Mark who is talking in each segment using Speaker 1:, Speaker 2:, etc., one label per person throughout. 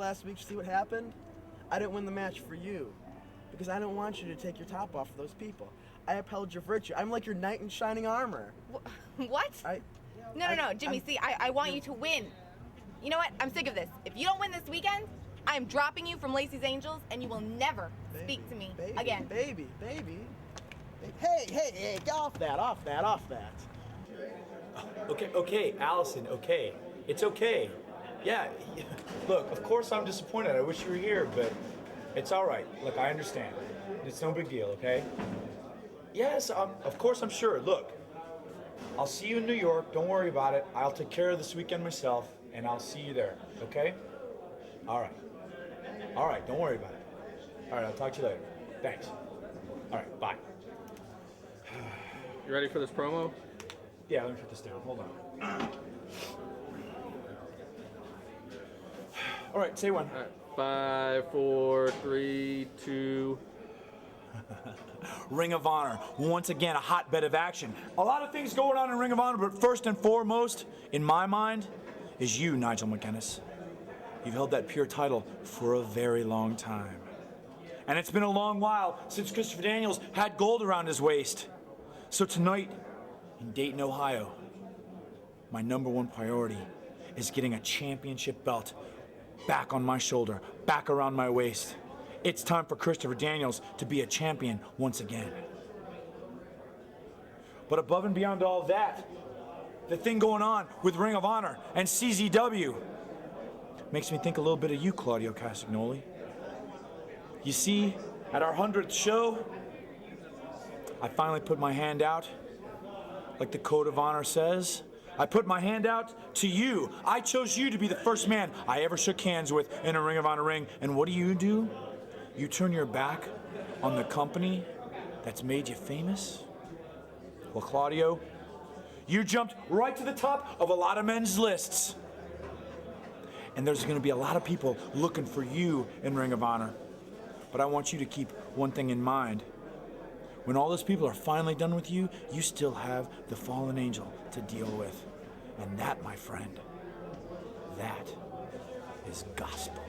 Speaker 1: last week, see what happened? I didn't win the match for you because I didn't want you to take your top off for those people. I upheld your virtue. I'm like your knight in shining armor.
Speaker 2: What? No, Jimmy, see, I want you to win. You know what? I'm sick of this. If you don't win this weekend, I'm dropping you from Lacey's Angels, and you will never speak to me again.
Speaker 1: Baby. Hey, get off that.
Speaker 3: Okay, Allison, okay. It's okay. Yeah, look, of course I'm disappointed. I wish you were here, but it's all right. Look, I understand. It's no big deal, okay? Yes, of course I'm sure. Look, I'll see you in New York. Don't worry about it. I'll take care of this weekend myself, and I'll see you there, okay? All right, don't worry about it. All right, I'll talk to you later. Thanks. All right, bye.
Speaker 4: You ready for this promo?
Speaker 3: Yeah, let me put this down. Hold on. All right, say one.
Speaker 4: All right, 5, 4, 3, 2.
Speaker 3: Ring of Honor, once again, a hotbed of action. A lot of things going on in Ring of Honor, but first and foremost, in my mind, is you, Nigel McGuinness. You've held that pure title for a very long time. And it's been a long while since Christopher Daniels had gold around his waist. So tonight, in Dayton, Ohio, my number one priority is getting a championship belt back on my shoulder, back around my waist. It's time for Christopher Daniels to be a champion once again. But above and beyond all that, the thing going on with Ring of Honor and CZW makes me think a little bit of you, Claudio Castagnoli. You see, at our 100th show, I finally put my hand out, like the Code of Honor says. I put my hand out to you. I chose you to be the first man I ever shook hands with in a Ring of Honor ring. And what do? You turn your back on the company that's made you famous? Well, Claudio, you jumped right to the top of a lot of men's lists. And there's going to be a lot of people looking for you in Ring of Honor. But I want you to keep one thing in mind. When all those people are finally done with you, you still have the fallen angel to deal with. And that, my friend, that is gospel.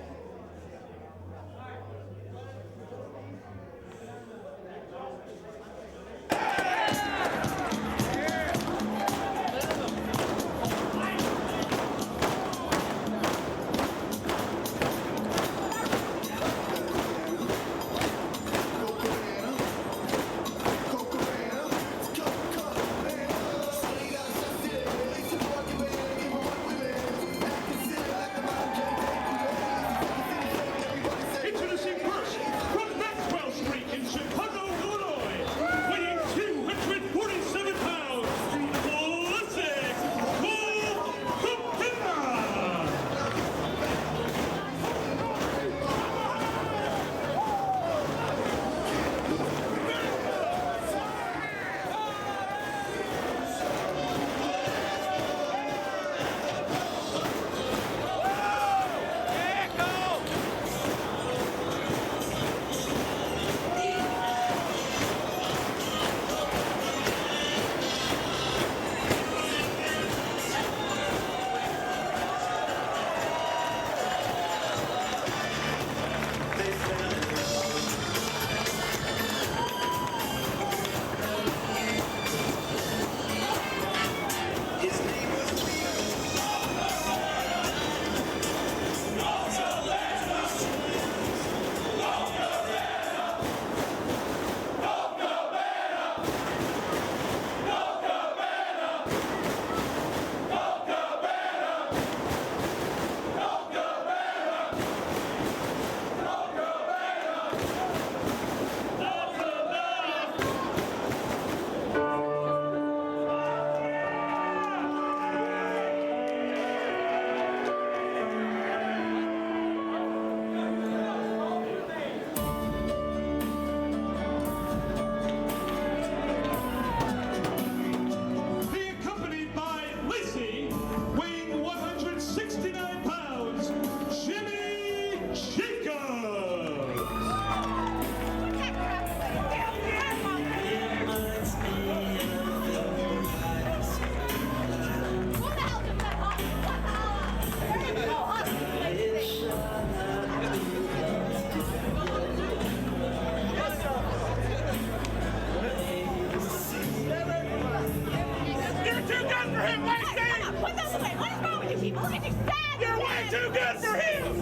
Speaker 5: too good for him!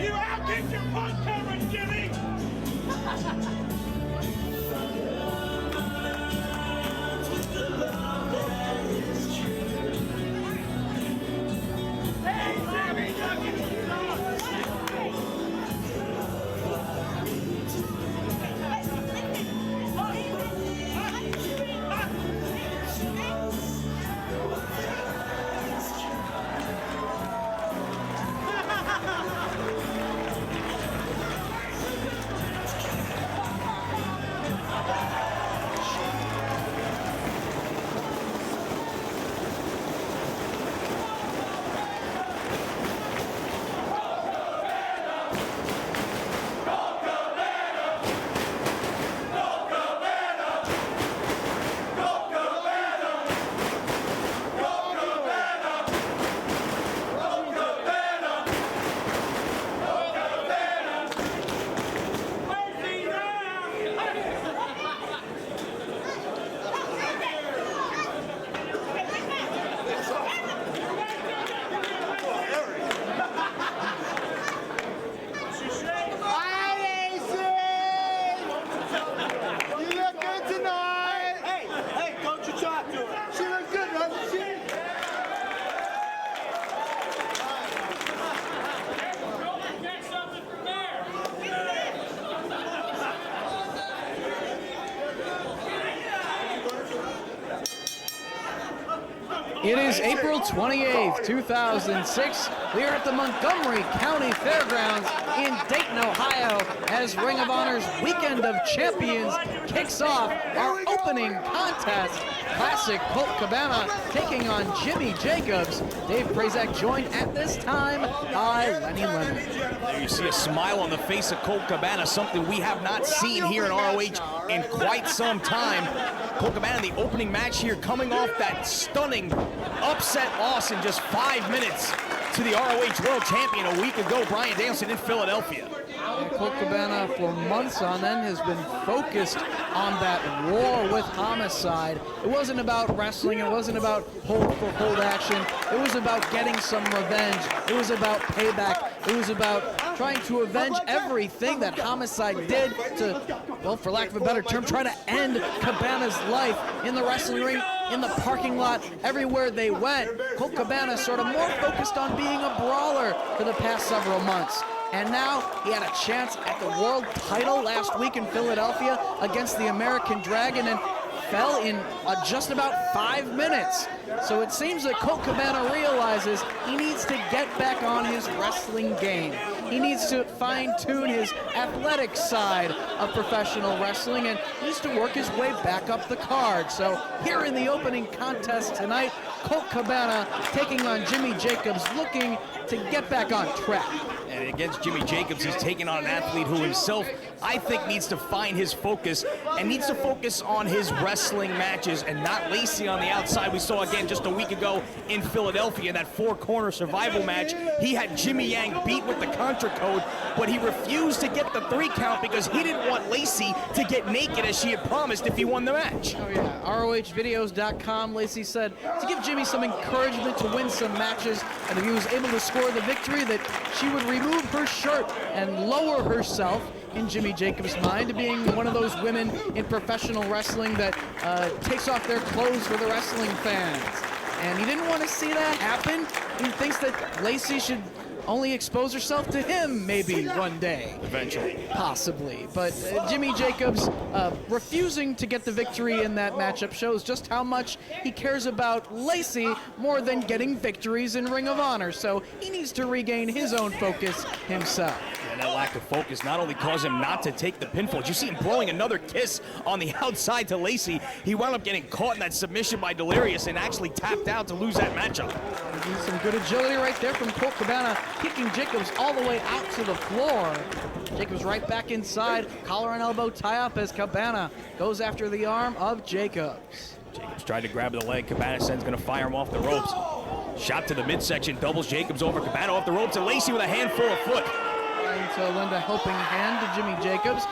Speaker 5: You outkicked your Punk coverage, Jimmy!
Speaker 6: It is April 28th, 2006. We are at the Montgomery County Fairgrounds in Dayton, Ohio, as Ring of Honor's Weekend of Champions kicks off our opening contest. Classic Colt Cabana taking on Jimmy Jacobs. Dave Prazak joined at this time by Lenny Leonard.
Speaker 7: There you see a smile on the face of Colt Cabana, something we have not seen here in ROH in quite some time. Colt Cabana, the opening match here, coming off that stunning upset loss in just 5 minutes to the ROH World Champion a week ago, Bryan Danielson in Philadelphia.
Speaker 6: And Colt Cabana, for months on end, has been focused on that war with Homicide. It wasn't about wrestling. It wasn't about hold-for-hold action. It was about getting some revenge. It was about payback. It was about trying to avenge everything that Homicide did to, well, for lack of a better term, try to end Cabana's life in the wrestling ring, in the parking lot, everywhere they went. Colt Cabana sort of more focused on being a brawler for the past several months. And now he had a chance at the world title last week in Philadelphia against the American Dragon and fell in just about 5 minutes. So it seems that Colt Cabana realizes he needs to get back on his wrestling game. He needs to fine-tune his athletic side of professional wrestling and needs to work his way back up the card. So here in the opening contest tonight, Colt Cabana taking on Jimmy Jacobs, looking to get back on track.
Speaker 7: And against Jimmy Jacobs, he's taking on an athlete who himself, I think, needs to find his focus and needs to focus on his wrestling matches and not Lacey on the outside. We saw again just a week ago in Philadelphia in that four-corner survival match. He had Jimmy Yang beat with the Contra Code, but he refused to get the 3 count because he didn't want Lacey to get naked as she had promised if he won the match.
Speaker 6: Oh yeah, ROHvideos.com, Lacey said, to give Jimmy some encouragement to win some matches, and if he was able to score the victory, that she would remove her shirt and lower herself, in Jimmy Jacobs' mind, being one of those women in professional wrestling that takes off their clothes for the wrestling fans. And he didn't want to see that happen. He thinks that Lacey should only expose herself to him maybe one day.
Speaker 7: Eventually.
Speaker 6: Possibly. But Jimmy Jacobs refusing to get the victory in that matchup shows just how much he cares about Lacey more than getting victories in Ring of Honor. So he needs to regain his own focus himself.
Speaker 7: And that lack of focus not only caused him not to take the pinfall, you see him blowing another kiss on the outside to Lacey. He wound up getting caught in that submission by Delirious and actually tapped out to lose that matchup.
Speaker 6: Some good agility right there from Colt Cabana, kicking Jacobs all the way out to the floor. Jacobs right back inside, collar and elbow tie-up as Cabana goes after the arm of Jacobs.
Speaker 7: Jacobs tried to grab the leg. Cabana says going to fire him off the ropes. Shot to the midsection, doubles Jacobs over. Cabana off the ropes, and Lacey with a handful of foot.
Speaker 6: Trying to lend a helping hand to Jimmy Jacobs.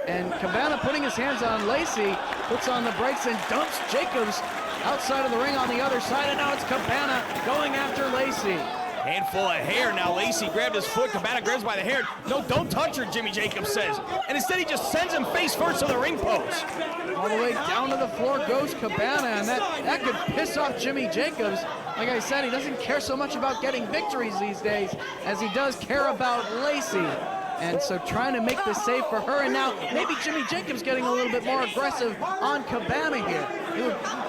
Speaker 6: And Cabana putting his hands on Lacey, puts on the brakes and dumps Jacobs outside of the ring on the other side, and now it's Cabana going after Lacey.
Speaker 7: Handful of hair. Now Lacey grabbed his foot. Cabana grabs by the hair. No, don't touch her, Jimmy Jacobs says. And instead he just sends him face first to the ring post.
Speaker 6: All the way down to the floor goes Cabana, and that could piss off Jimmy Jacobs. Like I said, he doesn't care so much about getting victories these days as he does care about Lacey. And so trying to make the save for her, and now maybe Jimmy Jacobs getting a little bit more aggressive on Cabana here.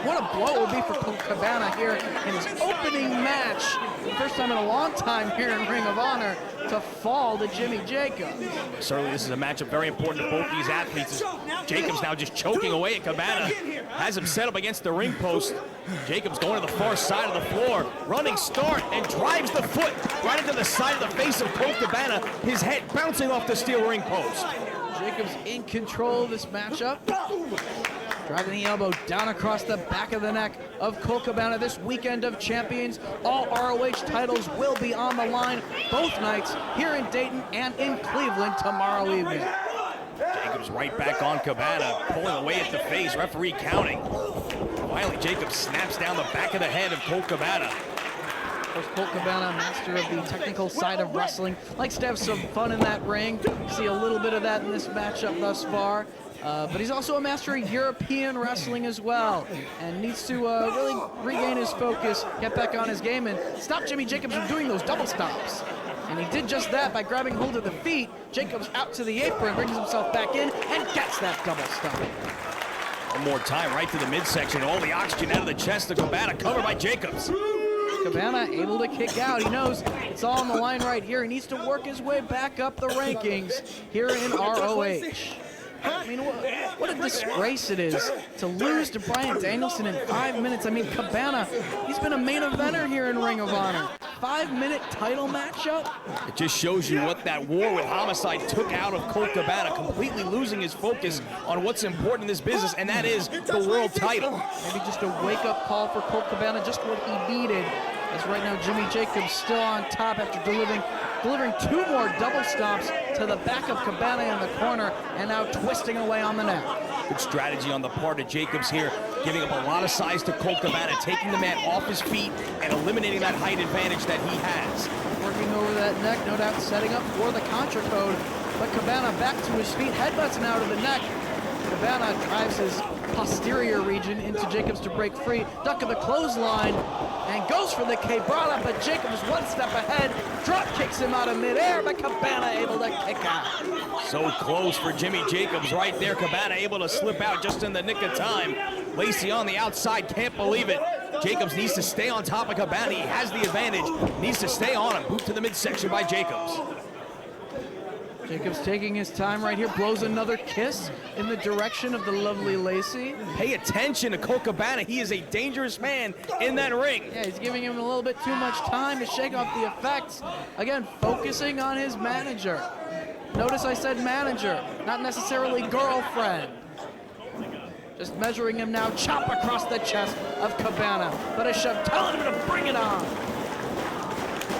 Speaker 6: What a blow it would be for Cabana here in his opening match. The first time in a long time here in Ring of Honor to fall to Jimmy Jacobs.
Speaker 7: Certainly this is a matchup very important to both these athletes. Jacobs now just choking away at Cabana. Has him set up against the ring post. Jacobs going to the far side of the floor. Running start and drives the foot right into the side of the face of Colt Cabana. His head bouncing off the steel ring post.
Speaker 6: Jacobs in control of this matchup. Driving the elbow down across the back of the neck of Colt Cabana. This weekend of champions, all ROH titles will be on the line both nights here in Dayton and in Cleveland tomorrow evening.
Speaker 7: Jacobs right back on Cabana, pulling away at the face, referee counting. Finally, Jacobs snaps down the back of the head of Colt Cabana.
Speaker 6: Of course, Colt Cabana, master of the technical side of wrestling, likes to have some fun in that ring. See a little bit of that in this matchup thus far. But he's also a master of European wrestling as well, and needs to really regain his focus, get back on his game, and stop Jimmy Jacobs from doing those double stops. And he did just that by grabbing hold of the feet. Jacobs out to the apron, brings himself back in, and gets that double stop.
Speaker 7: One more time, right to the midsection. All the oxygen out of the chest of Cabana, covered by Jacobs.
Speaker 6: Cabana able to kick out. He knows it's all on the line right here. He needs to work his way back up the rankings here in ROH. I mean, what a disgrace it is to lose to Bryan Danielson in 5 minutes. I mean, Cabana, he's been a main eventer here in Ring of Honor. 5-minute title matchup?
Speaker 7: It just shows you what that war with Homicide took out of Colt Cabana, completely losing his focus on what's important in this business, and that is the world title.
Speaker 6: Maybe just a wake-up call for Colt Cabana, just what he needed. As right now, Jimmy Jacobs still on top after delivering 2 more double stomps to the back of Cabana in the corner, and now twisting away on the neck.
Speaker 7: Good strategy on the part of Jacobs here, giving up a lot of size to Colt Cabana, taking the man off his feet and eliminating that height advantage that he has.
Speaker 6: Working over that neck, no doubt setting up for the Contra code, but Cabana back to his feet, headbutts now to the neck. Cabana drives his posterior region into Jacobs to break free, duck of the clothesline, and goes for the Quebrada, but Jacobs one step ahead, drop kicks him out of midair, but Cabana able to kick out.
Speaker 7: So close for Jimmy Jacobs right there. Cabana able to slip out just in the nick of time. Lacey on the outside, can't believe it. Jacobs needs to stay on top of Cabana. He has the advantage, needs to stay on him. Boot to the midsection by Jacobs.
Speaker 6: Jacobs taking his time right here, blows another kiss in the direction of the lovely Lacey.
Speaker 7: Pay attention to Colt Cabana. He is a dangerous man in that ring.
Speaker 6: Yeah, he's giving him a little bit too much time to shake off the effects. Again, focusing on his manager. Notice I said manager, not necessarily girlfriend. Just measuring him now, chop across the chest of Cabana. But a shove telling him to bring it on.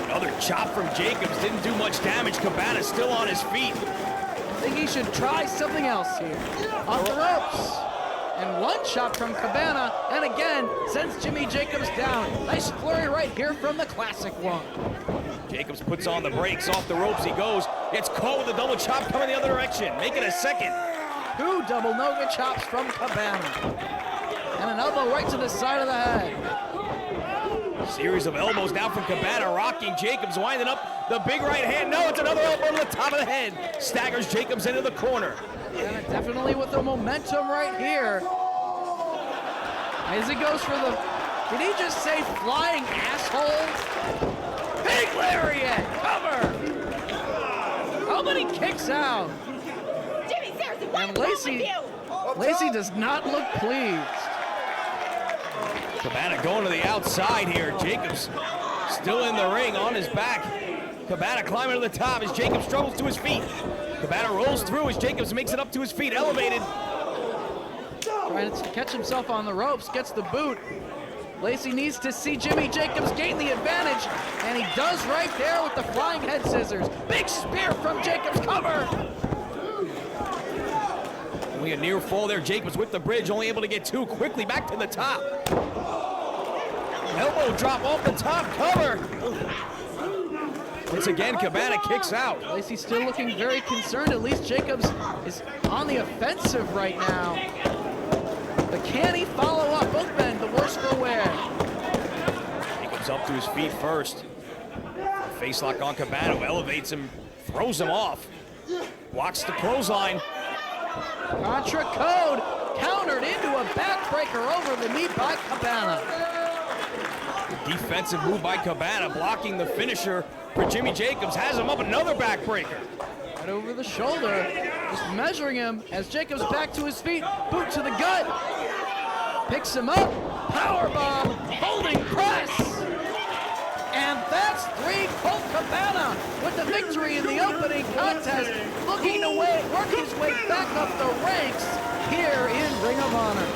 Speaker 7: Another chop from Jacobs, didn't do much damage. Cabana still on his feet.
Speaker 6: I think he should try something else here. On the ropes. And one shot from Cabana, and again, sends Jimmy Jacobs down. Nice flurry right here from the Classic One.
Speaker 7: Jacobs puts on the brakes, off the ropes he goes. Gets caught with a double chop coming the other direction. Make it a second.
Speaker 6: 2 double Noga chops from Cabana. And an elbow right to the side of the head.
Speaker 7: Series of elbows now from Cabana, rocking Jacobs, winding up the big right hand. No, it's another elbow to the top of the head. Staggers Jacobs into the corner.
Speaker 6: And definitely with the momentum right here. As he goes for the, did he just say flying asshole? Big lariat, cover. How many kicks out?
Speaker 2: Jimmy, seriously, what
Speaker 6: And
Speaker 2: is wrong with you?
Speaker 6: Lacey does not look pleased.
Speaker 7: Cabana going to the outside here. Jacobs still in the ring on his back. Cabana climbing to the top as Jacobs struggles to his feet. Cabana rolls through as Jacobs makes it up to his feet, elevated.
Speaker 6: Trying to catch himself on the ropes, gets the boot. Lacey needs to see Jimmy Jacobs gain the advantage, and he does right there with the flying head scissors. Big spear from Jacobs, cover.
Speaker 7: We a near fall there. Jacobs with the bridge, only able to get 2 quickly back to the top. Oh, drop off the top cover. Once again, Cabana kicks out.
Speaker 6: Lacey's still looking very concerned. At least Jacobs is on the offensive right now. But can he follow up? Both men the worse for wear.
Speaker 7: Jacobs up to his feet first. Face lock on Cabana, who elevates him, throws him off. Walks the clothesline.
Speaker 6: Contra code countered into a backbreaker over the knee by Cabana.
Speaker 7: Defensive move by Cabana, blocking the finisher for Jimmy Jacobs. Has him up, another backbreaker.
Speaker 6: Right over the shoulder, just measuring him as Jacobs back to his feet, boot to the gut. Picks him up, powerbomb, holding press. And that's 3. Colt Cabana with the victory in the opening contest, looking to work his way back up the ranks here in Ring of Honor.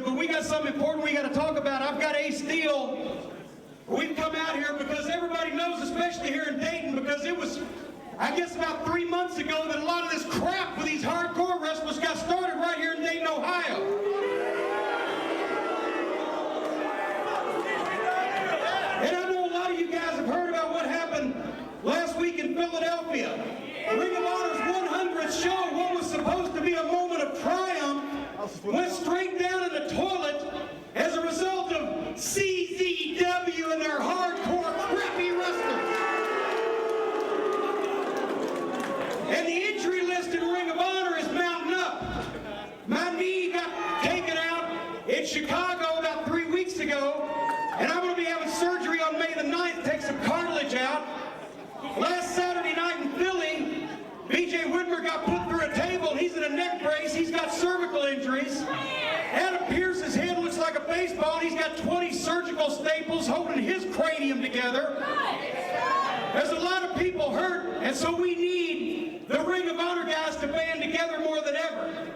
Speaker 8: But we got something important we got to talk about. I've got Ace Steel. We've come out here because everybody knows, especially here in Dayton, because it was, I guess, about 3 months ago that a lot of this crap with these hardcore wrestlers got started right here in Dayton, Ohio. And I know a lot of you guys have heard about what happened last week in Philadelphia. Ring of Honor's 100th show, what was supposed to be a moment of triumph, went straight down in the toilet as a result of CZW and their hardcore crappy wrestlers. And the injury list in Ring of Honor is mounting up. My knee got taken out in Chicago about 3 weeks ago, and I'm going to be having surgery on May the 9th, take some cartilage out. Last Saturday night in Philly, BJ Whitmer got put through a table. He's in a neck brace. He's got cervical injuries. Adam Pearce's head looks like a baseball. He's got 20 surgical staples holding his cranium together. There's a lot of people hurt, and so we need the Ring of Honor guys to band together more than ever.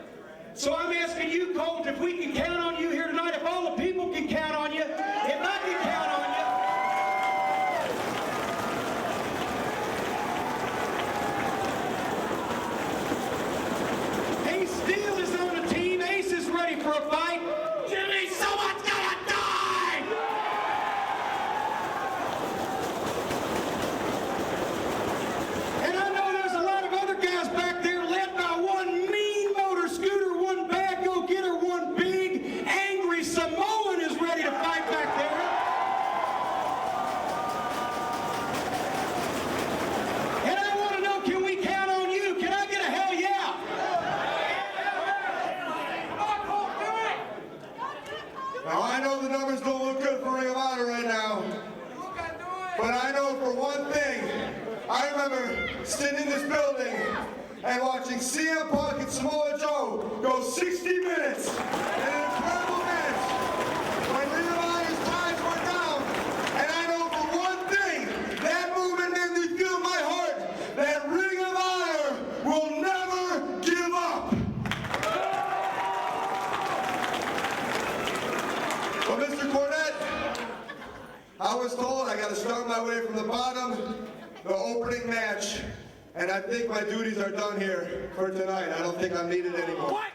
Speaker 8: So I'm asking you, Colt, if we can count on you here tonight, if all the people can count on you, if I can count on you. Steel is on the team. Ace is ready for a fight. Jimmy, someone's gonna die! And I know there's a lot of other guys back there led by one mean motor scooter, one bad go-getter, one big, angry Samoan is ready to fight back there.
Speaker 9: sitting in this building and watching CM Punk and Samoa Joe go 60 minutes in an incredible match when Ring of Honor's ties were down. And I know for one thing, that movement made me feel in my heart that Ring of Honor will never give up. But Mr. Cornette, I was told I got to start my way from the bottom, the opening match, and I think my duties are done here for tonight. I don't think I'm needed anymore.
Speaker 5: What?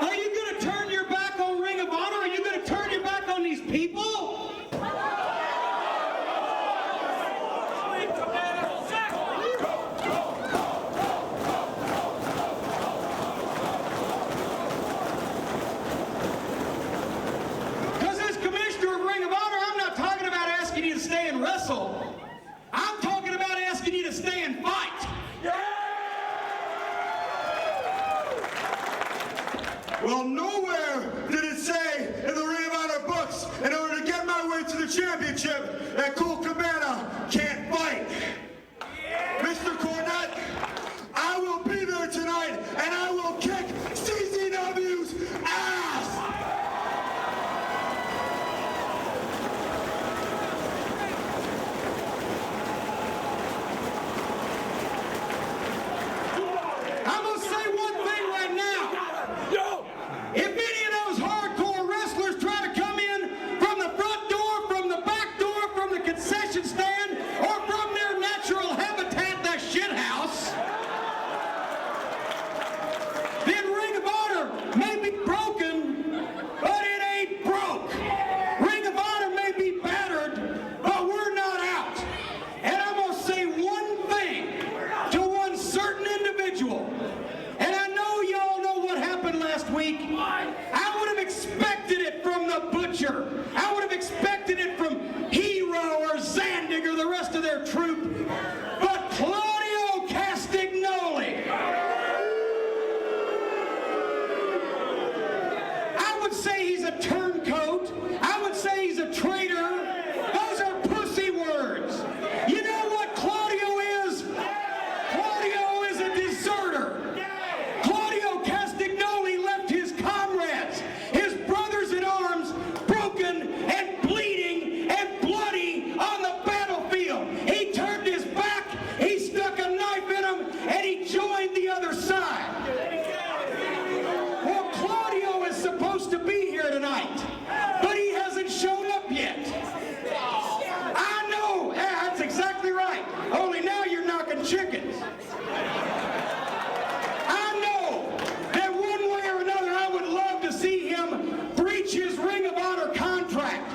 Speaker 8: Are you going to turn your back on Ring of Honor? Are you going to turn your back on these people? Because as commissioner of Ring of Honor, I'm not talking about asking you to stay and wrestle. I'm talking about asking you to stay and fight.
Speaker 9: Well, nowhere did it say in the Ring of Honor books, in order to get my way to the championship, that Colt Cabana can't fight. Mr. Cornette, I will be there tonight, and I will kick CZW's ass!
Speaker 8: I'm going to say one thing right now. If any of those hardcore wrestlers try to come in from the front door, from the back door, from the concession stand, or from their natural habitat, the shit house, then Ring of Honor may be broken, but it ain't broke. Ring of Honor may be battered, but we're not out. And I'm going to say one thing to one certain individual. And I know y'all know what happened last week. I would have expected it from the Butcher. I would have expected it from Hero or Zandig or the rest of their troop. But Claudio Castagnoli, I would say he's a turncoat. I would say he's a traitor. Those are pussy words. You know what Claudio is? Claudio is a deserter. Claudio Castagnoli left his comrades, his brothers in arms, broken and bleeding and bloody on the battlefield. He turned his back, he stuck a knife in him, and he joined the other side. Well, Claudio is supposed to be here tonight, but he hasn't shown up yet. I know, yeah, that's exactly right. Only now you're knocking chickens. I know that one way or another I would love to see him breach his Ring of Honor contract.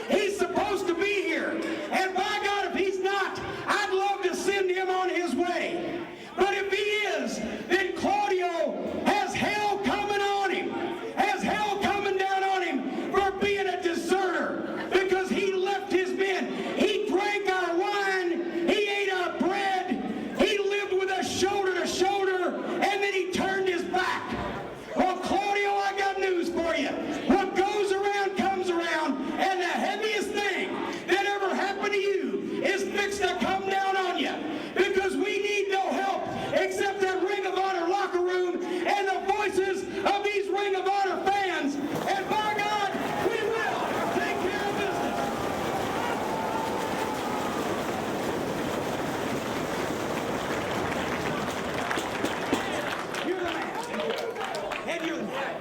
Speaker 8: He's supposed to be here. And by God, if he's not, I'd love to send him on his way. But if he is, then Claudio has hell coming on him. Has hell coming down on him for being a deserter. Because he left his men. He drank our wine. He ate our bread. He lived with us shoulder to shoulder. And then he turned his back. Well, Claudio, I got news for you. What goes around comes around. And the heaviest thing that ever happened to you is fixed to come down on you. Because we need no help except that Ring of Honor locker room and the voices of these Ring of Honor fans. And by God, we will take care of business. You're the man. And you're the man.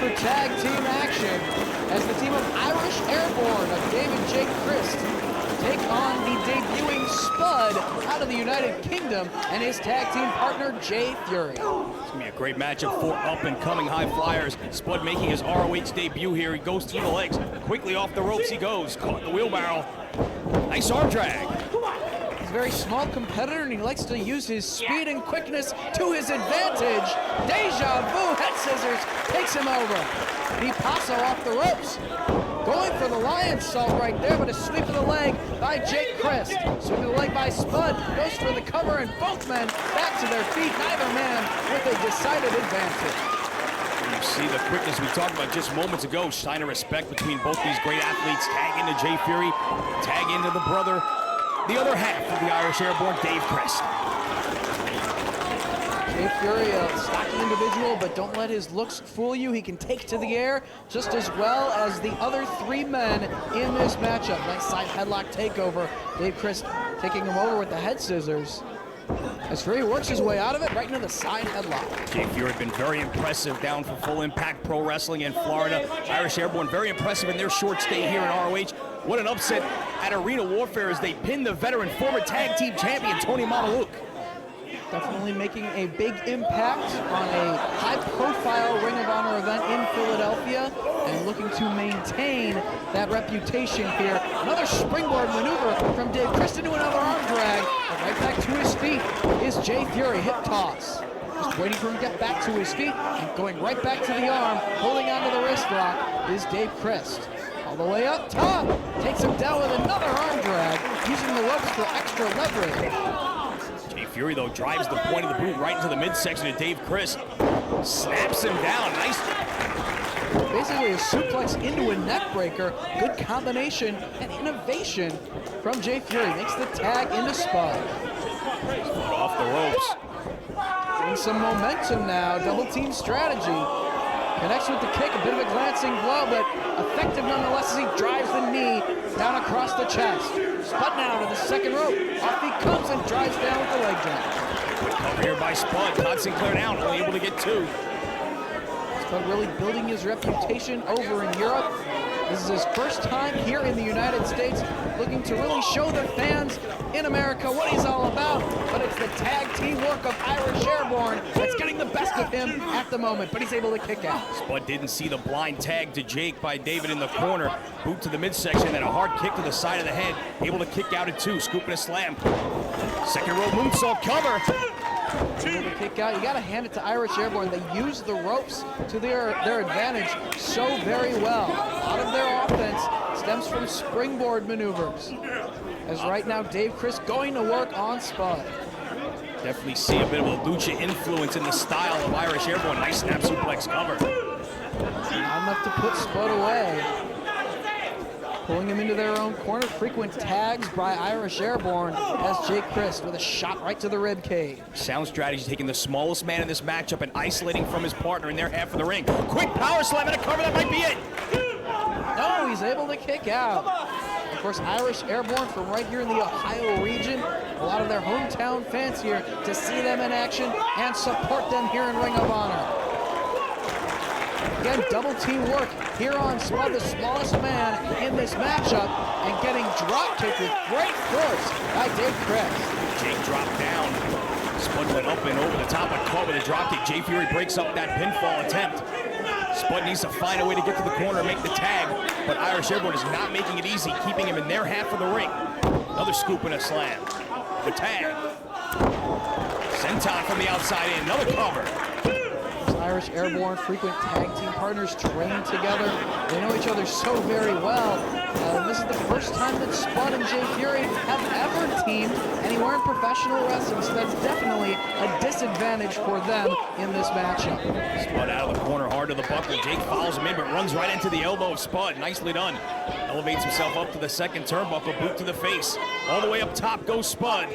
Speaker 6: for tag team action as the team of Irish Airborne of Dave and Jake Christ take on the debuting Spud out of the United Kingdom and his tag team partner Jay Fury.
Speaker 7: It's gonna be a great matchup for up-and-coming high flyers. Spud making his ROH debut here. He goes through the legs. Quickly off the ropes he goes. Caught the wheelbarrow. Nice arm drag.
Speaker 6: He's a very small competitor and he likes to use his speed and quickness to his advantage. Deja vu head scissors takes him over. Pipasso off the ropes. Going for the lion salt right there, but a sweep of the leg by Jake Christ. Sweep of the leg by Spud, goes for the cover, and both men back to their feet, neither man with a decided advantage.
Speaker 7: You see the quickness we talked about just moments ago. Sign of respect between both these great athletes. Tag into Jay Fury, tag into the brother, the other half of the Irish Airborne, Dave Christ.
Speaker 6: Jay Fury, a stocky individual, but don't let his looks fool you. He can take to the air just as well as the other three men in this matchup. Nice side headlock takeover. Dave Christ taking him over with the head scissors. As Fury works his way out of it, right into the side headlock.
Speaker 7: Jay Fury had been very impressive down for Full Impact Pro Wrestling in Florida. Irish Airborne very impressive in their short stay here in ROH. What an upset at Arena Warfare as they pinned the veteran former tag team champion Tony Mamaluke.
Speaker 6: Definitely making a big impact on a high-profile Ring of Honor event in Philadelphia and looking to maintain that reputation here. Another springboard maneuver from Dave Christ into another arm drag. But right back to his feet is Jay Fury, hip toss. Just waiting for him to get back to his feet and going right back to the arm, holding onto the wrist lock is Dave Christ. All the way up top, takes him down with another arm drag, using the ropes for extra leverage.
Speaker 7: Fury, though, drives the point of the boot right into the midsection of Dave Christ. Snaps him down. Nice.
Speaker 6: Basically a suplex into a neck breaker. Good combination and innovation from Jay Fury. Makes the tag into Spud.
Speaker 7: Spud off the ropes.
Speaker 6: Getting some momentum now. Double team strategy. Connects with the kick, a bit of a glancing blow, but effective nonetheless as he drives the knee down across the chest. Spud now to the second rope. Off he comes and drives down with the leg drop.
Speaker 7: Good cover here by Spud. Todd Sinclair down, only able to get two.
Speaker 6: Spud really building his reputation over in Europe. This is his first time here in the United States, looking to really show the fans in America what he's all about. But it's the tag team work of Irish Airborne that's getting the best of him at the moment, but he's able to kick out.
Speaker 7: Spud didn't see the blind tag to Jake by David in the corner. Boot to the midsection, then a hard kick to the side of the head. Able to kick out at two, scooping a slam. Second row moonsault cover.
Speaker 6: Able to kick out. You got to hand it to Irish Airborne. They use the ropes to their advantage so very well. A lot of their offense stems from springboard maneuvers. As right now, Dave Christ going to work on Spud.
Speaker 7: Definitely see a bit of a lucha influence in the style of Irish Airborne. Nice snap suplex cover.
Speaker 6: Not enough to put Spud away. Pulling him into their own corner. Frequent tags by Irish Airborne as Jake Christ with a shot right to the rib cage.
Speaker 7: Sound strategy, taking the smallest man in this matchup and isolating from his partner in their half of the ring. Quick power slam and a cover, that might be it.
Speaker 6: No, he's able to kick out. Of course, Irish Airborne from right here in the Ohio region. A lot of their hometown fans here to see them in action and support them here in Ring of Honor. Again, double team work here on Spud, the smallest man in this matchup, and getting drop kicked with great force by Dave Christ.
Speaker 7: Jake dropped down. Spud went up and over the top, but caught with a drop kick. Jay Fury breaks up that pinfall attempt. Spud needs to find a way to get to the corner and make the tag, but Irish Airborne is not making it easy, keeping him in their half of the ring. Another scoop and a slam. The tag. Senton from the outside in, another cover.
Speaker 6: Irish Airborne, frequent tag team partners, trained together. They know each other so very well. This is the first time that Spud and Jay Fury have ever teamed anywhere in professional wrestling, so that's definitely a disadvantage for them in this matchup.
Speaker 7: Spud out of the corner, hard to the buckle. Jake follows him in, but runs right into the elbow of Spud. Nicely done. Elevates himself up to the second turnbuckle, boot to the face. All the way up top goes Spud.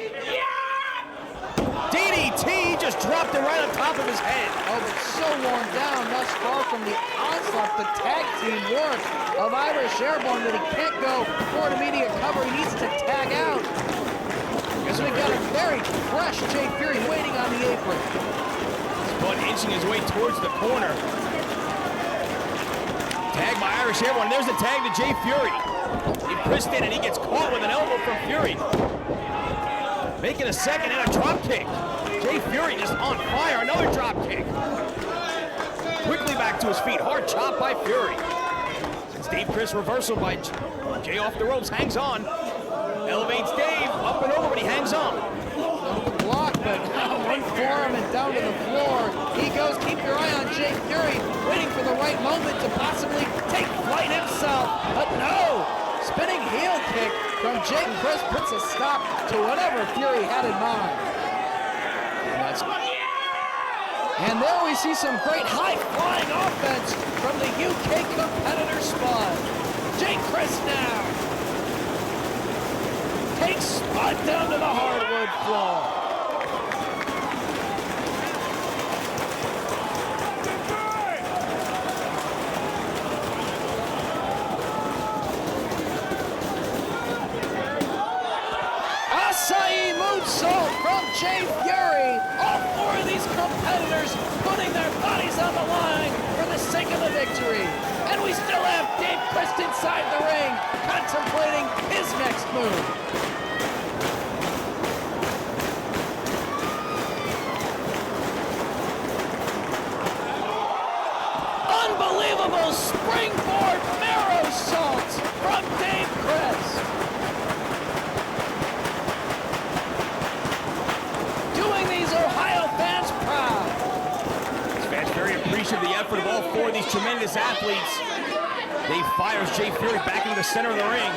Speaker 7: DDT just dropped it right on top of his head.
Speaker 6: Oh, but so worn down thus far from the onslaught, the tag team work of Irish Airborne that he can't go for an immediate cover. He needs to tag out. So we got a very fresh Jay Fury waiting on the apron.
Speaker 7: Spud inching his way towards the corner. Tag by Irish Airborne. There's the tag to Jay Fury. He pressed in and he gets caught with an elbow from Fury. Making a second and a drop kick. Jay Fury just on fire. Another drop kick. Quickly back to his feet. Hard chop by Fury. Since Dave Chris reversal by Jay off the ropes. Hangs on. Elevates Dave. Up and over, but he hangs on.
Speaker 6: Block, but one forearm and down to the floor. He goes, keep your eye on Jay Fury, waiting for the right moment to possibly take flight himself. But no! Spinning heel kick from Jay Chris puts a stop to whatever Fury had in mind. And there we see some great high-flying offense from the UK competitor Spud. Jay Chris now takes Spud down to the hardwood floor. Asai moonsault from Jay Fury. All four of these competitors putting their bodies on the line for the sake of the victory. And we still have Dave Chris inside the ring, contemplating his next move. Unbelievable springboard marrow salt from Dave Chris.
Speaker 7: Of the effort of all four of these tremendous athletes. Dave fires Jay Fury back into the center of the ring.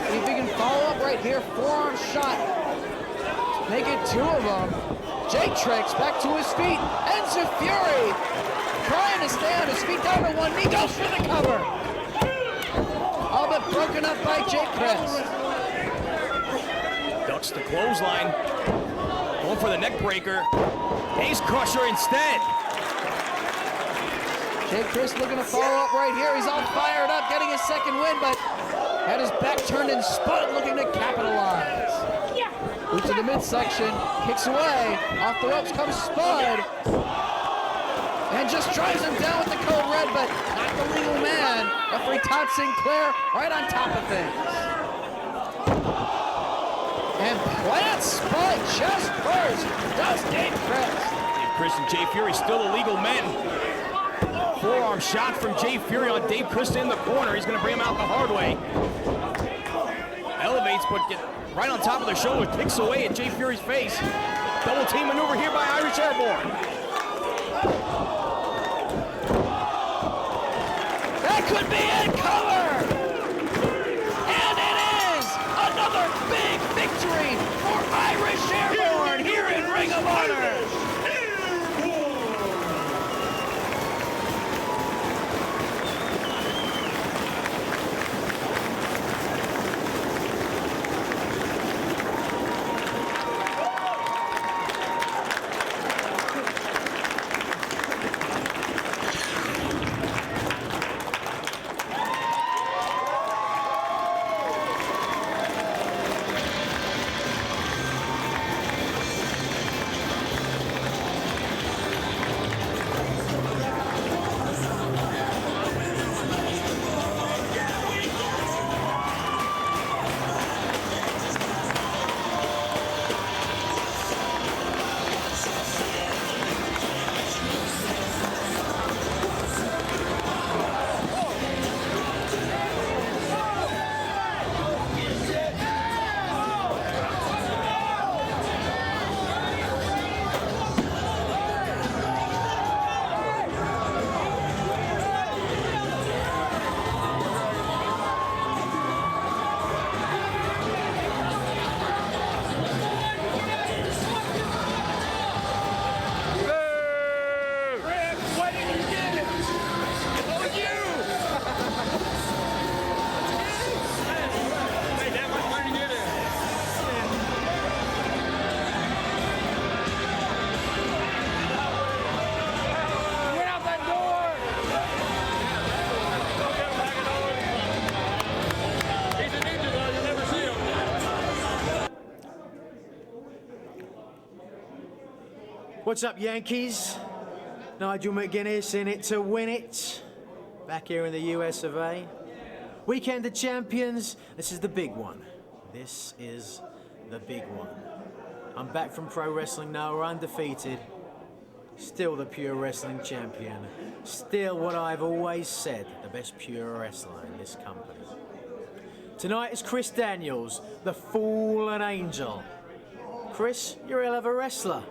Speaker 6: See if he can follow up right here. Forearm shot. Make it two of them. Jay Trix back to his feet. Enzo Fury trying to stay on his feet, down to one knee. Goes for the cover. All but broken up by Jay Chris.
Speaker 7: Ducks the clothesline. Going for the neck breaker. Ace Crusher instead.
Speaker 6: Jay Chris looking to follow up right here. He's all fired up, getting his second win, but had his back turned and Spud looking to capitalize. Boot to the midsection, kicks away. Off the ropes comes Spud. And just drives him down with the code red, but not the legal man. Referee Todd Sinclair right on top of things. And plants Spud chest first, does Dave Chris.
Speaker 7: Dave Chris and Jay Fury still illegal men. Forearm shot from Jay Fury on Dave Chris in the corner. He's going to bring him out the hard way. Elevates, but get right on top of the shoulder, kicks away at Jay Fury's face. Double team maneuver here by Irish Airborne.
Speaker 6: That could be it, cover! And it is another big victory for Irish Airborne here in Ring of Honor.
Speaker 10: What's up, Yankees? Nigel McGuinness in it to win it. Back here in the US of A. Weekend of Champions. This is the big one. This is the big one. I'm back from Pro Wrestling Noah, undefeated. Still the pure wrestling champion. Still what I've always said, the best pure wrestler in this company. Tonight is Chris Daniels, the fallen angel. Chris, you're a hell of a wrestler.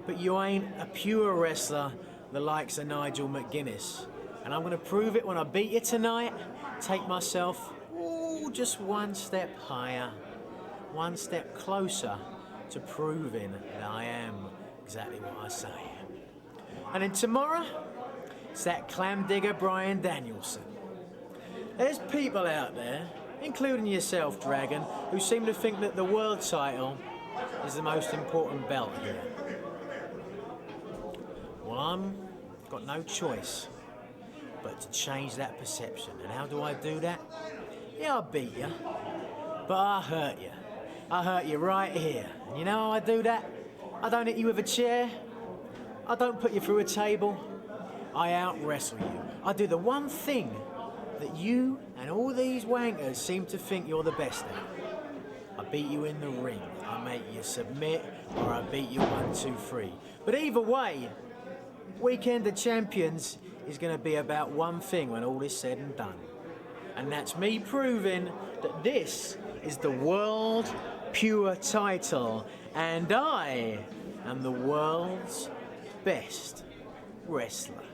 Speaker 10: But you ain't a pure wrestler the likes of Nigel McGuinness. And I'm gonna prove it when I beat you tonight. Take myself, just one step higher, one step closer to proving that I am exactly what I say. And then tomorrow, it's that clam digger Brian Danielson. There's people out there, including yourself, Dragon, who seem to think that the world title is the most important belt here. Well, I'm got no choice but to change that perception. And how do I do that? Yeah, I beat you, but I hurt you. I hurt you right here. And you know how I do that? I don't hit you with a chair. I don't put you through a table. I out-wrestle you. I do the one thing that you and all these wankers seem to think you're the best at. I beat you in the ring. I make you submit, or I beat you 1, 2, 3. But either way, Weekend of Champions is going to be about one thing when all is said and done. And that's me proving that this is the World Pure title, and I am the world's best wrestler.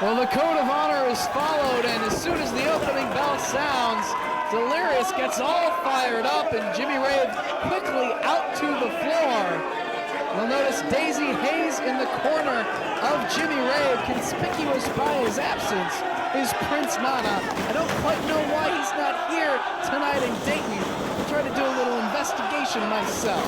Speaker 6: Well, the code of honor is followed, and as soon as the opening bell sounds, Delirious gets all fired up, and Jimmy Rave quickly out to the floor. You'll notice Daisy Hayes in the corner of Jimmy Rave, conspicuous by his absence, is Prince Nana. I don't quite know why he's not here tonight in Dayton. I'll try to do a little investigation myself.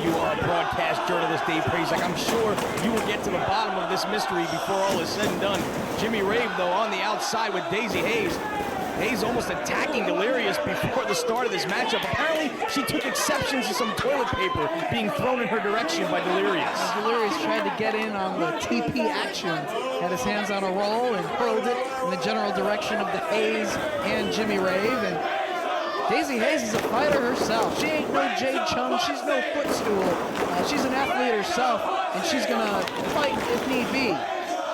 Speaker 7: You are a broadcast journalist, Dave Prazak. I'm sure you will get to the bottom of this mystery before all is said and done. Jimmy Rave, though, on the outside with Daisy Hayes. Hayes almost attacking Delirious before the start of this matchup. Apparently, she took exception to some toilet paper being thrown in her direction by Delirious.
Speaker 6: Delirious tried to get in on the TP action, had his hands on a roll and hurled it in the general direction of the Hayes and Jimmy Rave. And Daisy Hayes is a fighter herself. She ain't no Jade Chung, she's no footstool. She's an athlete herself, and she's gonna fight if need be.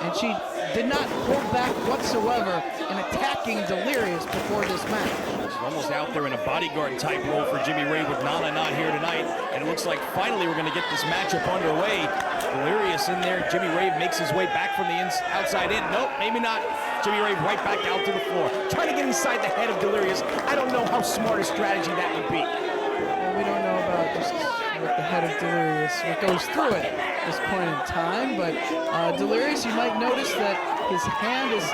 Speaker 6: And she did not hold back whatsoever in attacking Delirious before this match.
Speaker 7: She's almost out there in a bodyguard type role for Jimmy Rave with Nana not here tonight. And it looks like finally we're gonna get this matchup underway. Delirious in there, Jimmy Rave makes his way back from the outside in. Nope, maybe not. Jimmy Rave right back out to the floor. Trying to get inside the head of Delirious. I don't know how smart a strategy that would be.
Speaker 6: Well, we don't know about just what the head of Delirious, what goes through it at this point in time, but Delirious, you might notice that his hand is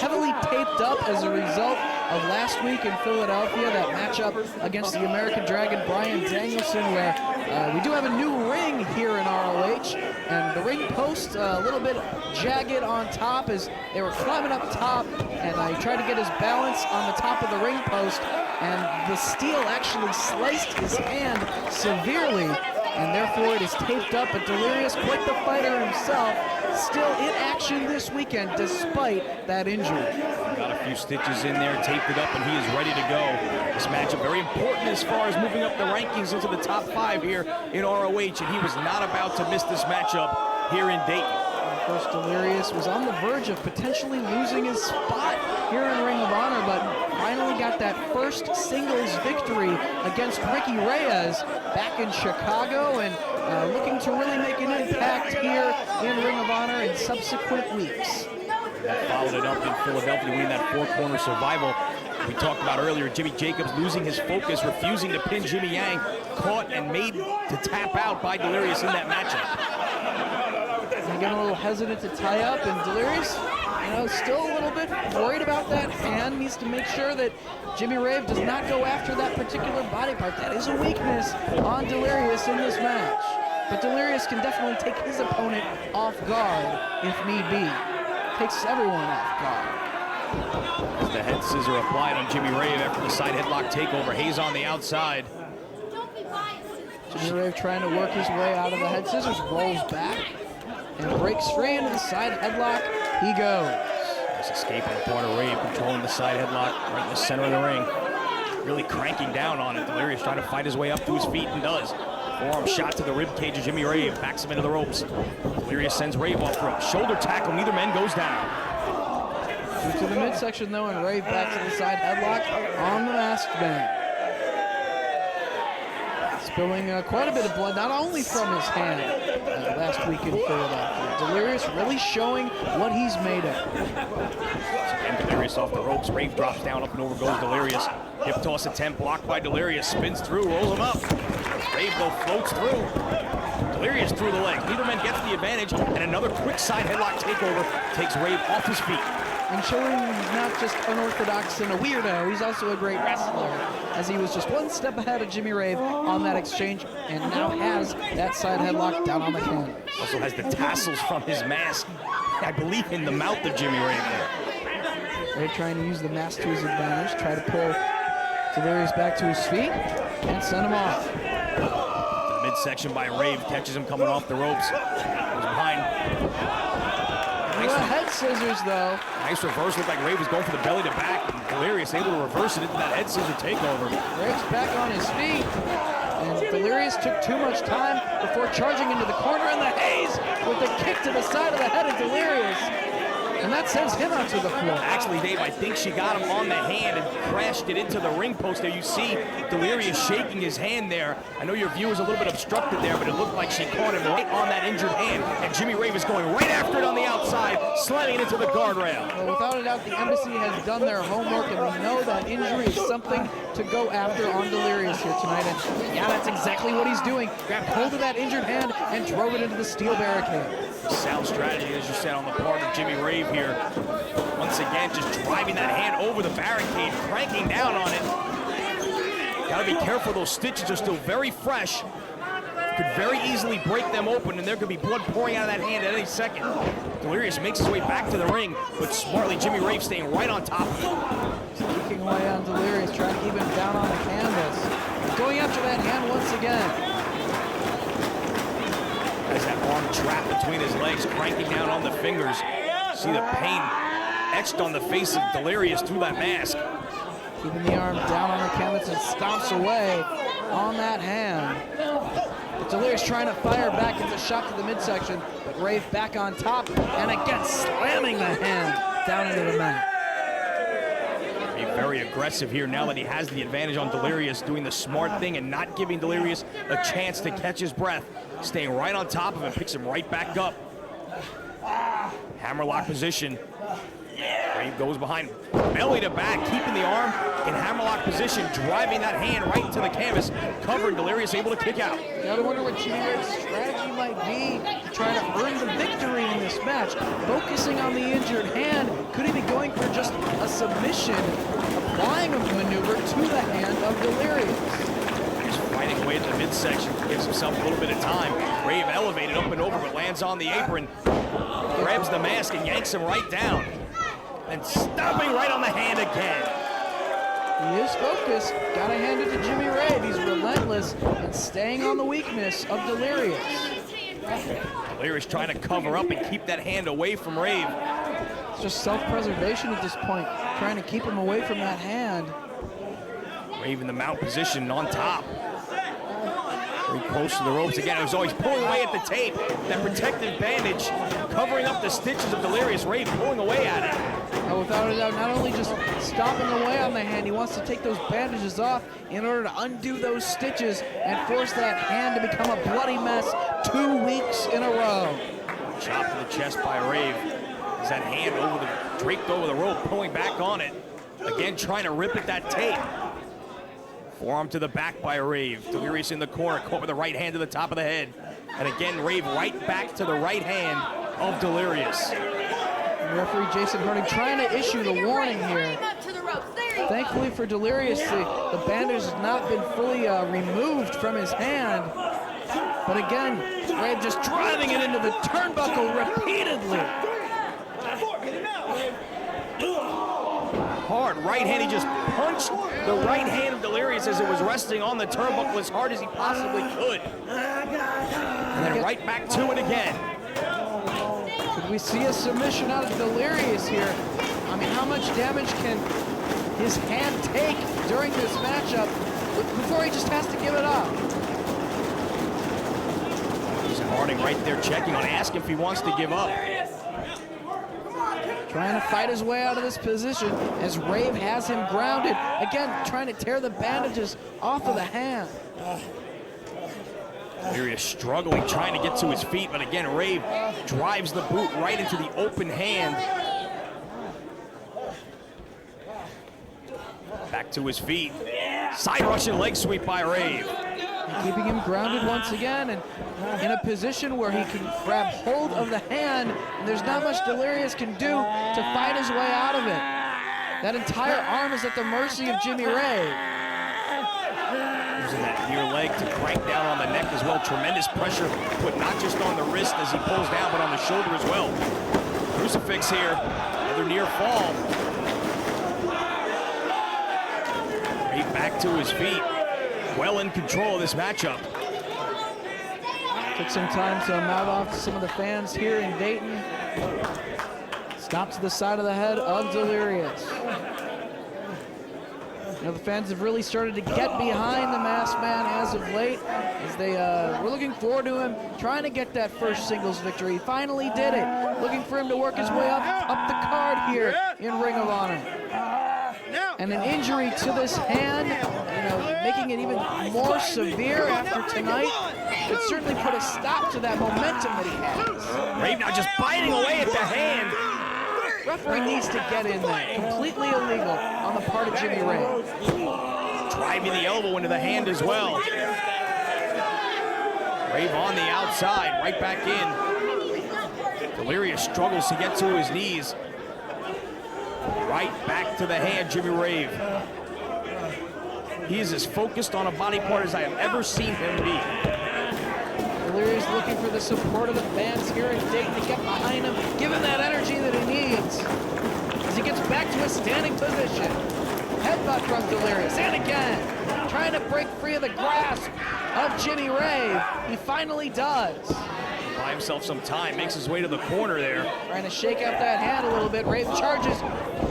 Speaker 6: heavily taped up as a result of last week in Philadelphia, that matchup against the American Dragon Bryan Danielson, where we do have a new ring here in ROH, and the ring post a little bit jagged on top as they were climbing up top, and he tried to get his balance on the top of the ring post, and the steel actually sliced his hand severely, and therefore it is taped up. But Delirious, quite the fighter himself, still in action this weekend despite that injury.
Speaker 7: Got a few stitches in there, taped it up, and he is ready to go. This matchup very important as far as moving up the rankings into the top 5 here in ROH, and he was not about to miss this matchup here in Dayton.
Speaker 6: Of course, Delirious was on the verge of potentially losing his spot here in Ring of Honor, but finally got that first singles victory against Ricky Reyes back in Chicago, and looking to really make an impact here in Ring of Honor in subsequent weeks.
Speaker 7: Followed it up in Philadelphia, winning that 4-corner survival we talked about earlier. Jimmy Jacobs losing his focus, refusing to pin Jimmy Yang, caught and made to tap out by Delirious in that matchup.
Speaker 6: Getting a little hesitant to tie up, and Delirious, still a little bit worried about that hand. Needs to make sure that Jimmy Rave does not go after that particular body part. That is a weakness on Delirious in this match. But Delirious can definitely take his opponent off guard if need be. Takes everyone off guard.
Speaker 7: As the head scissor applied on Jimmy Rave after the side headlock takeover. Hayes on the outside.
Speaker 6: Jimmy Rave trying to work his way out of the head scissors, rolls back, and breaks free into the side headlock. He goes.
Speaker 7: Nice escape on the part of Rave, controlling the side headlock right in the center of the ring. Really cranking down on it. Delirious trying to fight his way up to his feet, and does. Forearm shot to the rib cage of Jimmy Rave, backs him into the ropes. Delirious sends Rave off rope. Shoulder tackle, neither man goes down.
Speaker 6: To the midsection though, and Rave back to the side headlock on the masked man. Spilling quite a bit of blood, not only from his hand last week in Philadelphia. Delirious really showing what he's made of.
Speaker 7: And Delirious off the ropes. Rave drops down, up and over goes Delirious. Hip toss attempt blocked by Delirious. Spins through, rolls him up. Rave though floats through. Delirious through the leg. Neither man gets the advantage, and another quick side headlock takeover takes Rave off his feet.
Speaker 6: and showing he's not just unorthodox and a weirdo, he's also a great wrestler, as he was just one step ahead of Jimmy Rave on that exchange, and now has that side headlock down on the can.
Speaker 7: Also has the tassels from his mask, I believe, in the mouth of Jimmy Rave there.
Speaker 6: Rave trying to use the mask to his advantage, try to pull Delirious back to his feet, and send him off.
Speaker 7: The midsection by Rave, catches him coming off the ropes. Goes behind.
Speaker 6: Nice head scissors, though.
Speaker 7: Nice reverse, looked like Rave was going for the belly to back. Delirious able to reverse it into that head scissor takeover.
Speaker 6: Rave's back on his feet, and Delirious took too much time before charging into the corner in the haze with a kick to the side of the head of Delirious. And that sends him out to the floor.
Speaker 7: Actually, Dave, I think she got him on the hand and crashed it into the ring post there. You see Delirious shaking his hand there. I know your view is a little bit obstructed there, but it looked like she caught him right on that injured hand. And Jimmy Rave is going right after it on the outside, slamming it into the guardrail.
Speaker 6: Well, without a doubt, the Embassy has done their homework, and we know that injury is something to go after on Delirious here tonight. And yeah, that's exactly what he's doing. Grabbed hold of that injured hand and drove it into the steel barricade.
Speaker 7: Sound strategy, as you said, on the part of Jimmy Rave here. Once again, just driving that hand over the barricade, cranking down on it. Gotta be careful, those stitches are still very fresh. Could very easily break them open, and there could be blood pouring out of that hand at any second. Delirious makes his way back to the ring, but smartly Jimmy Rave staying right on top of him.
Speaker 6: Kicking away on Delirious, trying to keep him down on the canvas. Going after that hand once again.
Speaker 7: Has that arm trapped between his legs, cranking down on the fingers. See the pain etched on the face of Delirious through that mask.
Speaker 6: Keeping the arm down on the canvas and stomps away on that hand. But Delirious trying to fire back into shot to the midsection, but Rave back on top, and again slamming the hand down into the mat.
Speaker 7: Be very aggressive here now that he has the advantage on Delirious, doing the smart thing and not giving Delirious a chance to catch his breath. Staying right on top of him, picks him right back up. Hammerlock position. Rave goes behind, belly to back, keeping the arm in hammerlock position, driving that hand right into the canvas, covering Delirious, able to kick out.
Speaker 6: You gotta wonder what Jimmy Rave's strategy might be to try to earn the victory in this match. Focusing on the injured hand, could he be going for just a submission, applying a maneuver to the hand of Delirious?
Speaker 7: He's fighting away at the midsection, gives himself a little bit of time. Rave elevated up and over, but lands on the apron, grabs the mask and yanks him right down. And stomping right on the hand again.
Speaker 6: He is focused. Gotta hand it to Jimmy Rave. He's relentless and staying on the weakness of Delirious.
Speaker 7: Delirious trying to cover up and keep that hand away from Rave.
Speaker 6: It's just self-preservation at this point, trying to keep him away from that hand.
Speaker 7: Rave in the mount position on top. Very close to the ropes again. It was always pulling away at the tape. That protective bandage covering up the stitches of Delirious. Rave pulling away at it.
Speaker 6: Without a doubt, not only just stomping away on the hand, he wants to take those bandages off in order to undo those stitches and force that hand to become a bloody mess 2 weeks in a row.
Speaker 7: Chop to the chest by Rave. As that hand draped over the rope, pulling back on it. Again, trying to rip at that tape. Forearm to the back by Rave. Delirious in the corner, caught with the right hand to the top of the head. And again, Rave right back to the right hand of Delirious.
Speaker 6: Referee Jason Harding trying to issue the warning here. Thankfully for Delirious, the bandage has not been fully removed from his hand. But again, Rave just driving it into the turnbuckle repeatedly.
Speaker 7: Hard right hand, he just punched the right hand of Delirious as it was resting on the turnbuckle as hard as he possibly could. And then right back to it again.
Speaker 6: Could we see a submission out of Delirious here? I mean, how much damage can his hand take during this matchup before he just has to give it up?
Speaker 7: Harding right there checking on, asking if he wants to give up.
Speaker 6: Trying to fight his way out of this position as Rave has him grounded. Again, trying to tear the bandages off of the hand.
Speaker 7: Delirious struggling, trying to get to his feet, but again, Rave drives the boot right into the open hand. Back to his feet. Side Russian leg sweep by Rave.
Speaker 6: And keeping him grounded once again and in a position where he can grab hold of the hand, and there's not much Delirious can do to fight his way out of it. That entire arm is at the mercy of Jimmy Rave.
Speaker 7: Using that near leg to crank down on the neck as well. Tremendous pressure put not just on the wrist as he pulls down, but on the shoulder as well. Crucifix here, another near fall. Right back to his feet. Well in control of this matchup.
Speaker 6: Took some time to mouth off to some of the fans here in Dayton. Stop to the side of the head of Delirious. You know, the fans have really started to get behind the Masked Man as of late, as they were looking forward to him trying to get that first singles victory. He finally did it. Looking for him to work his way up the card here in Ring of Honor. And an injury to this hand, you know, making it even more severe after tonight, could certainly put a stop to that momentum that he has.
Speaker 7: Rave now just biting away at the hand.
Speaker 6: Referee needs to get in there. Completely illegal on the part of Jimmy Rave.
Speaker 7: Driving the elbow into the hand as well. Rave on the outside, right back in. Delirious struggles to get to his knees. Right back to the hand, Jimmy Rave. He is as focused on a body part as I have ever seen him be.
Speaker 6: Delirious looking for the support of the fans here in Dayton to get behind him, give him that energy that he needs as he gets back to his standing position. Headbutt from Delirious, and again, trying to break free of the grasp of Jimmy Rave. He finally does.
Speaker 7: Buy himself some time, makes his way to the corner there.
Speaker 6: Trying to shake out that hand a little bit. Rave charges,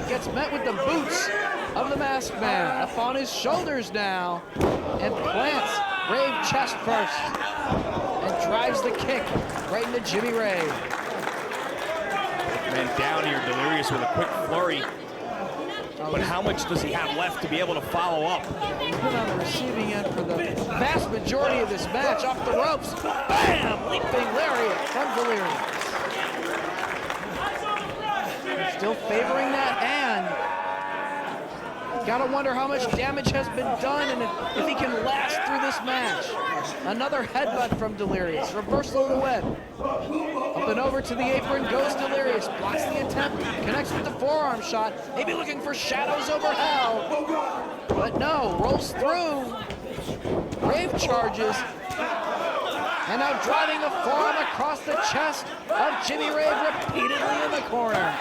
Speaker 6: gets met with the boots of the Masked Man. Up on his shoulders now, and plants Rave chest first. And drives the kick right into Jimmy Rave.
Speaker 7: Man down here, Delirious with a quick flurry. But how much does he have left to be able to follow up?
Speaker 6: He's been on the receiving end for the vast majority of this match. Off the ropes. Bam! Leaping lariat from Delirious. Still favoring that hand. Gotta wonder how much damage has been done and if he can last through this match. Another headbutt from Delirious. Reversal of the web. Up and over to the apron goes Delirious. Blocks the attempt. Connects with the forearm shot. Maybe looking for shadows over hell. But no, rolls through. Rave charges. And now driving the forearm across the chest of Jimmy Rave repeatedly in the corner.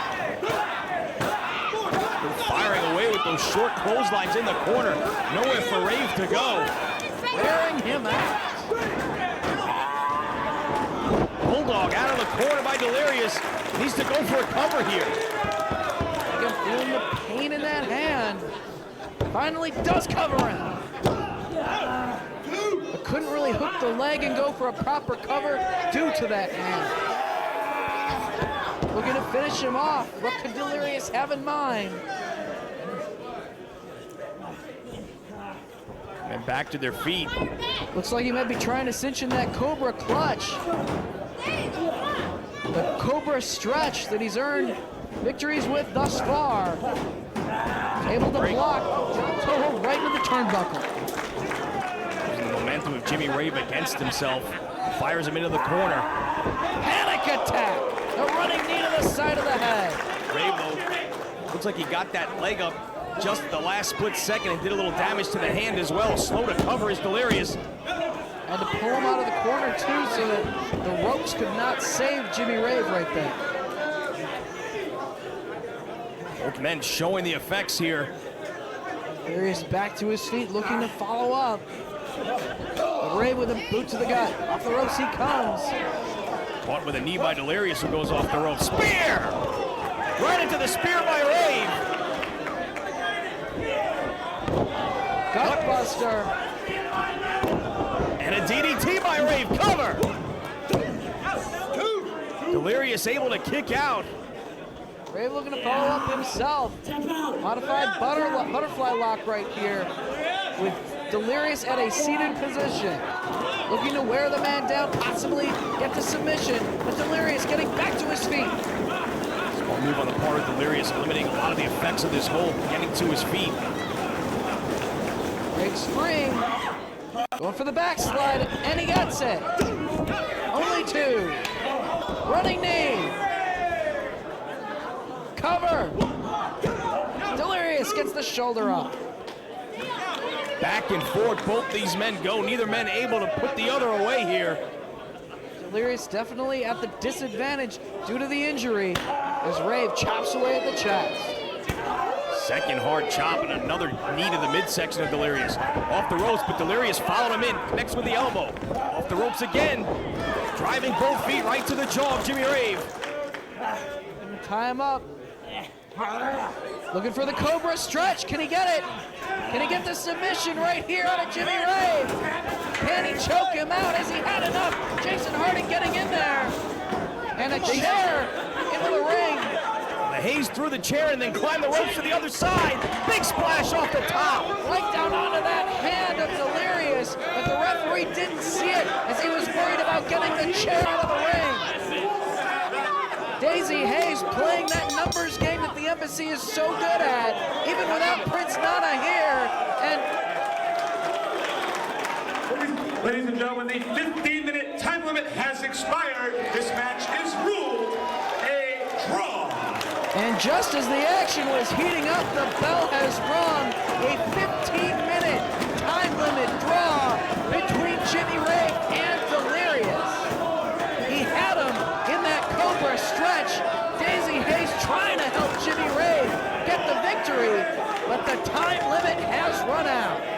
Speaker 7: Firing away with those short clotheslines in the corner. Nowhere for Rave to go.
Speaker 6: Wearing him out.
Speaker 7: Bulldog out of the corner by Delirious. Needs to go for a cover here.
Speaker 6: Again, feeling the pain in that hand. Finally does cover him. But couldn't really hook the leg and go for a proper cover due to that hand. Looking to finish him off. What could Delirious have in mind?
Speaker 7: And back to their feet.
Speaker 6: Looks like he might be trying to cinch in that Cobra clutch. The Cobra stretch that he's earned victories with thus far. Able to block. Toe right into the turnbuckle.
Speaker 7: Using the momentum of Jimmy Rave against himself. Fires him into the corner.
Speaker 6: Panic attack. The running knee to the side of the head.
Speaker 7: Rave, though, looks like he got that leg up just the last split second and did a little damage to the hand as well. Slow to cover is Delirious.
Speaker 6: And to pull him out of the corner, too, so that the ropes could not save Jimmy Rave right there.
Speaker 7: Both men showing the effects here.
Speaker 6: Delirious back to his feet, looking to follow up. But Rave with a boot to the gut. Off the ropes he comes.
Speaker 7: Caught with a knee by Delirious, who goes off the rope. Spear! Right into the spear by Rave.
Speaker 6: Gutbuster.
Speaker 7: And a DDT by Rave. Cover! Delirious able to kick out.
Speaker 6: Rave looking to follow up himself. Modified butterfly lock right here with Delirious at a seated position. Looking to wear the man down, possibly get the submission, but Delirious getting back to his feet.
Speaker 7: Small move on the part of Delirious, eliminating a lot of the effects of this hold, getting to his feet.
Speaker 6: Big spring. Going for the backslide, and he gets it. Only 2. Running knee. Cover. Delirious gets the shoulder up.
Speaker 7: Back and forth, both these men go. Neither man able to put the other away here.
Speaker 6: Delirious definitely at the disadvantage due to the injury as Rave chops away at the chest.
Speaker 7: Second hard chop and another knee to the midsection of Delirious. Off the ropes, but Delirious followed him in, connects with the elbow. Off the ropes again, driving both feet right to the jaw of Jimmy Rave.
Speaker 6: Gonna tie him up. Looking for the Cobra stretch. Can he get it? Can he get the submission right here out of Jimmy Rave? Can he choke him out? Has he had enough? Jason Harding getting in there. And a chair into the ring.
Speaker 7: Hayes threw the chair and then climbed the ropes to the other side. Big splash off the top.
Speaker 6: Right down onto that hand of Delirious, but the referee didn't see it as he was worried about getting the chair out of the ring. Daisy Hayes playing that numbers game that the Embassy is so good at, even without Prince Nana here. And
Speaker 5: Ladies and gentlemen, the 15-minute time limit has expired. This match is ruled a draw.
Speaker 6: And just as the action was heating up, the bell has rung. A 15-minute time limit draw between Jimmy Rave and Delirious. He had him in that Cobra stretch. Daisy Hayes trying to help Jimmy Rave get the victory, but the time limit has run out.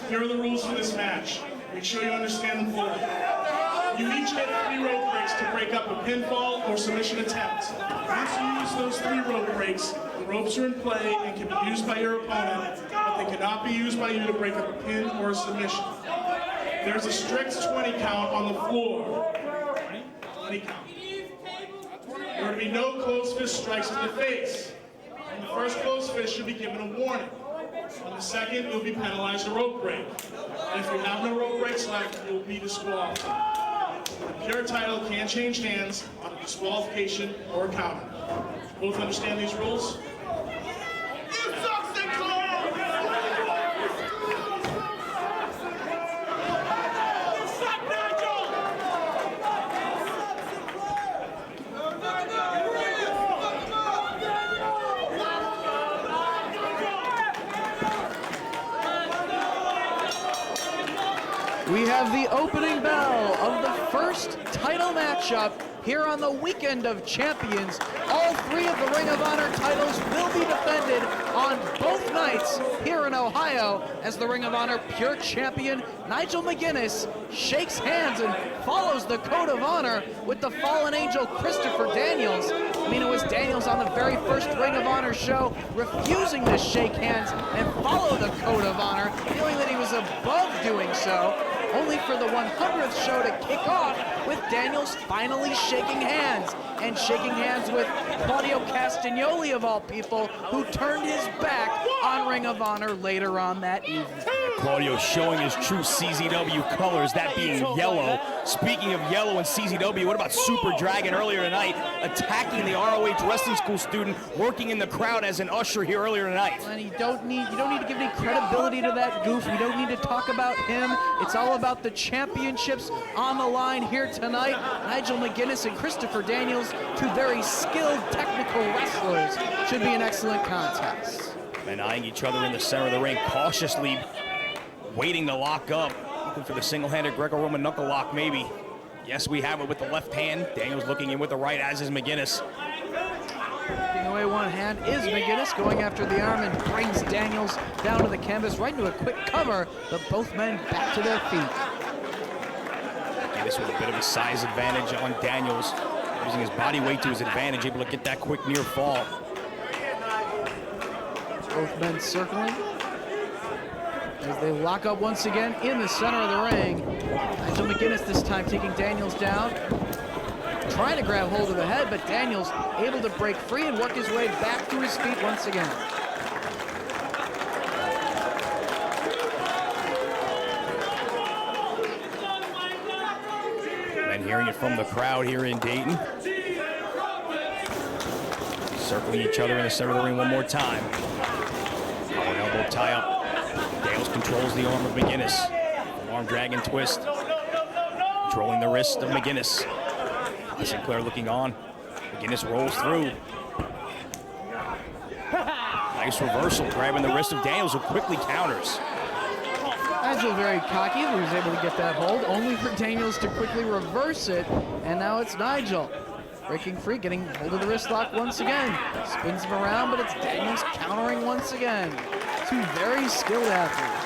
Speaker 11: Here are the rules for this match. Make sure you understand them fully. You each get 3 rope breaks to break up a pinfall or submission attempt. Once you use those 3 rope breaks, the ropes are in play and can be used by your opponent, but they cannot be used by you to break up a pin or a submission. There's a strict 20 count on the floor. 20 count. There are to be no closed fist strikes to the face. On the first closed fist, you'll be given a warning. On the second, you'll be penalized a rope break. And if you have no rope breaks left, you'll be disqualified. The pure title can change hands on a disqualification or a counter. Both understand these rules?
Speaker 6: We have the opening bell of the first title matchup here on the Weekend of Champions. All 3 of the Ring of Honor titles will be defended on both nights here in Ohio as the Ring of Honor Pure Champion Nigel McGuinness shakes hands and follows the Code of Honor with the fallen angel Christopher Daniels. I mean, it was Daniels on the very first Ring of Honor show refusing to shake hands and follow the Code of Honor, feeling that he was above doing so, only for the 100th show to kick off with Daniels finally shaking hands, and shaking hands with Claudio Castagnoli, of all people, who turned his back on Ring of Honor later on that evening.
Speaker 7: Claudio showing his true CZW colors, that being yellow. Speaking of yellow and CZW, what about Super Dragon earlier tonight, attacking the ROH Wrestling School student, working in the crowd as an usher here earlier tonight?
Speaker 6: And you don't need to give any credibility to that goof. You don't need to talk about him. It's all about the championships on the line here tonight. Nigel McGuinness and Christopher Daniels, 2 very skilled technical wrestlers. Should be an excellent contest.
Speaker 7: And eyeing each other in the center of the ring, cautiously waiting to lock up, looking for the single-handed Greco-Roman knuckle lock, maybe. Yes, we have it with the left hand. Daniels looking in with the right, as is McGuinness.
Speaker 6: Taking away one hand is McGuinness, going after the arm and brings Daniels down to the canvas, right into a quick cover, but both men back to their feet.
Speaker 7: McGuinness with a bit of a size advantage on Daniels, using his body weight to his advantage, able to get that quick near fall.
Speaker 6: Both men circling as they lock up once again in the center of the ring. Nigel McGuinness this time taking Daniels down, trying to grab hold of the head, but Daniels able to break free and work his way back to his feet once again.
Speaker 7: And hearing it from the crowd here in Dayton. Circling each other in the center of the ring one more time. An elbow tie up. Daniels controls the arm of McGuinness. Arm drag and twist. Controlling the wrist of McGuinness. Sinclair looking on. McGuinness rolls through. Nice reversal, grabbing the wrist of Daniels, who quickly counters.
Speaker 6: Nigel very cocky, he was able to get that hold, only for Daniels to quickly reverse it, and now it's Nigel. Breaking free, getting hold of the wrist lock once again. Spins him around, but it's Daniels countering once again. 2 very skilled athletes.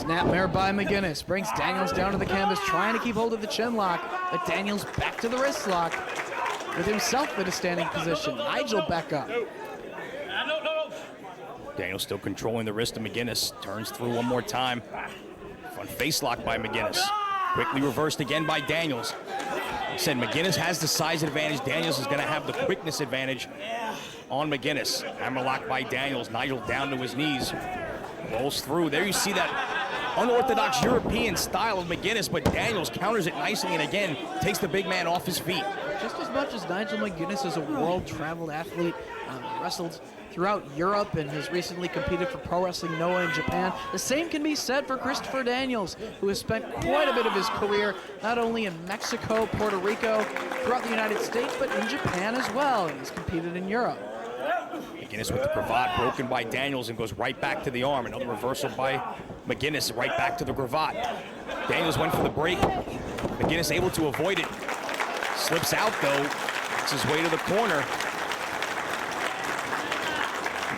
Speaker 6: Snapmare by McGuinness brings Daniels down to the canvas, trying to keep hold of the chin lock, but Daniels back to the wrist lock, with himself in a standing position. Nigel back up.
Speaker 7: Daniels still controlling the wrist of McGuinness, turns through one more time. Front face lock by McGuinness. Quickly reversed again by Daniels. He said McGuinness has the size advantage. Daniels is going to have the quickness advantage on McGuinness. Hammerlock by Daniels. Nigel down to his knees. Rolls through. There you see that unorthodox European style of McGuinness, but Daniels counters it nicely and again takes the big man off his feet.
Speaker 6: Just as much as Nigel McGuinness is a world-traveled athlete, wrestled throughout Europe and has recently competed for Pro Wrestling Noah in Japan, the same can be said for Christopher Daniels, who has spent quite a bit of his career not only in Mexico, Puerto Rico, throughout the United States, but in Japan as well, and he's competed in Europe.
Speaker 7: McGuinness with the cravat broken by Daniels and goes right back to the arm. Another reversal by McGuinness, right back to the cravat. Daniels went for the break. McGuinness able to avoid it. Slips out though, makes his way to the corner.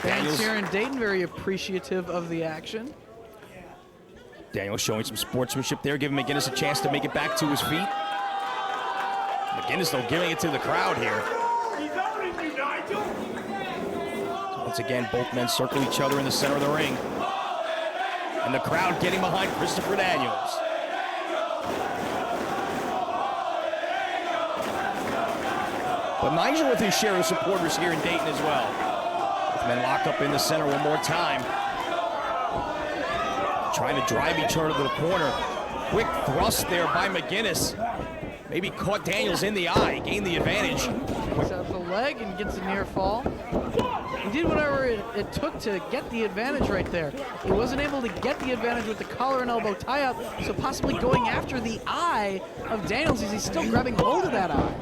Speaker 6: Fans here in Dayton very appreciative of the action.
Speaker 7: Daniels showing some sportsmanship there, giving McGinnis a chance to make it back to his feet. McGinnis, though, giving it to the crowd here. Once again, both men circle each other in the center of the ring. And the crowd getting behind Christopher Daniels. But Nigel with his share of supporters here in Dayton as well. Both men lock up in the center one more time. Trying to drive each other to the corner. Quick thrust there by McGinnis. Maybe caught Daniels in the eye, gained the advantage.
Speaker 6: Takes out the leg and gets a near fall. He did whatever it took to get the advantage right there. He wasn't able to get the advantage with the collar and elbow tie-up, so possibly going after the eye of Daniels as he's still grabbing hold of that eye.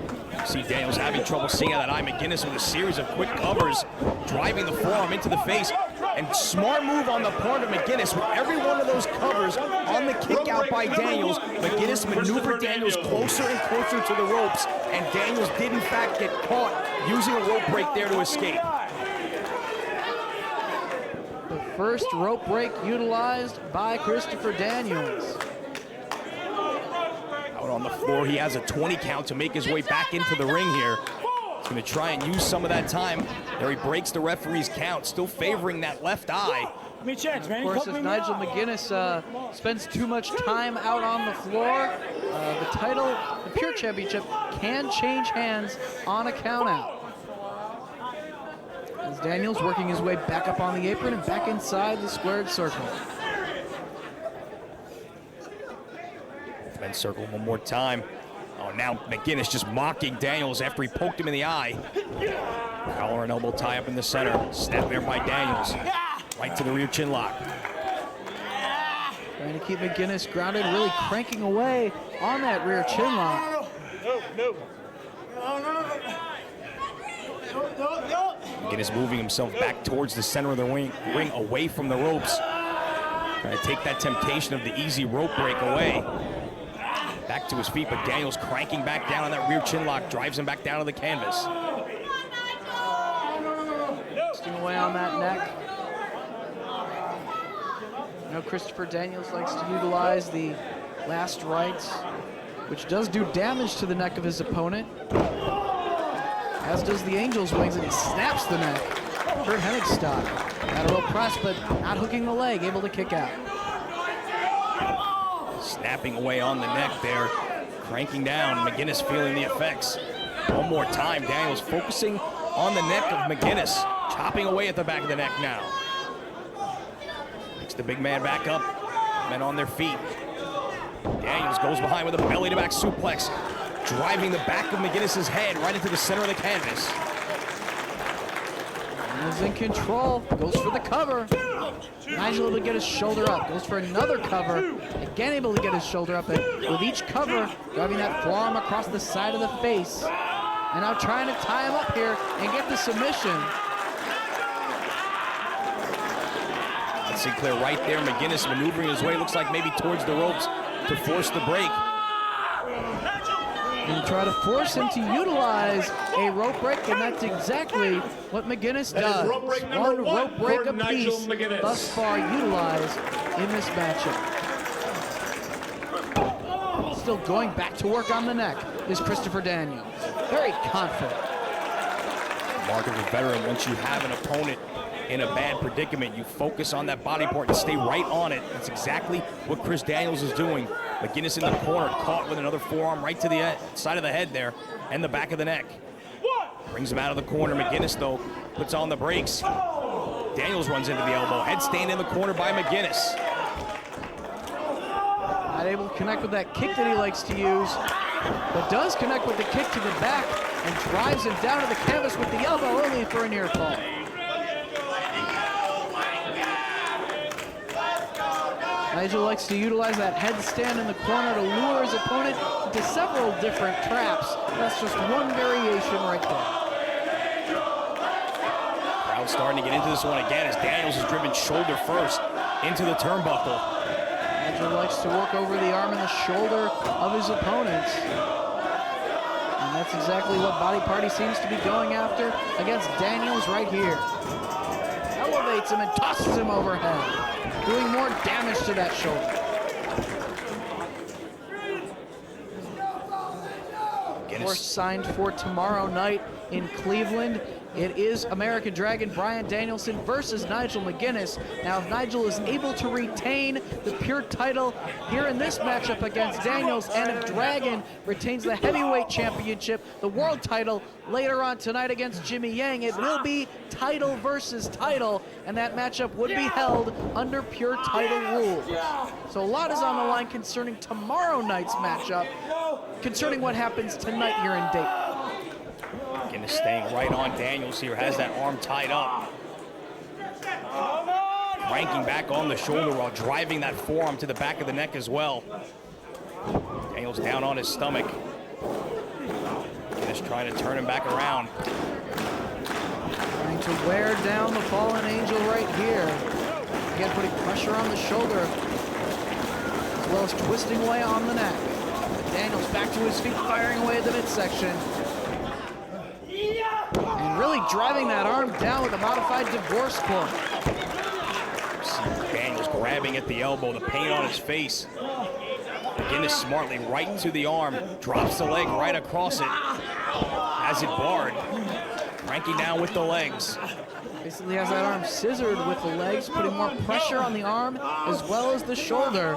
Speaker 7: See Daniels having trouble seeing out that eye. McGinnis with a series of quick covers, driving the forearm into the face. And smart move on the part of McGinnis. With every one of those covers on the kick out by Daniels, McGinnis maneuvered Daniels closer and closer to the ropes, and Daniels did in fact get caught using a rope break there to escape.
Speaker 6: The first rope break utilized by Christopher Daniels.
Speaker 7: Out on the floor, he has a 20 count to make his way back into the ring here. He's going to try and use some of that time. There he breaks the referee's count, still favoring that left eye.
Speaker 6: Of course, if Nigel McGinnis spends too much time out on the floor, the title, the Pure Championship, can change hands on a count out. As Daniels working his way back up on the apron and back inside the squared circle.
Speaker 7: Then circle one more time. Oh, now McGinnis just mocking Daniels after he poked him in the eye. Collar and elbow tie up in the center. Snap there by Daniels. Right to the rear chin lock.
Speaker 6: Trying to keep McGinnis grounded, really cranking away on that rear chin lock.
Speaker 7: McGinnis moving himself back towards the center of the ring away from the ropes. Trying to take that temptation of the easy rope break away. Back to his feet, but Daniels cranking back down on that rear chin lock, drives him back down to the canvas.
Speaker 6: Resting away on that neck. You know, Christopher Daniels likes to utilize the last rights, which does do damage to the neck of his opponent, as does the Angel's wings, and he snaps the neck. Curt Hennig style. Got a real press, but not hooking the leg, able to kick out.
Speaker 7: Snapping away on the neck there, cranking down. McGinnis feeling the effects. One more time, Daniels focusing on the neck of McGinnis, chopping away at the back of the neck now. Picks the big man back up, men on their feet. Daniels goes behind with a belly-to-back suplex, driving the back of McGinnis's head right into the center of the canvas.
Speaker 6: Daniels in control, goes for the cover. Nigel able to get his shoulder up, goes for another cover. Again able to get his shoulder up, and with each cover, driving that forearm across the side of the face. And now trying to tie him up here and get the submission.
Speaker 7: That's Sinclair right there. McGinnis maneuvering his way, looks like maybe towards the ropes to force the break.
Speaker 6: And try to force him to utilize a rope break, and that's exactly what McGinnis does. One rope break apiece thus far utilized in this matchup. Still going back to work on the neck is Christopher Daniels. Very confident.
Speaker 7: Mark of a veteran, once you have an opponent in a bad predicament, you focus on that body part and stay right on it. That's exactly what Chris Daniels is doing. McGinnis in the corner, caught with another forearm right to the side of the head there and the back of the neck. Brings him out of the corner. McGinnis, though, puts on the brakes. Daniels runs into the elbow. Headstand in the corner by McGinnis.
Speaker 6: Not able to connect with that kick that he likes to use, but does connect with the kick to the back and drives him down to the canvas with the elbow, only for a near fall. Nigel likes to utilize that headstand in the corner to lure his opponent into several different traps. That's just one variation right there.
Speaker 7: Crowd starting to get into this one again as Daniels is driven shoulder first into the turnbuckle.
Speaker 6: Nigel likes to work over the arm and the shoulder of his opponents. And that's exactly what Body Party seems to be going after against Daniels right here. elevates him and tosses him overhead, doing more damage to that shoulder. Course signed for tomorrow night in Cleveland. It is American Dragon Bryan Danielson versus Nigel McGuinness. Now, if Nigel is able to retain the pure title here in this matchup against Daniels, and if Dragon retains the heavyweight championship, the world title, later on tonight against Jimmy Yang, it will be title versus title, and that matchup would be held under pure title rules. So a lot is on the line concerning tomorrow night's matchup, concerning what happens tonight here in Dayton.
Speaker 7: McGuinness staying right on Daniels here, has that arm tied up. Cranking back on the shoulder while driving that forearm to the back of the neck as well. Daniels down on his stomach. McGuinness trying to turn him back around.
Speaker 6: Trying to wear down the fallen angel right here. Again, putting pressure on the shoulder, as well as twisting away on the neck. But Daniels back to his feet, firing away at the midsection. And really driving that arm down with a modified divorce cord.
Speaker 7: Daniels grabbing at the elbow, the pain on his face. McGuinness smartly right to the arm, drops the leg right across it. Has it barred. Cranking down with the legs.
Speaker 6: Basically has that arm scissored with the legs, putting more pressure on the arm as well as the shoulder.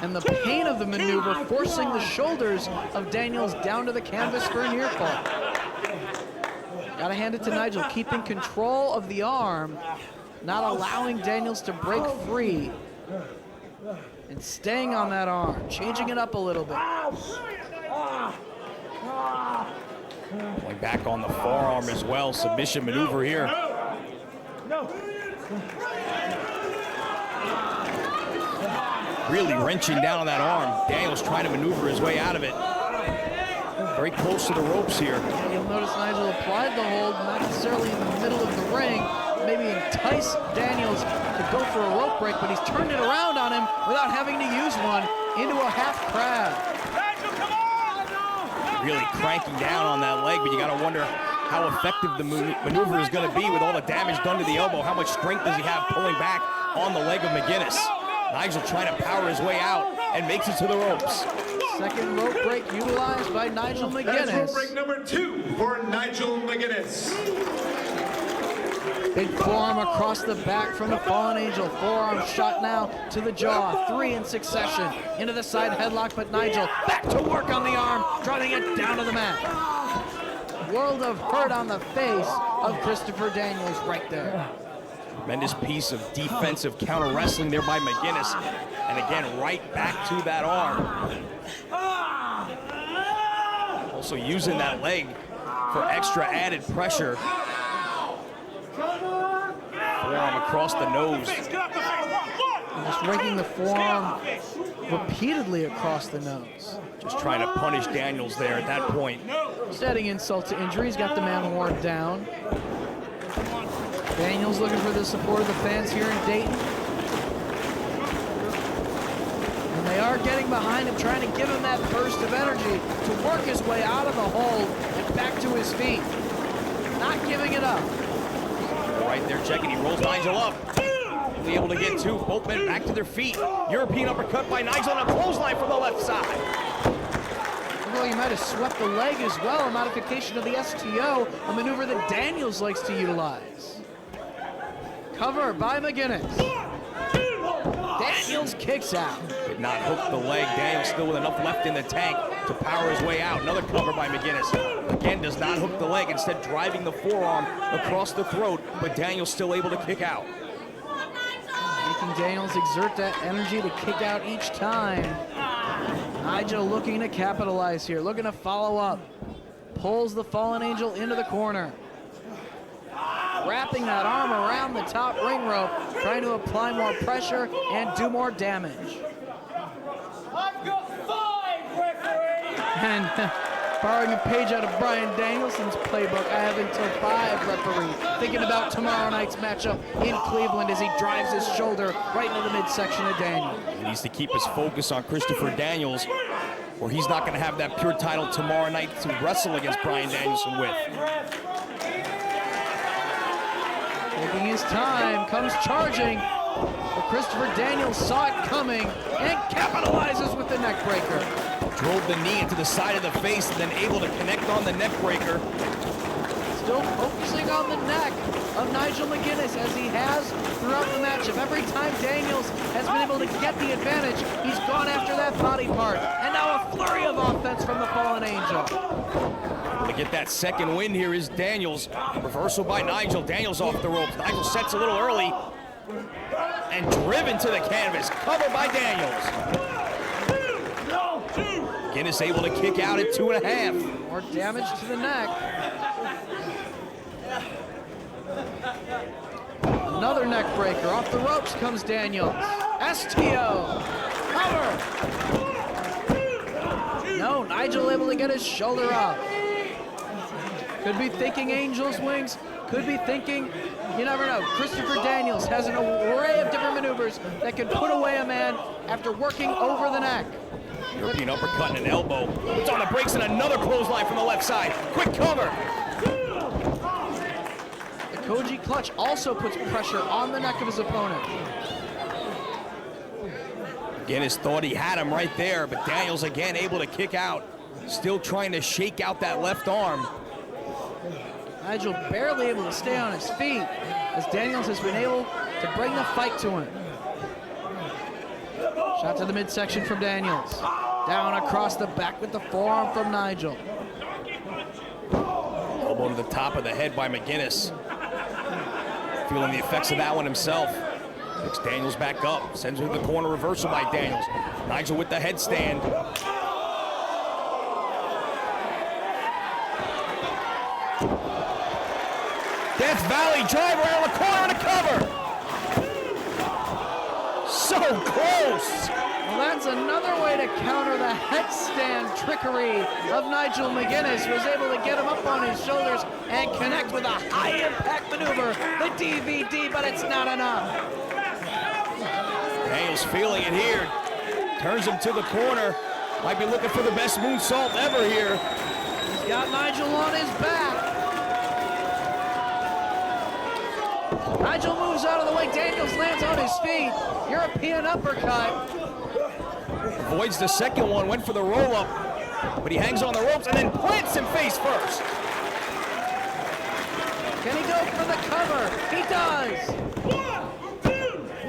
Speaker 6: And the pain of the maneuver forcing the shoulders of Daniels down to the canvas for a near fall. Gotta hand it to Nigel, keeping control of the arm, not allowing Daniels to break free. And staying on that arm, changing it up a little bit.
Speaker 7: Going back on the forearm as well, submission maneuver here. Really wrenching down on that arm. Daniels trying to maneuver his way out of it. Very close to the ropes here.
Speaker 6: You'll notice Nigel applied the hold, not necessarily in the middle of the ring, maybe entice Daniels to go for a rope break, but he's turned it around on him without having to use one into a half crab.
Speaker 7: Really cranking down on that leg, but you got to wonder how effective the maneuver is going to be with all the damage done to the elbow. How much strength does he have pulling back on the leg of McGuinness? Nigel trying to power his way out and makes it to the ropes.
Speaker 6: Second rope break utilized by Nigel McGuinness.
Speaker 5: That's rope break number 2 for Nigel McGuinness.
Speaker 6: Big forearm across the back from the fallen angel. Forearm shot now to the jaw. 3 in succession. Into the side headlock, but Nigel back to work on the arm, driving it down to the mat. World of hurt on the face of Christopher Daniels right there.
Speaker 7: Tremendous piece of defensive counter wrestling there by McGuinness. And again, right back to that arm. Also using that leg for extra added pressure. Forearm across the nose.
Speaker 6: And just raking the forearm repeatedly across the nose.
Speaker 7: Just trying to punish Daniels there at that point.
Speaker 6: Just adding insult to injury. He's got the man worn down. Daniels looking for the support of the fans here in Dayton. And they are getting behind him, trying to give him that burst of energy to work his way out of the hold and back to his feet. Not giving it up.
Speaker 7: Right there, checking. He rolls Nigel up. Only able to get 2. Both men back to their feet. European uppercut by Nigel and a clothesline from the left side.
Speaker 6: Well, he might have swept the leg as well. A modification of the STO, a maneuver that Daniels likes to utilize. Cover by McGuinness. Daniels kicks out.
Speaker 7: Did not hook the leg. Daniels still with enough left in the tank to power his way out. Another cover by McGuinness. Again, does not hook the leg, instead driving the forearm across the throat, but Daniels still able to kick out.
Speaker 6: Making Daniels exert that energy to kick out each time. Nigel looking to capitalize here, looking to follow up. Pulls the fallen angel into the corner. Wrapping that arm around the top ring rope, trying to apply more pressure and do more damage. And borrowing a page out of Bryan Danielson's playbook, I have until 5 referee. Thinking about tomorrow night's matchup in Cleveland as he drives his shoulder right into the midsection of Daniels.
Speaker 7: He needs to keep his focus on Christopher Daniels, or he's not going to have that pure title tomorrow night to wrestle against Bryan Danielson with.
Speaker 6: Taking his time, comes charging. But Christopher Daniels saw it coming and capitalizes with the neck breaker.
Speaker 7: Drove the knee into the side of the face and then able to connect on the neck breaker.
Speaker 6: Still focusing on the neck of Nigel McGuinness as he has throughout the match. If every time Daniels has been able to get the advantage, he's gone after that body part. And now a flurry of offense from the Fallen Angel.
Speaker 7: To get that second win here is Daniels. Reversal by Nigel. Daniels off the ropes. Nigel sets a little early and driven to the canvas. Covered by Daniels. McGuinness able to kick out at 2.5.
Speaker 6: More damage to the neck. Another neck breaker. Off the ropes comes Daniels. STO. Cover. No, Nigel able to get his shoulder up. Could be thinking Angel's wings. Could be thinking, you never know. Christopher Daniels has an array of different maneuvers that can put away a man after working over the neck.
Speaker 7: European uppercut and an elbow. It's on the brakes and another clothesline from the left side. Quick cover.
Speaker 6: The Koji clutch also puts pressure on the neck of his opponent.
Speaker 7: McGuinness thought he had him right there, but Daniels again able to kick out. Still trying to shake out that left arm.
Speaker 6: Nigel barely able to stay on his feet as Daniels has been able to bring the fight to him. Shot to the midsection from Daniels. Down across the back with the forearm from Nigel.
Speaker 7: Elbow to the top of the head by McGuinness. Feeling the effects of that one himself. Picks Daniels back up. Sends him to the corner. Reversal by Daniels. Nigel with the headstand. Death Valley driver around the corner to cover. So close.
Speaker 6: Well, that's another way to counter the headstand trickery of Nigel McGuinness. Was able to get him up on his shoulders and connect with a high-impact maneuver, the DVD, but it's not enough.
Speaker 7: Daniels feeling it here. Turns him to the corner. Might be looking for the best moonsault ever here.
Speaker 6: He's got Nigel on his back. Nigel moves out of the way. Daniels lands on his feet. European uppercut.
Speaker 7: Avoids the second one, went for the roll-up, but he hangs on the ropes and then plants him face first.
Speaker 6: Can he go for the cover? He does.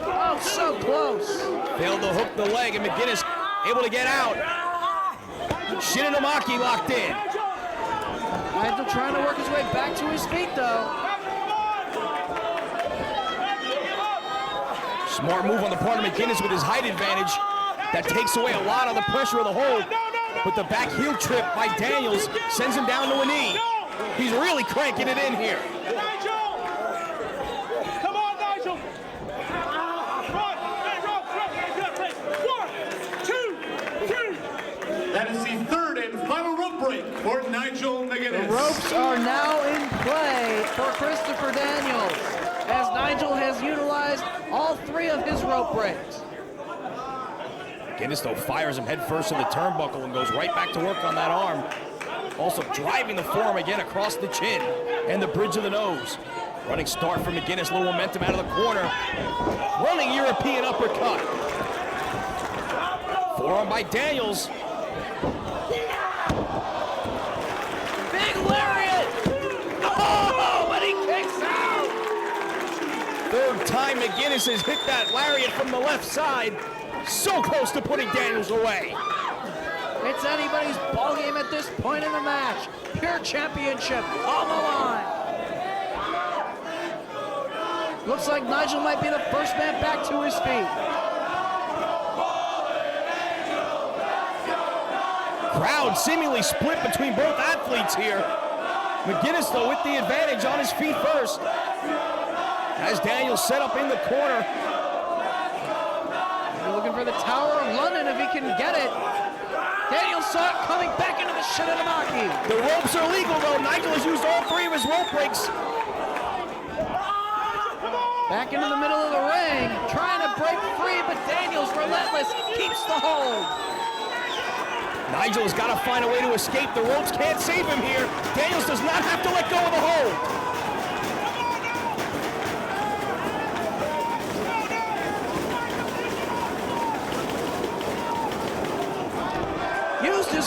Speaker 6: Oh, so close.
Speaker 7: Failed to hook the leg, and McGuinness able to get out. Shinnomaki locked in.
Speaker 6: Nigel trying to work his way back to his feet, though.
Speaker 7: Smart move on the part of McGuinness with his height advantage. That takes away a lot of the pressure of the hold. But the back heel trip by Daniels sends him down to a knee. He's really cranking it in here.
Speaker 5: Nigel! Come on, Nigel! 1, 2, 3. That is the third and final rope break for Nigel McGuinness.
Speaker 6: The ropes are now in play for Christopher Daniels, as Nigel has utilized all 3 of his rope breaks.
Speaker 7: McGuinness, though, fires him head first in the turnbuckle and goes right back to work on that arm. Also driving the forearm again across the chin and the bridge of the nose. Running start from McGuinness, little momentum out of the corner. Running European uppercut. Forearm by Daniels.
Speaker 6: Big lariat! Oh, but he kicks out!
Speaker 7: Third time McGuinness has hit that lariat from the left side. So close to putting Daniels away.
Speaker 6: It's anybody's ballgame at this point in the match. Pure championship on the line. Looks like Nigel might be the first man back to his feet.
Speaker 7: Crowd seemingly split between both athletes here. McGuinness, though, with the advantage on his feet first. As Daniels set up in the corner.
Speaker 6: Looking for the Tower of London if he can get it. Daniels saw it coming back into the Shinnomaki.
Speaker 7: The ropes are legal, though. Nigel has used all 3 of his rope breaks.
Speaker 6: Back into the middle of the ring, trying to break free, but Daniels, relentless, keeps the hold.
Speaker 7: Nigel has got to find a way to escape. The ropes can't save him here. Daniels does not have to let go of the hold.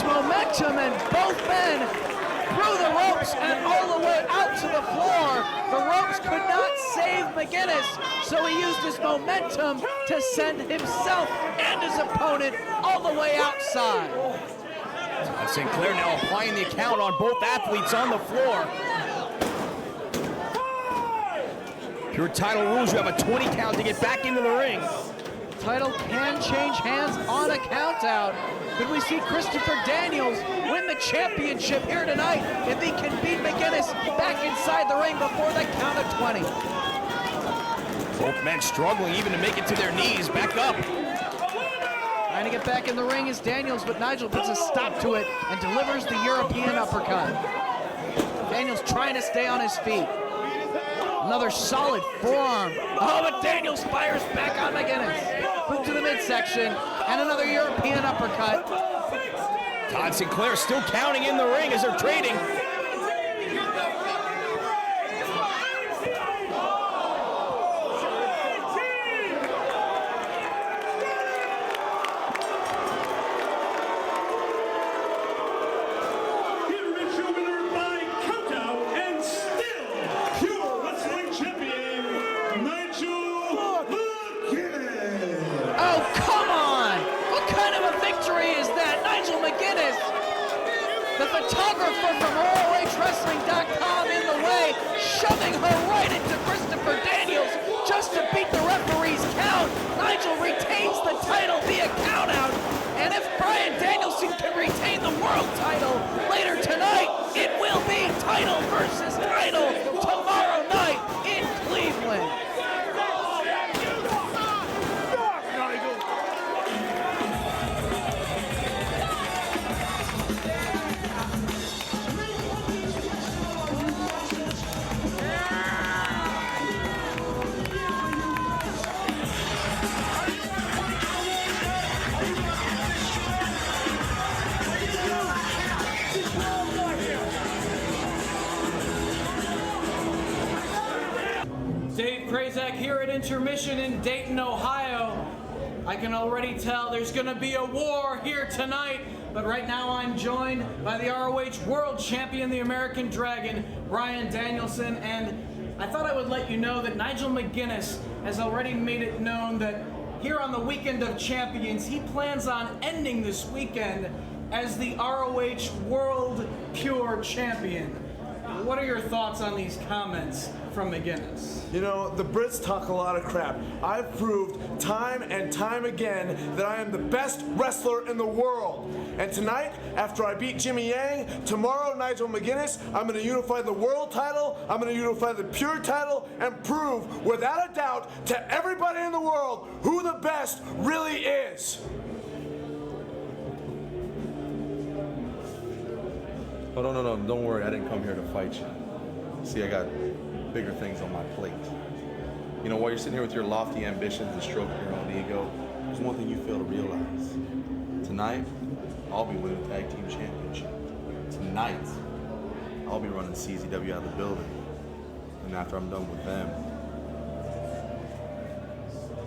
Speaker 6: his momentum, and both men through the ropes and all the way out to the floor. The ropes could not save McGuinness, so he used his momentum to send himself and his opponent all the way outside.
Speaker 7: Sinclair now applying the count on both athletes on the floor. Pure title rules, you have a 20 count to get back into the ring.
Speaker 6: Title can change hands on a count out. Could we see Christopher Daniels win the championship here tonight if he can beat McGuinness back inside the ring before the count of 20?
Speaker 7: Both men struggling even to make it to their knees. Back up.
Speaker 6: Trying to get back in the ring is Daniels, but Nigel puts a stop to it and delivers the European uppercut. Daniels trying to stay on his feet. Another solid forearm. Oh, but Daniels fires back on McGuinness. Boot to the midsection, and another European uppercut.
Speaker 7: Todd Sinclair still counting in the ring as they're trading.
Speaker 6: The photographer from ROHWrestling.com in the way, shoving her right into Christopher Daniels just to beat the referee's count. Nigel retains the title via countout, and if Bryan Danielson can retain the world title later tonight, it will be title versus title tomorrow night in Cleveland.
Speaker 12: Dave Prazak here at Intermission in Dayton, Ohio. I can already tell there's going to be a war here tonight, but right now I'm joined by the ROH World Champion, the American Dragon, Bryan Danielson, and I thought I would let you know that Nigel McGuinness has already made it known that here on the Weekend of Champions, he plans on ending this weekend as the ROH World Pure Champion. What are your thoughts on these comments from McGuinness?
Speaker 13: You know, the Brits talk a lot of crap. I've proved time and time again that I am the best wrestler in the world. And tonight, after I beat Jimmy Yang, tomorrow, Nigel McGuinness, I'm going to unify the world title, I'm going to unify the pure title, and prove without a doubt to everybody in the world who the best really is.
Speaker 14: Oh, no, don't worry, I didn't come here to fight you. See, I got bigger things on my plate. You know, while you're sitting here with your lofty ambitions and stroking your own ego, there's one thing you fail to realize. Tonight, I'll be winning the Tag Team Championship. Tonight, I'll be running CZW out of the building. And after I'm done with them,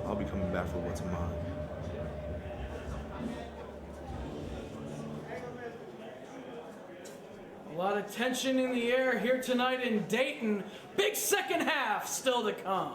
Speaker 14: I'll be coming back for what's mine.
Speaker 12: A lot of tension in the air here tonight in Dayton. Big second half still to come.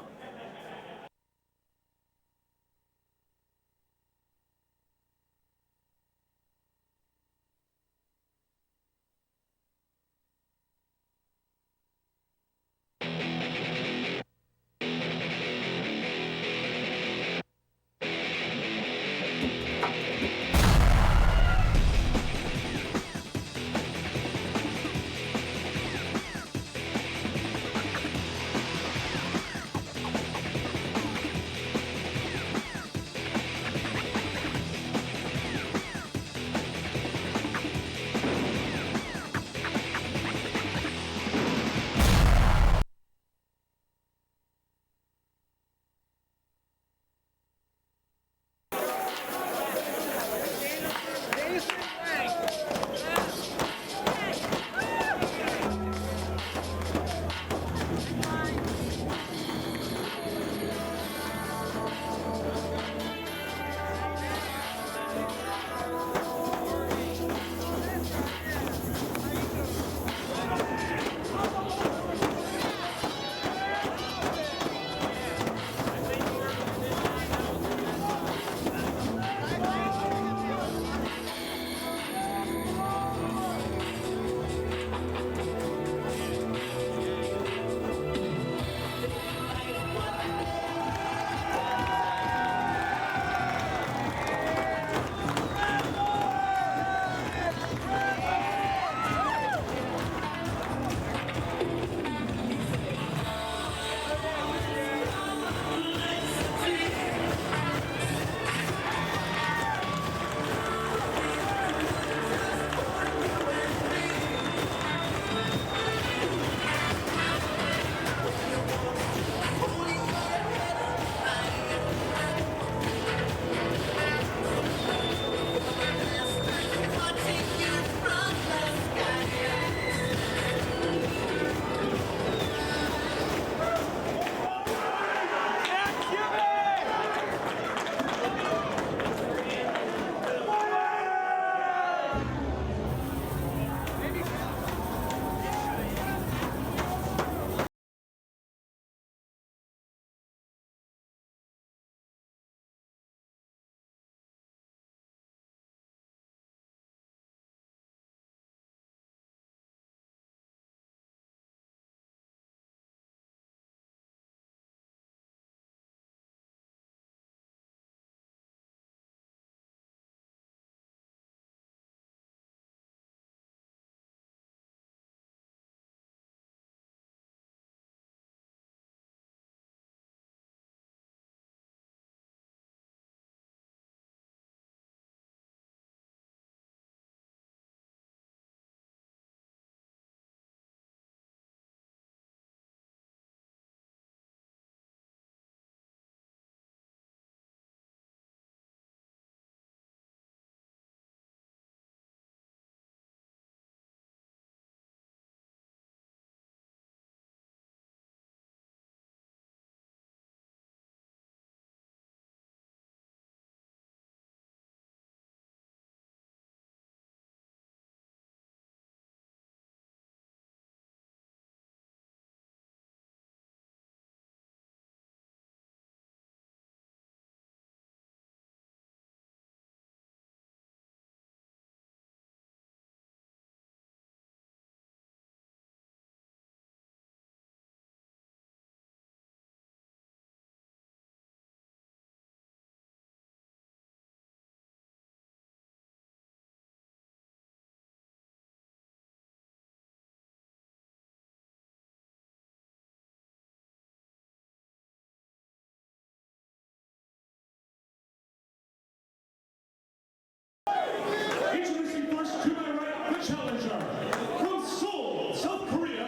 Speaker 5: From Seoul, South Korea,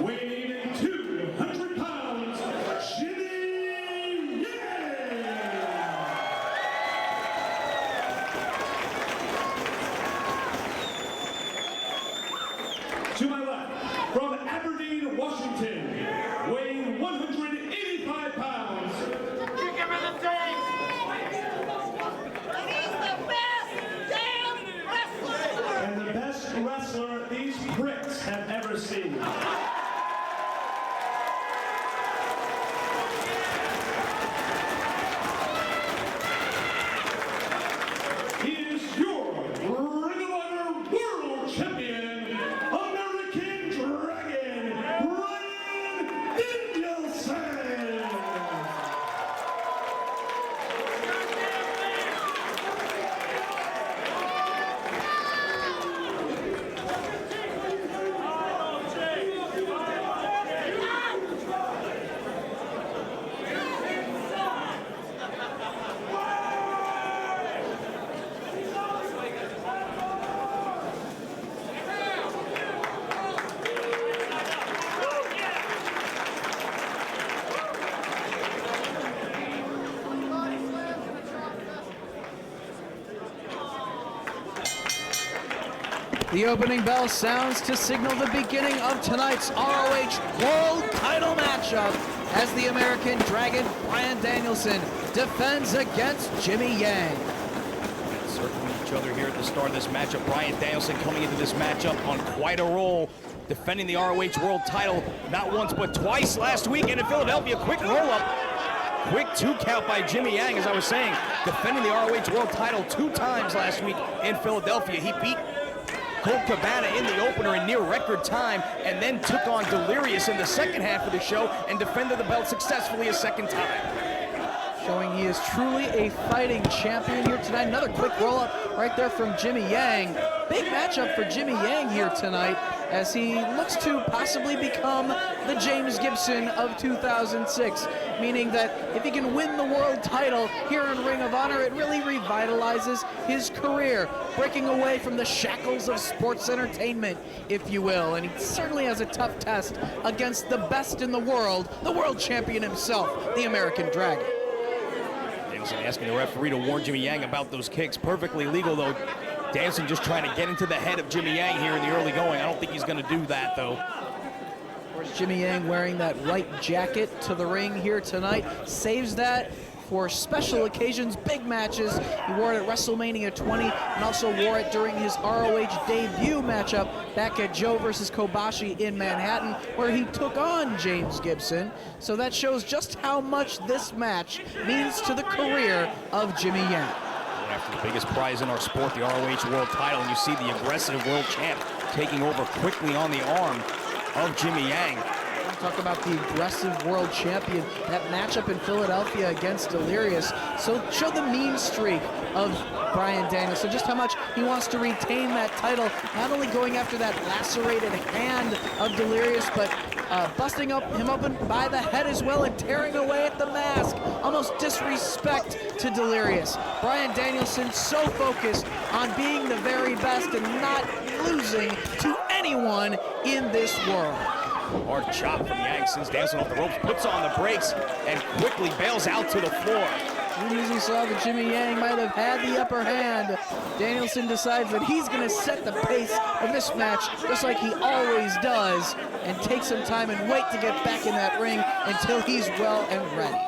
Speaker 5: weighing in 200 pounds, Jimmy Yang. To my left, from Aberdeen, Washington, weighing 185 pounds. Kick him in the face! He's the best damn wrestler! And the best wrestler these pricks have ever seen. He is your Ring of Honor World Champion, American Dragon, Bryan Danielson!
Speaker 6: The opening bell sounds to signal the beginning of tonight's ROH World Title matchup as the American Dragon Bryan Danielson defends against Jimmy Yang.
Speaker 7: Circling each other here at the start of this matchup. Bryan Danielson coming into this matchup on quite a roll, defending the ROH World Title not once but twice last weekend in Philadelphia. Quick roll-up. Quick 2 count by Jimmy Yang, as I was saying, defending the ROH World Title 2 times last week in Philadelphia. He beat Colt Cabana in the opener in near record time, and then took on Delirious in the second half of the show and defended the belt successfully a second time.
Speaker 6: Showing he is truly a fighting champion here tonight. Another quick roll-up right there from Jimmy Yang. Big matchup for Jimmy Yang here tonight as he looks to possibly become the James Gibson of 2006, meaning that if he can win the world title here in Ring of Honor, it really revitalizes his career, breaking away from the shackles of sports entertainment, if you will. And he certainly has a tough test against the best in the world champion himself, the American Dragon.
Speaker 7: Danielson asking the referee to warn Jimmy Yang about those kicks. Perfectly legal, though. Danielson just trying to get into the head of Jimmy Yang here in the early going. I don't think he's going to do that, though.
Speaker 6: Of course, Jimmy Yang wearing that white jacket to the ring here tonight. Saves that for special occasions, big matches. He wore it at WrestleMania 20 and also wore it during his ROH debut matchup back at Joe versus Kobashi in Manhattan, where he took on James Gibson. So that shows just how much this match means to the career of Jimmy Yang.
Speaker 7: After the biggest prize in our sport, the ROH World Title, and you see the aggressive world champ taking over quickly on the arm of Jimmy Yang.
Speaker 6: Talk about the aggressive world champion. That matchup in Philadelphia against Delirious. So show the mean streak of Bryan Danielson, just how much he wants to retain that title, not only going after that lacerated hand of Delirious, but busting him open by the head as well and tearing away at the mask. Almost disrespect to Delirious. Bryan Danielson so focused on being the very best and not losing to anyone in this world.
Speaker 7: Hard chop from Yang sends Danielson off the ropes, puts on the brakes, and quickly bails out to the floor.
Speaker 6: As soon as he saw that Jimmy Yang might have had the upper hand, Danielson decides that he's going to set the pace of this match just like he always does and take some time and wait to get back in that ring until he's well and ready.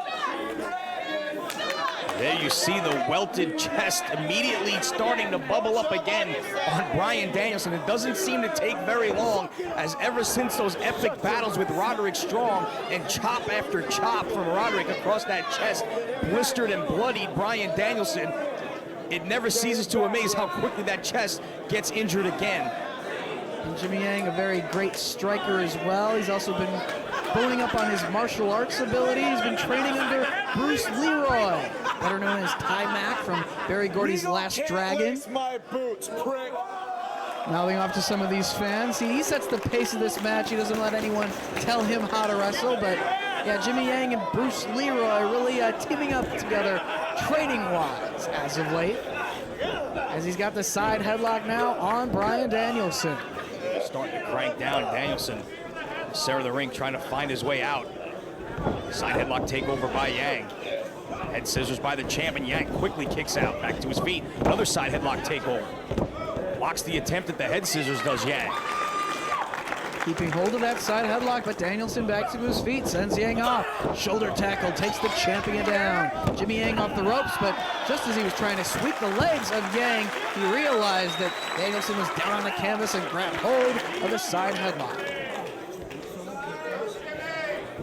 Speaker 7: There you see the welted chest immediately starting to bubble up again on Bryan Danielson. It doesn't seem to take very long, as ever since those epic battles with Roderick Strong and chop after chop from Roderick across that chest blistered and bloodied Bryan Danielson, it never ceases to amaze how quickly that chest gets injured again.
Speaker 6: And Jimmy Yang, a very great striker as well. He's also been pulling up on his martial arts ability. He's been training under Bruce Leroy, better known as Ty-Mac from Barry Gordy's Last Dragon.
Speaker 13: My boots, prick.
Speaker 6: Mouthing off to some of these fans. He sets the pace of this match. He doesn't let anyone tell him how to wrestle, but yeah, Jimmy Yang and Bruce Leroy really teaming up together training-wise as of late. As he's got the side headlock now on Bryan Danielson.
Speaker 7: starting to crank down. Danielson, center of the ring, trying to find his way out. Side headlock takeover by Yang. Head scissors by the champ, and Yang quickly kicks out. Back to his feet. Another side headlock takeover. Blocks the attempt at the head scissors, does Yang.
Speaker 6: Keeping hold of that side headlock, but Danielson back to his feet, sends Yang off. Shoulder tackle takes the champion down. Jimmy Yang off the ropes, but just as he was trying to sweep the legs of Yang, he realized that Danielson was down on the canvas and grabbed hold of the side headlock.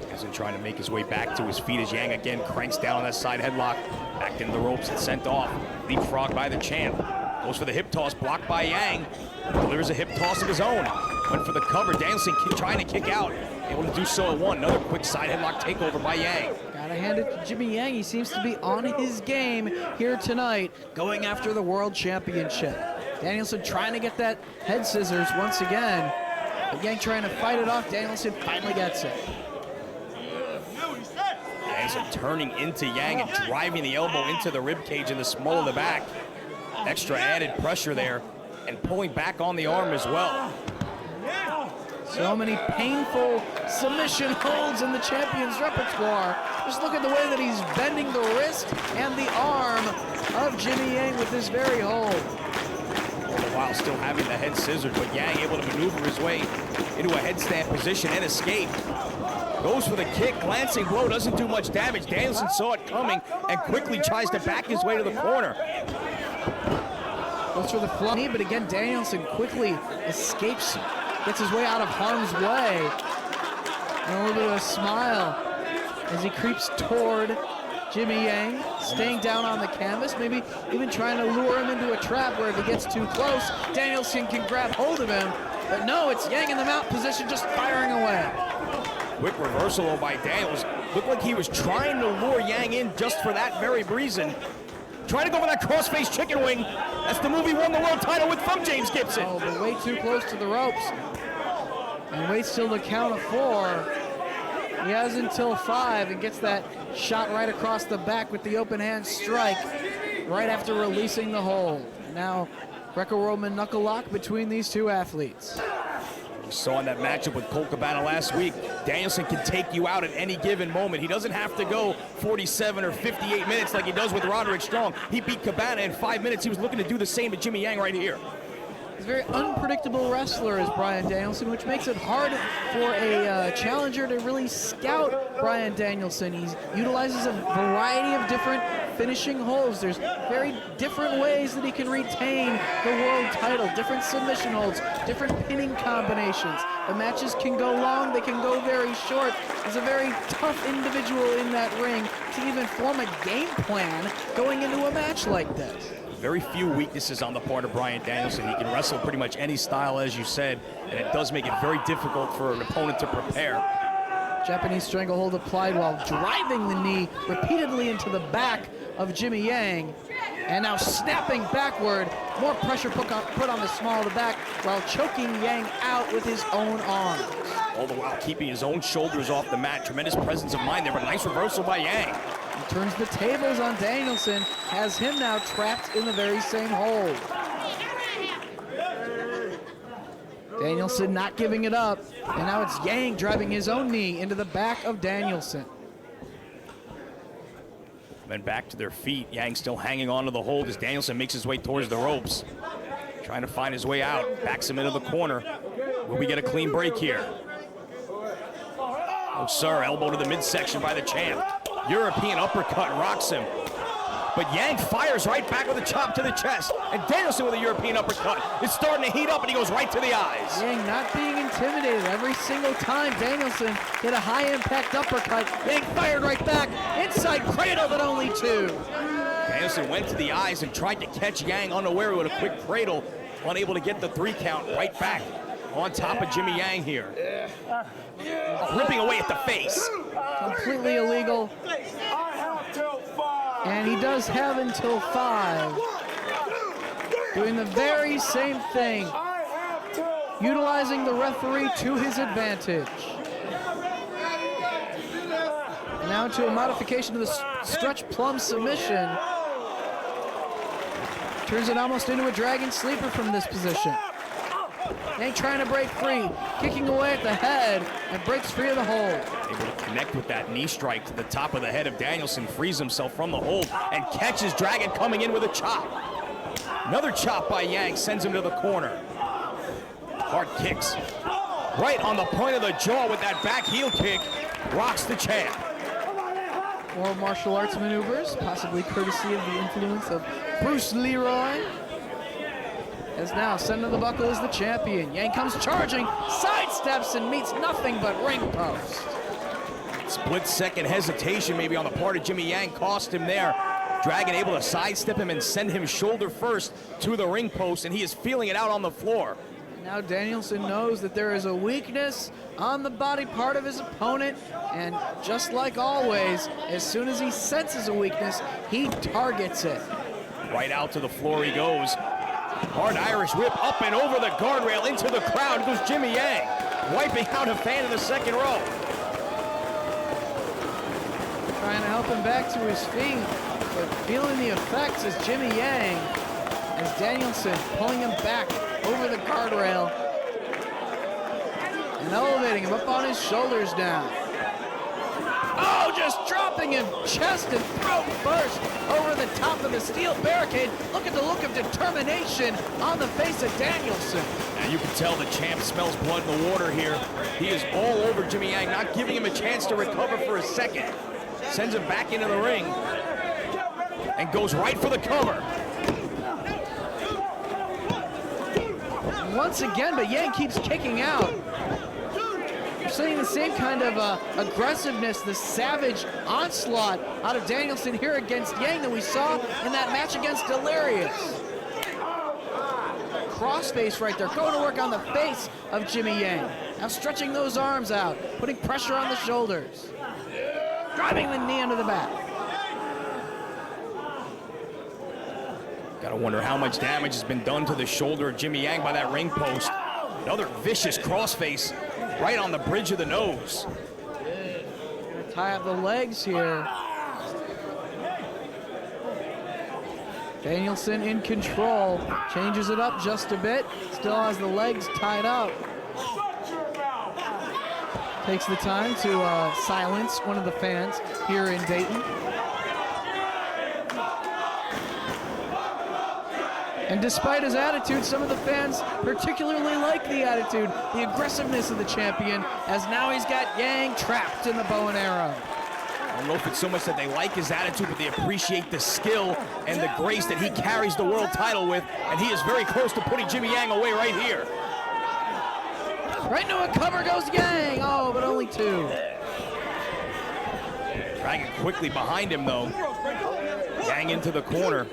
Speaker 7: Danielson trying to make his way back to his feet as Yang again cranks down on that side headlock. Back into the ropes and sent off. Leapfrog by the champ. Goes for the hip toss, blocked by Yang. Delivers a hip toss of his own. Went for the cover. Danielson trying to kick out. Able to do so at one. Another quick side headlock takeover by Yang.
Speaker 6: Gotta hand it to Jimmy Yang. He seems to be on his game here tonight, going after the World Championship. Danielson trying to get that head scissors once again. But Yang trying to fight it off. Danielson finally gets it.
Speaker 7: Danielson turning into Yang and driving the elbow into the rib cage in the small of the back. Extra added pressure there and pulling back on the arm as well.
Speaker 6: So many painful submission holds in the champion's repertoire. Just look at the way that he's bending the wrist and the arm of Jimmy Yang with this very hold.
Speaker 7: All the while still having the head scissors, but Yang able to maneuver his way into a headstand position and escape. Goes for the kick, glancing blow, doesn't do much damage. Danielson saw it coming and quickly tries to back his way to the corner.
Speaker 6: Goes for the flung, but again, Danielson quickly escapes, gets his way out of harm's way. And a little bit of a smile as he creeps toward Jimmy Yang, staying down on the canvas, maybe even trying to lure him into a trap where if he gets too close, Danielson can grab hold of him. But no, it's Yang in the mount position, just firing away.
Speaker 7: Quick reversal by Daniels. Looked like he was trying to lure Yang in just for that very reason. Trying to go for that crossface chicken wing. That's the move he won the world title with from James Gibson.
Speaker 6: Oh, but way too close to the ropes. And waits till the count of 4. He has until 5 and gets that shot right across the back with the open hand strike right after releasing the hold. Now, Greco-Roman knuckle lock between these two athletes.
Speaker 7: We saw in that matchup with Colt Cabana last week, Danielson can take you out at any given moment. He doesn't have to go 47 or 58 minutes like he does with Roderick Strong. He beat Cabana in 5 minutes. He was looking to do the same to Jimmy Yang right here.
Speaker 6: He's a very unpredictable wrestler is Bryan Danielson, which makes it hard for a challenger to really scout Bryan Danielson. He utilizes a variety of different finishing holds. There's very different ways that he can retain the world title, different submission holds, different pinning combinations. The matches can go long, they can go very short. He's a very tough individual in that ring to even form a game plan going into a match like this.
Speaker 7: Very few weaknesses on the part of Bryan Danielson. He can wrestle pretty much any style, as you said, and it does make it very difficult for an opponent to prepare.
Speaker 6: Japanese stranglehold applied while driving the knee repeatedly into the back of Jimmy Yang. And now snapping backward, more pressure put on the small of the back while choking Yang out with his own arms.
Speaker 7: All the while keeping his own shoulders off the mat. Tremendous presence of mind there, but nice reversal by Yang.
Speaker 6: He turns the tables on Danielson, has him now trapped in the very same hold. Danielson not giving it up, and now it's Yang driving his own knee into the back of Danielson.
Speaker 7: Men back to their feet. Yang still hanging on to the hold as Danielson makes his way towards the ropes. Trying to find his way out. Backs him into the corner. Will we get a clean break here? Oh, sir. Elbow to the midsection by the champ. European uppercut rocks him. But Yang fires right back with a chop to the chest. And Danielson with a European uppercut. It's starting to heat up, and he goes right to the eyes.
Speaker 6: Yang not being intimidated every single time. Danielson hit a high-impact uppercut. Yang fired right back. Inside cradle, but only 2.
Speaker 7: Danielson went to the eyes and tried to catch Yang unaware with a quick cradle. Unable to get the 3 count right back on top of Jimmy Yang here. Ripping away at the face.
Speaker 6: Completely illegal. And he does have until 5. Doing the very same thing. Utilizing the referee to his advantage. Now to a modification of the stretch plum submission. Turns it almost into a dragon sleeper from this position. Yang trying to break free, kicking away at the head, and breaks free of the hold.
Speaker 7: Able to connect with that knee strike to the top of the head of Danielson, frees himself from the hold, and catches Dragon coming in with a chop. Another chop by Yang sends him to the corner. Hard kicks. Right on the point of the jaw with that back heel kick. Rocks the champ.
Speaker 6: More martial arts maneuvers, possibly courtesy of the influence of Bruce Leroy. As now, Son of the Buckle is the champion. Yang comes charging, sidesteps, and meets nothing but ring post.
Speaker 7: Split-second hesitation maybe on the part of Jimmy Yang cost him there. Dragon able to sidestep him and send him shoulder first to the ring post, and he is feeling it out on the floor.
Speaker 6: Now Danielson knows that there is a weakness on the body part of his opponent, and just like always, as soon as he senses a weakness, he targets it.
Speaker 7: Right out to the floor he goes. Hard Irish whip up and over the guardrail into the crowd goes Jimmy Yang, wiping out a fan in the second row.
Speaker 6: Trying to help him back to his feet, but feeling the effects is Jimmy Yang, as Danielson pulling him back over the guardrail and elevating him up on his shoulders now. Oh, just dropping him chest and throat first over the top of the steel barricade. Look at the look of determination on the face of Danielson.
Speaker 7: And you can tell the champ smells blood in the water here. He is all over Jimmy Yang, not giving him a chance to recover for a second. Sends him back into the ring and goes right for the cover.
Speaker 6: Once again, but Yang keeps kicking out. We're seeing the same kind of aggressiveness, the savage onslaught out of Danielson here against Yang that we saw in that match against Delirious. Crossface right there, going to work on the face of Jimmy Yang. Now stretching those arms out, putting pressure on the shoulders. Driving the knee into the back.
Speaker 7: Gotta wonder how much damage has been done to the shoulder of Jimmy Yang by that ring post. Another vicious crossface right on the bridge of the nose.
Speaker 6: Gonna tie up the legs here. Danielson in control, changes it up just a bit, still has the legs tied up. Takes the time to silence one of the fans here in Dayton. And despite his attitude, some of the fans particularly like the attitude, the aggressiveness of the champion, as now he's got Yang trapped in the bow and arrow.
Speaker 7: I don't know if it's so much that they like his attitude, but they appreciate the skill and the grace that he carries the world title with, and he is very close to putting Jimmy Yang away right here.
Speaker 6: Right into a cover goes Yang, oh, but only two.
Speaker 7: Dragon quickly behind him, though. Yang into the corner.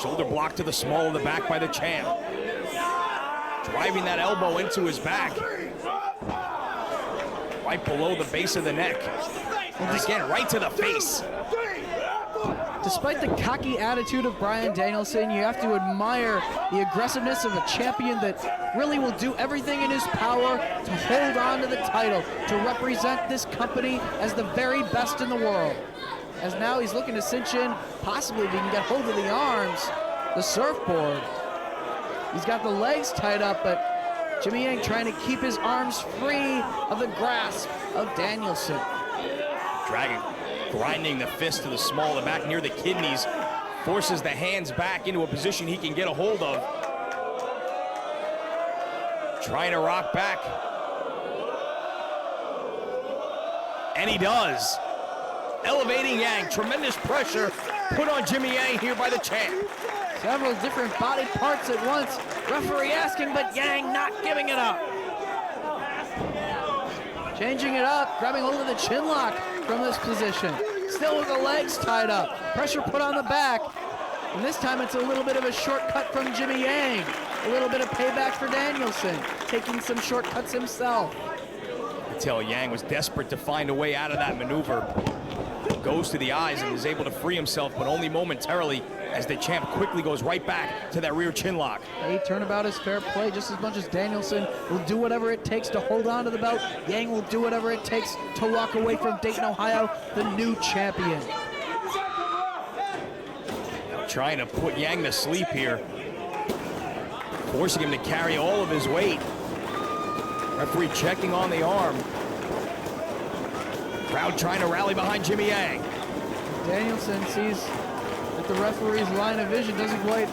Speaker 7: Shoulder block to the small of the back by the champ. Driving that elbow into his back. Right below the base of the neck. And again, right to the face.
Speaker 6: Despite the cocky attitude of Bryan Danielson, you have to admire the aggressiveness of a champion that really will do everything in his power to hold on to the title, to represent this company as the very best in the world. As now he's looking to cinch in, possibly if he can get hold of the arms, the surfboard. He's got the legs tied up, but Jimmy Yang trying to keep his arms free of the grasp of Danielson.
Speaker 7: Dragon grinding the fist to the small of the back near the kidneys, forces the hands back into a position he can get a hold of. Trying to rock back. And he does. Elevating Yang, tremendous pressure put on Jimmy Yang here by the champ.
Speaker 6: Several different body parts at once. Referee asking, but Yang not giving it up. Changing it up, grabbing hold of the chin lock from this position. Still with the legs tied up. Pressure put on the back. And this time it's a little bit of a shortcut from Jimmy Yang. A little bit of payback for Danielson, taking some shortcuts himself.
Speaker 7: I tell Yang was desperate to find a way out of that maneuver. Goes to the eyes and is able to free himself, but only momentarily, as the champ quickly goes right back to that rear chin lock.
Speaker 6: Hey, turnabout is fair play just as much as Danielson will do whatever it takes to hold on to the belt. Yang will do whatever it takes to walk away from Dayton, Ohio, the new champion.
Speaker 7: Trying to put Yang to sleep here. forcing him to carry all of his weight. Referee checking on the arm. Crowd trying to rally behind Jimmy Yang.
Speaker 6: Danielson sees that the referee's line of vision doesn't quite,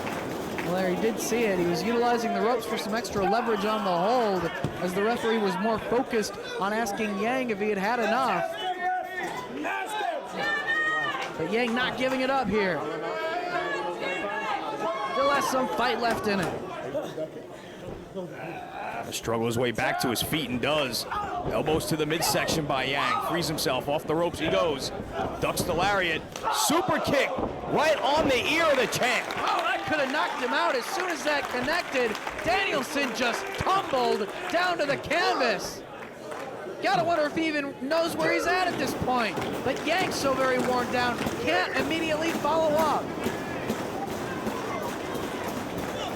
Speaker 6: well, there he did see it. He was utilizing the ropes for some extra leverage on the hold as the referee was more focused on asking Yang if he had had enough. But Yang not giving it up here. Still has some fight left in it.
Speaker 7: Struggle his way back to his feet and does. Elbows to the midsection by Yang. Frees himself off the ropes. He goes. Ducks the lariat. Super kick right on the ear of the champ.
Speaker 6: Oh, that could have knocked him out. As soon as that connected, Danielson just tumbled down to the canvas. Gotta wonder if he even knows where he's at this point. But Yang's so very worn down, can't immediately follow up.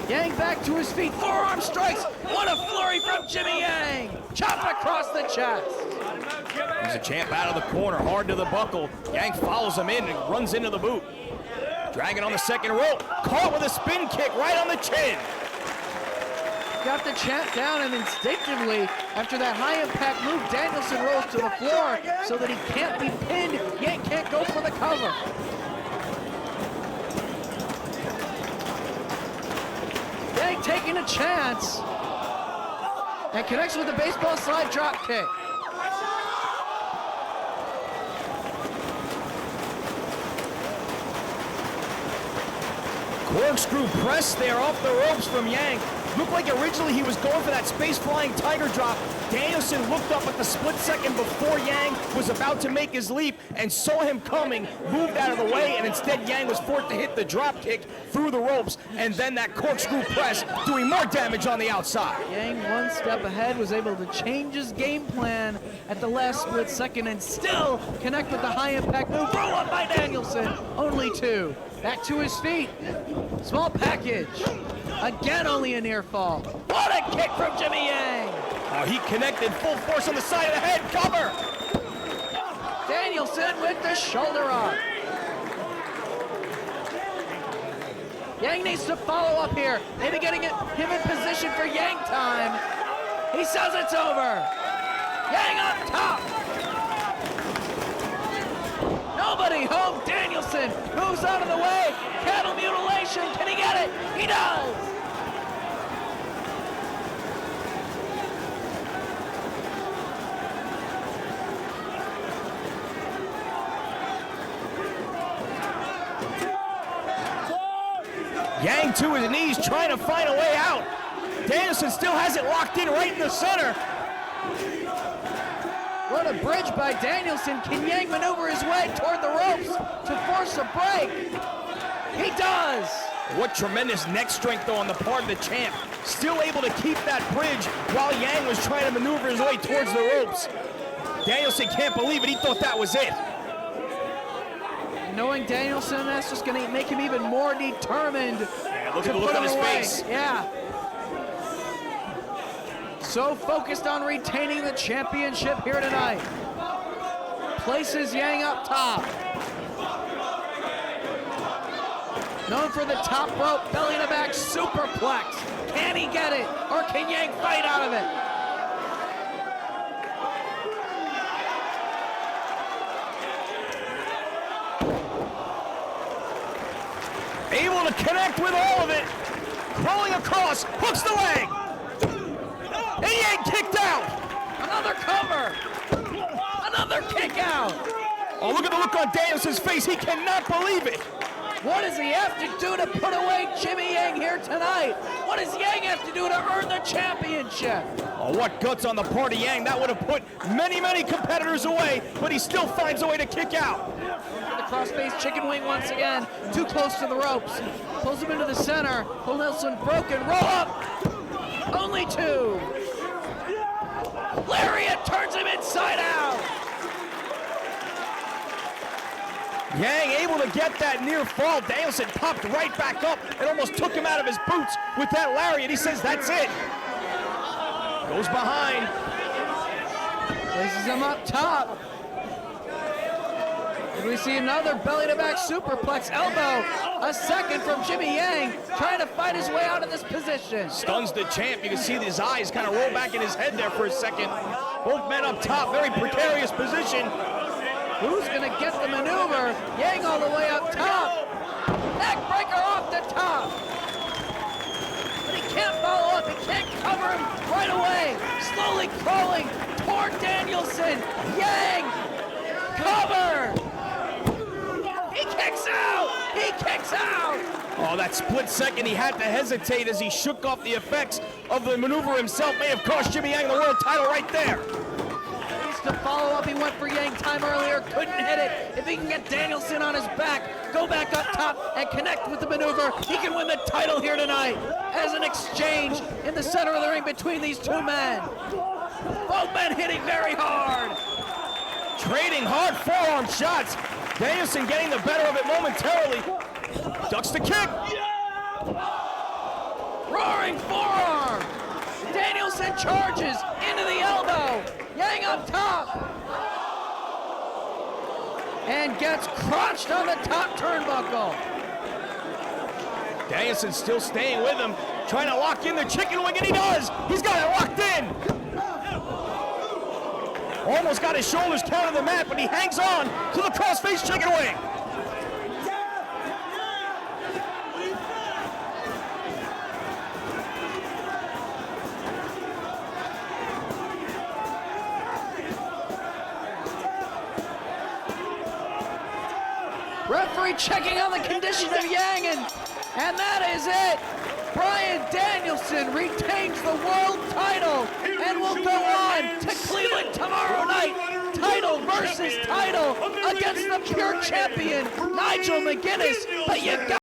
Speaker 6: Yang back to his feet, forearm strikes. What a flurry from Jimmy Yang. Chop across the chest.
Speaker 7: He's a champ out of the corner, hard to the buckle. Yang follows him in and runs into the boot. Dragging on the second rope, caught with a spin kick right on the chin.
Speaker 6: Got the champ down, and instinctively, after that high impact move, Danielson rolls to the floor so that he can't be pinned. Yang can't go for the cover. Yang taking a chance and connects with the baseball slide drop kick.
Speaker 7: Corkscrew press there off the ropes from Yang. Looked like originally he was going for that space flying tiger drop. Danielson looked up at the split second before Yang was about to make his leap and saw him coming, moved out of the way, and instead Yang was forced to hit the drop kick through the ropes, and then that corkscrew press doing more damage on the outside.
Speaker 6: Yang, one step ahead, was able to change his game plan at the last split second and still connect with the high impact move. Roll up by Danielson, only two. Back to his feet, small package. Again, only a near fall. What a kick from Jimmy Yang.
Speaker 7: Oh, he connected full force on the side of the head, cover.
Speaker 6: Danielson with the shoulder up. Yang needs to follow up here. Maybe getting him in position for Yang time. He says it's over. Yang up top. Nobody home. Danielson moves out of the way. Cattle mutilation. Can he get it? He does.
Speaker 7: Yang to his knees, trying to find a way out. Danielson still has it locked in right in the center.
Speaker 6: What a bridge by Danielson. Can Yang maneuver his way toward the ropes to force a break? He does.
Speaker 7: What tremendous neck strength, though, on the part of the champ. Still able to keep that bridge while Yang was trying to maneuver his way towards the ropes. Danielson can't believe it. He thought that was it.
Speaker 6: Knowing Danielson, that's just going to make him even more determined.
Speaker 7: Yeah, look at the look on his face.
Speaker 6: Yeah. So focused on retaining the championship here tonight. Places Yang up top. Known for the top rope, belly to back superplex. Can he get it? Or can Yang fight out of it?
Speaker 7: Able to connect with all of it. Crawling across, hooks the leg. And Yang kicked out.
Speaker 6: Another cover. Another kick out.
Speaker 7: Oh, look at the look on Danielson's face. He cannot believe it.
Speaker 6: What does he have to do to put away Jimmy Yang here tonight? What does Yang have to do to earn the championship?
Speaker 7: Oh, what guts on the part of Yang. That would have put many, many competitors away, but he still finds a way to kick out.
Speaker 6: The cross-face chicken wing once again. Too close to the ropes. Pulls him into the center. Bull Nelson broken. Roll up. Only two. Lariat turns him inside out.
Speaker 7: Yang able to get that near fall. Danielson popped right back up and almost took him out of his boots with that lariat. He says, that's it. Goes behind.
Speaker 6: Places him up top. And we see another belly-to-back superplex elbow. A second from Jimmy Yang, trying to fight his way out of this position.
Speaker 7: Stuns the champ. You can see his eyes kind of roll back in his head there for a second. Both men up top, very precarious position.
Speaker 6: Who's gonna get the maneuver? Yang all the way up top. Neck breaker off the top. But he can't follow up, he can't cover him right away. Slowly crawling toward Danielson. Yang, cover. He kicks out, he kicks out.
Speaker 7: Oh, that split second he had to hesitate as he shook off the effects of the maneuver himself. May have cost Jimmy Yang the world title right there.
Speaker 6: To follow up, he went for Yang time earlier, couldn't hit it. If he can get Danielson on his back, go back up top and connect with the maneuver, he can win the title here tonight as an exchange in the center of the ring between these two men. Both men hitting very hard.
Speaker 7: Trading hard forearm shots. Danielson getting the better of it momentarily. Ducks the kick.
Speaker 6: Roaring forearm. Danielson charges into the elbow. Yang up top. And gets crunched on the top turnbuckle.
Speaker 7: Danielson still staying with him, trying to lock in the chicken wing, and he does. He's got it locked in. Almost got his shoulders counted the mat, but he hangs on to the crossface chicken wing.
Speaker 6: Referee checking on the condition of Yang, and that is it. Bryan Danielson retains the world title and will go on to Cleveland tomorrow night. Title versus title against the pure champion, Nigel McGuinness. But you got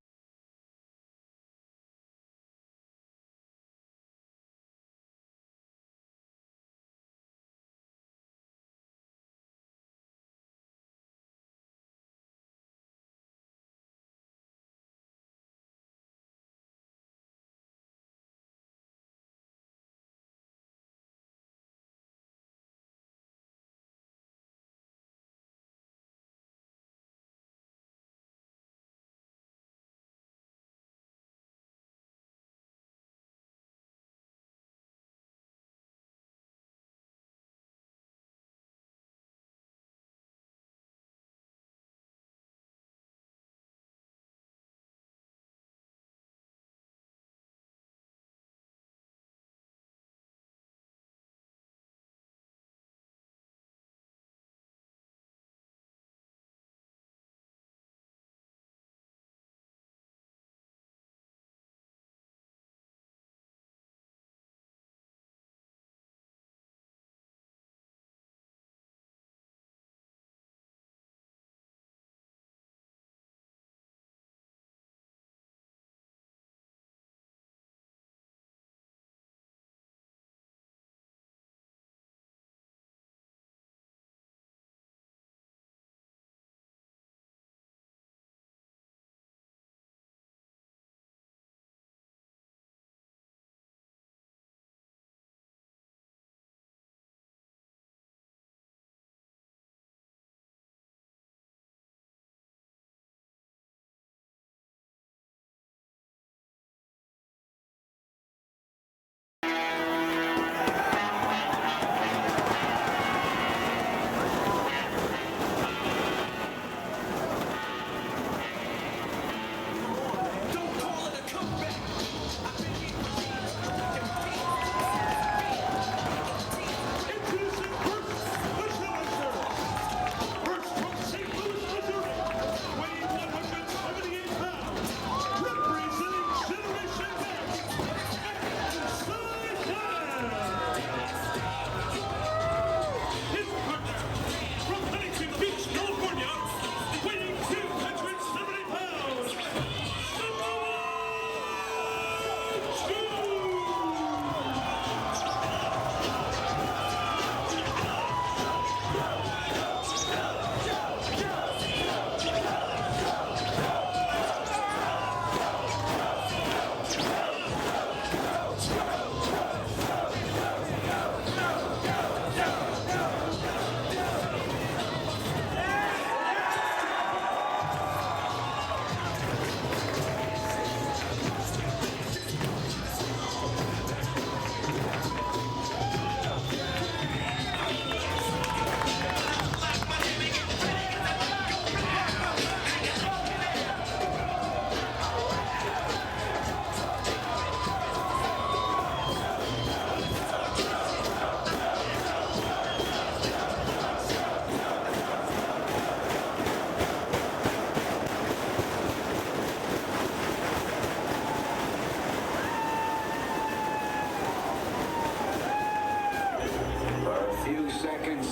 Speaker 15: few seconds,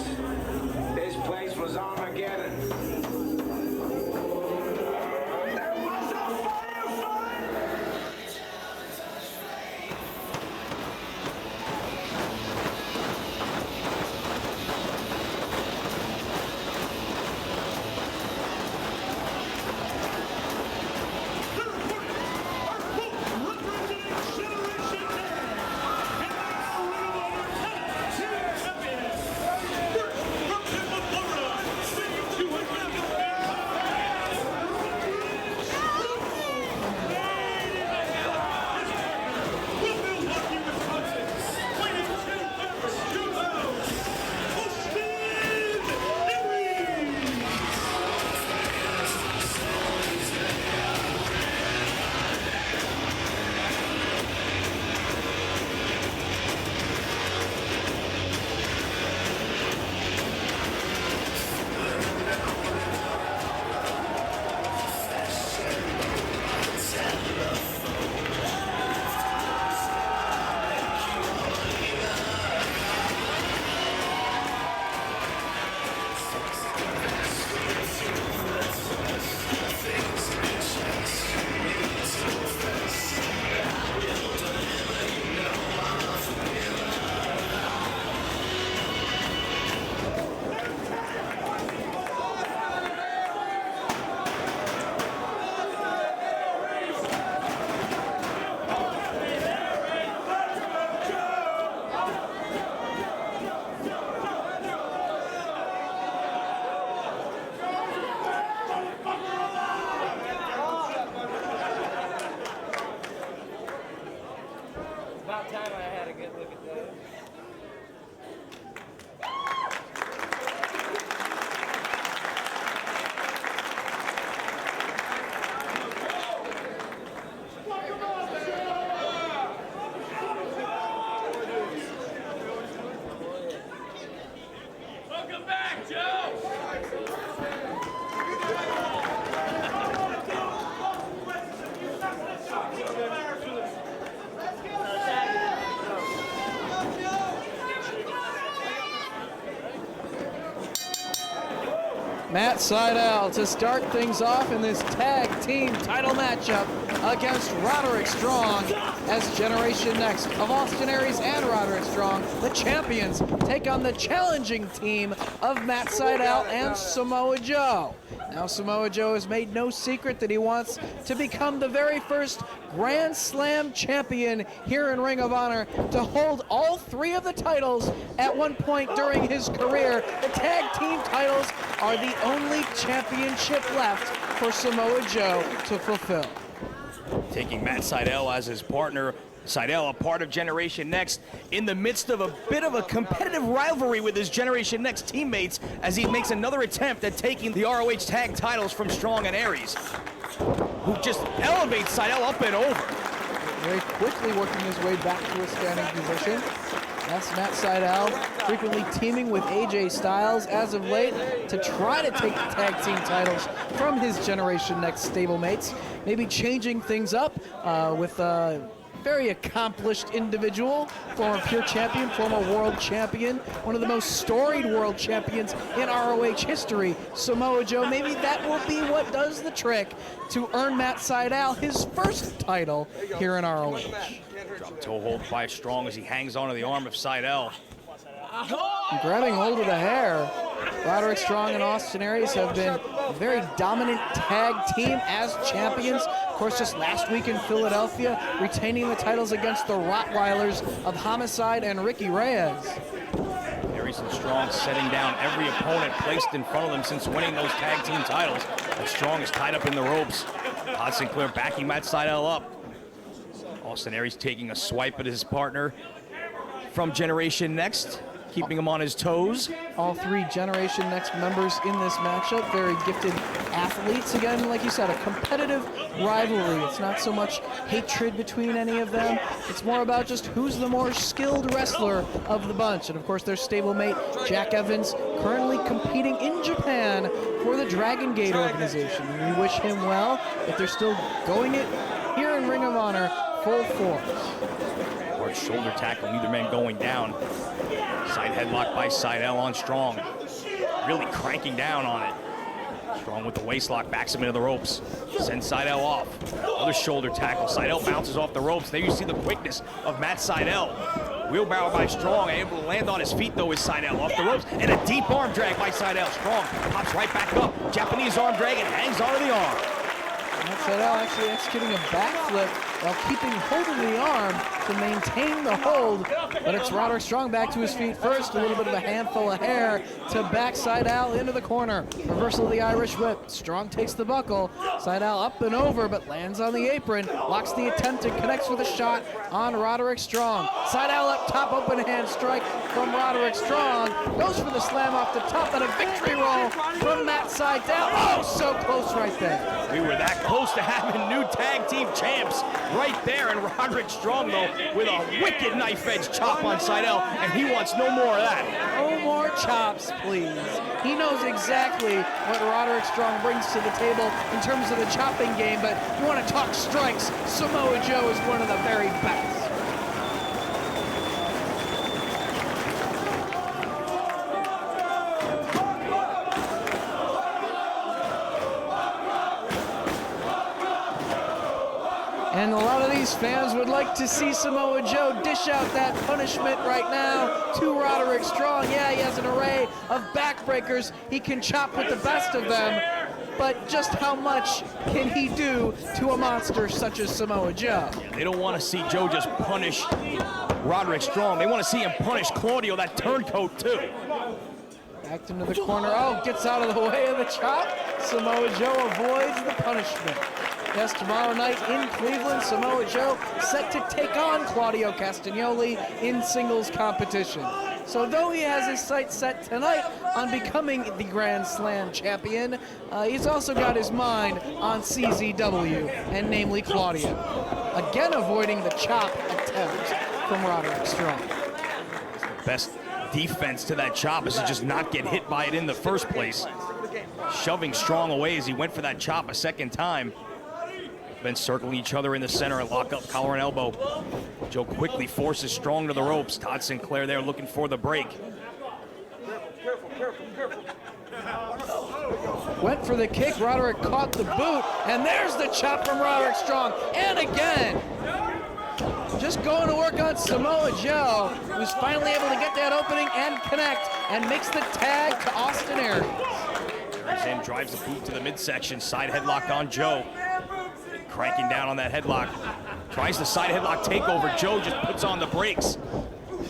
Speaker 15: this place was Armageddon.
Speaker 12: About time I had a good look at that.
Speaker 5: Welcome back, Joe!
Speaker 6: Matt Sydal to start things off in this tag team title matchup against Roderick Strong as Generation Next of Austin Aries and Roderick Strong, the champions, take on the challenging team of Matt Sydal and Samoa Joe. Now Samoa Joe has made no secret that he wants to become the very first Grand Slam champion here in Ring of Honor, to hold all three of the titles at one point during his career. The tag team titles are the only championship left for Samoa Joe to fulfill.
Speaker 7: Taking Matt Sydal as his partner. Sydal, a part of Generation Next, in the midst of a bit of a competitive rivalry with his Generation Next teammates as he makes another attempt at taking the ROH tag titles from Strong and Aries, who just elevates Sydal up and over.
Speaker 6: Very quickly working his way back to a standing position. That's Matt Sydal, frequently teaming with AJ Styles as of late to try to take the tag team titles from his Generation Next stablemates. Maybe changing things up with very accomplished individual, former Pure Champion, former World Champion, one of the most storied World Champions in ROH history, Samoa Joe. Maybe that will be what does the trick to earn Matt Sydal his first title here in ROH.
Speaker 7: Drop toe hold by Strong as he hangs onto the arm of Sydal.
Speaker 6: Grabbing hold of the hair. Roderick Strong and Austin Aries have been a very dominant tag team as champions. Of course, just last week in Philadelphia, retaining the titles against the Rottweilers of Homicide and Ricky Reyes.
Speaker 7: Aries and Strong setting down every opponent placed in front of them since winning those tag team titles. And Strong is tied up in the ropes. Todd Sinclair backing Matt Sydal up. Austin Aries taking a swipe at his partner from Generation Next, keeping him on his toes.
Speaker 6: All three Generation Next members in this matchup, very gifted athletes. Again, like you said, a competitive rivalry. It's not so much hatred between any of them. It's more about just who's the more skilled wrestler of the bunch. And of course, their stablemate, Jack Evans, currently competing in Japan for the Dragon Gate organization. And we wish him well, but they're still going it here in Ring of Honor full force.
Speaker 7: Hard shoulder tackle, neither man going down. Side headlock by Seidel on Strong. Really cranking down on it. Strong with the waistlock, backs him into the ropes. Sends Seidel off. Other shoulder tackle. Seidel bounces off the ropes. There you see the quickness of Matt Seidel. Wheelbarrow by Strong, able to land on his feet though is Seidel off the ropes. And a deep arm drag by Seidel. Strong pops right back up. Japanese arm drag and hangs onto the arm.
Speaker 6: Matt Seidel actually executing a backflip while holding the arm to maintain the hold. But it's Roderick Strong back to his feet first. A little bit of a handful of hair to back Seidel into the corner. Reversal of the Irish whip. Strong takes the buckle. Seidel up and over, but lands on the apron. Blocks the attempt and connects with a shot on Roderick Strong. Seidel up top, open hand strike from Roderick Strong. Goes for the slam off the top and a victory roll from Matt Seidel. Oh, so close right there.
Speaker 7: We were that close to having new tag team champs right there. And Roderick Strong, though, with a wicked knife edge chop on Seidel, and he wants no more of that.
Speaker 6: No more chops, please. He knows exactly what Roderick Strong brings to the table in terms of the chopping game, but you want to talk strikes, Samoa Joe is one of the very best. And a lot of these fans would like to see Samoa Joe dish out that punishment right now to Roderick Strong. Yeah, he has an array of backbreakers. He can chop with the best of them. But just how much can he do to a monster such as Samoa Joe?
Speaker 7: Yeah, they don't want to see Joe just punish Roderick Strong. They want to see him punish Claudio, that turncoat, too.
Speaker 6: Backed into the corner. Oh, gets out of the way of the chop. Samoa Joe avoids the punishment. Yes, tomorrow night in Cleveland, Samoa Joe set to take on Claudio Castagnoli in singles competition. So though he has his sights set tonight on becoming the Grand Slam champion, he's also got his mind on CZW, and namely Claudio. Again avoiding the chop attempt from Roderick Strong.
Speaker 7: Best defense to that chop is to just not get hit by it in the first place. Shoving Strong away as he went for that chop a second time. Then circling each other in the center and lock up collar and elbow. Joe quickly forces Strong to the ropes. Todd Sinclair there looking for the break.
Speaker 6: Went for the kick, Roderick caught the boot, and there's the chop from Roderick Strong. And again, just going to work on Samoa Joe, who's finally able to get that opening and connect, and makes the tag to Austin Aries.
Speaker 7: Comes in, drives the boot to the midsection, side headlock on Joe. Cranking down on that headlock. Tries the side headlock takeover. Joe just puts on the brakes.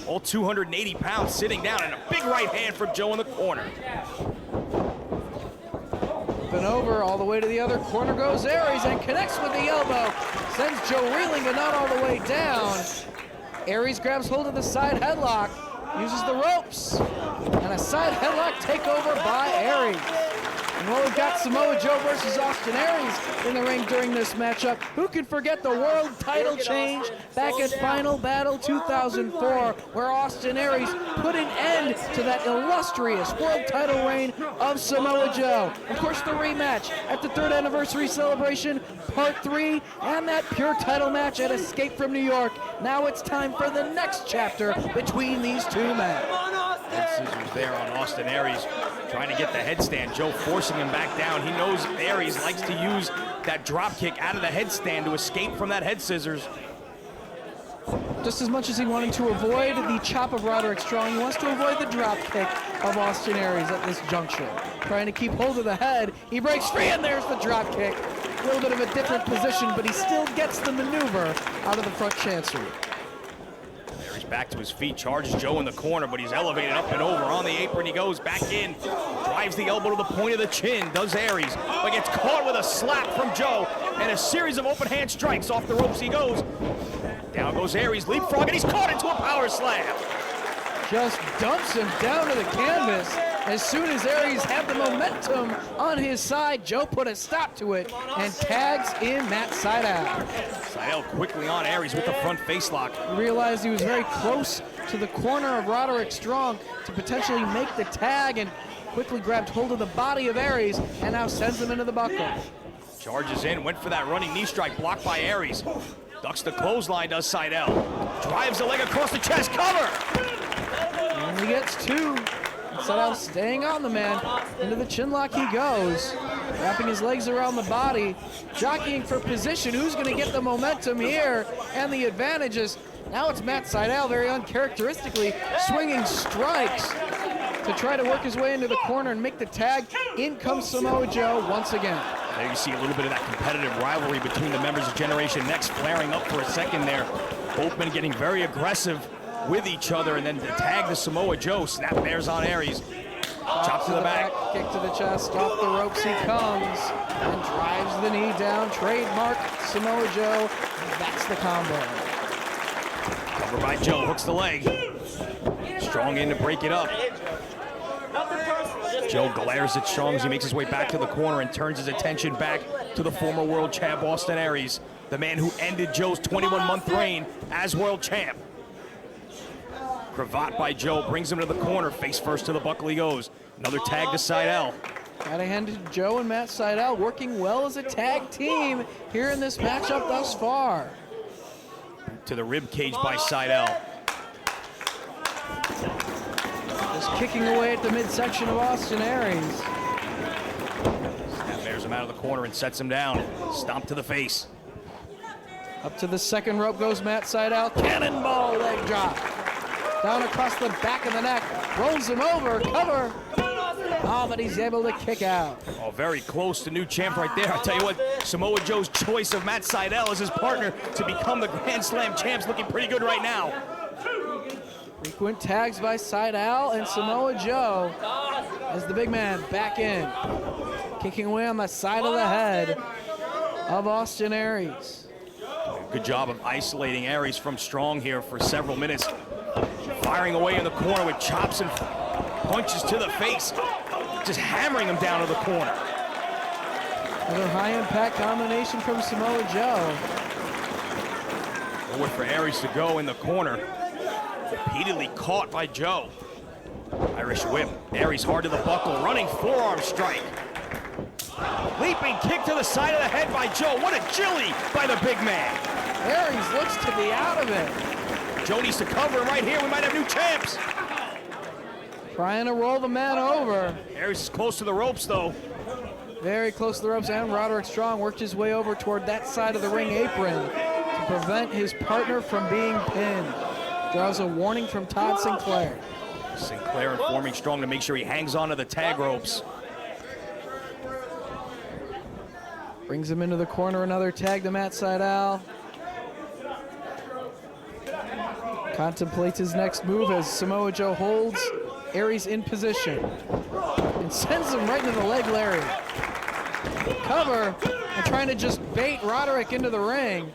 Speaker 7: All 280 pounds sitting down, and a big right hand from Joe in the corner.
Speaker 6: Been over all the way to the other corner goes Aries and connects with the elbow. Sends Joe reeling, but not all the way down. Aries grabs hold of the side headlock, uses the ropes, and a side headlock takeover by Aries. And well, we've got Samoa Joe versus Austin Aries in the ring during this matchup. Who can forget the world title change back at Final Battle 2004, where Austin Aries put an end to that illustrious world title reign of Samoa Joe. Of course, the rematch at the 3rd anniversary celebration, Part 3, and that pure title match at Escape from New York. Now it's time for the next chapter between these two men.
Speaker 7: Head scissors there on Austin Aries, trying to get the headstand. Joe forcing him back down. He knows Aries likes to use that drop kick out of the headstand to escape from that head scissors.
Speaker 6: Just as much as he wanted to avoid the chop of Roderick Strong, he wants to avoid the drop kick of Austin Aries at this juncture. Trying to keep hold of the head, he breaks free, and there's the drop kick. A little bit of a different position, but he still gets the maneuver out of the front chancery.
Speaker 7: Aries back to his feet, charges Joe in the corner, but he's elevated up and over. On the apron, he goes back in, drives the elbow to the point of the chin, does Aries, but gets caught with a slap from Joe, and a series of open hand strikes. Off the ropes he goes. Down goes Aries, leapfrog, and he's caught into a power slam.
Speaker 6: Just dumps him down to the canvas. As soon as Aries had the momentum on his side, Joe put a stop to it and tags in Matt Seidel.
Speaker 7: Seidel quickly on Aries with the front facelock.
Speaker 6: He realized he was very close to the corner of Roderick Strong to potentially make the tag, and quickly grabbed hold of the body of Aries and now sends him into the buckle.
Speaker 7: Charges in, went for that running knee strike, blocked by Aries. Ducks the clothesline, does Seidel. Drives the leg across the chest, cover!
Speaker 6: Only gets 2. Sydal staying on the man. Into the chin lock he goes. Wrapping his legs around the body. Jockeying for position. Who's going to get the momentum here and the advantages? Now it's Matt Sydal very uncharacteristically swinging strikes to try to work his way into the corner and make the tag. In comes Samoa Joe once again.
Speaker 7: There you see a little bit of that competitive rivalry between the members of Generation Next flaring up for a second there. Both men getting very aggressive with each other, and then the tag to Samoa Joe. Snap bears on Aries. Chop to the back.
Speaker 6: Kick to the chest. Off the ropes he comes and drives the knee down. Trademark Samoa Joe. That's the combo.
Speaker 7: Cover by Joe. Hooks the leg. Strong in to break it up. Joe glares at Strong as he makes his way back to the corner and turns his attention back to the former world champ Austin Aries, the man who ended Joe's 21-month reign as world champ. Cravat by Joe brings him to the corner. Face first to the buckle he goes. Another tag to Sydal.
Speaker 6: Gotta hand it to Joe and Matt Sydal working well as a tag team here in this matchup thus far.
Speaker 7: To the rib cage by Sydal.
Speaker 6: Just kicking away at the midsection of Austin Aries.
Speaker 7: Snap bears him out of the corner and sets him down. Stomp to the face.
Speaker 6: Up to the second rope goes Matt Sydal. Cannonball leg drop. Down across the back of the neck. Rolls him over. Cover. Oh, but he's able to kick out.
Speaker 7: Oh, very close to new champ right there. I'll tell you what, Samoa Joe's choice of Matt Sydal as his partner to become the Grand Slam champ's looking pretty good right now.
Speaker 6: Frequent tags by Sydal and Samoa Joe as the big man back in. Kicking away on the side of the head of Austin Aries.
Speaker 7: Good job of isolating Aries from Strong here for several minutes. Firing away in the corner with chops and punches to the face. Just hammering him down to the corner.
Speaker 6: Another high-impact combination from Samoa Joe.
Speaker 7: Forward for Aries to go in the corner. Repeatedly caught by Joe. Irish whip. Aries hard to the buckle. Running forearm strike. Leaping kick to the side of the head by Joe. What agility by the big man.
Speaker 6: Aries looks to be out of it.
Speaker 7: Joe needs to cover him right here. We might have new champs.
Speaker 6: Trying to roll the man over.
Speaker 7: Aries is close to the ropes, though.
Speaker 6: Very close to the ropes, and Roderick Strong worked his way over toward that side of the ring apron to prevent his partner from being pinned. Draws a warning from Todd Sinclair.
Speaker 7: Sinclair informing Strong to make sure he hangs on to the tag ropes.
Speaker 6: Brings him into the corner, another tag to Matt Sydal. Contemplates his next move as Samoa Joe holds Aries in position and sends him right into the leg lariat. Cover and trying to just bait Roderick into the ring.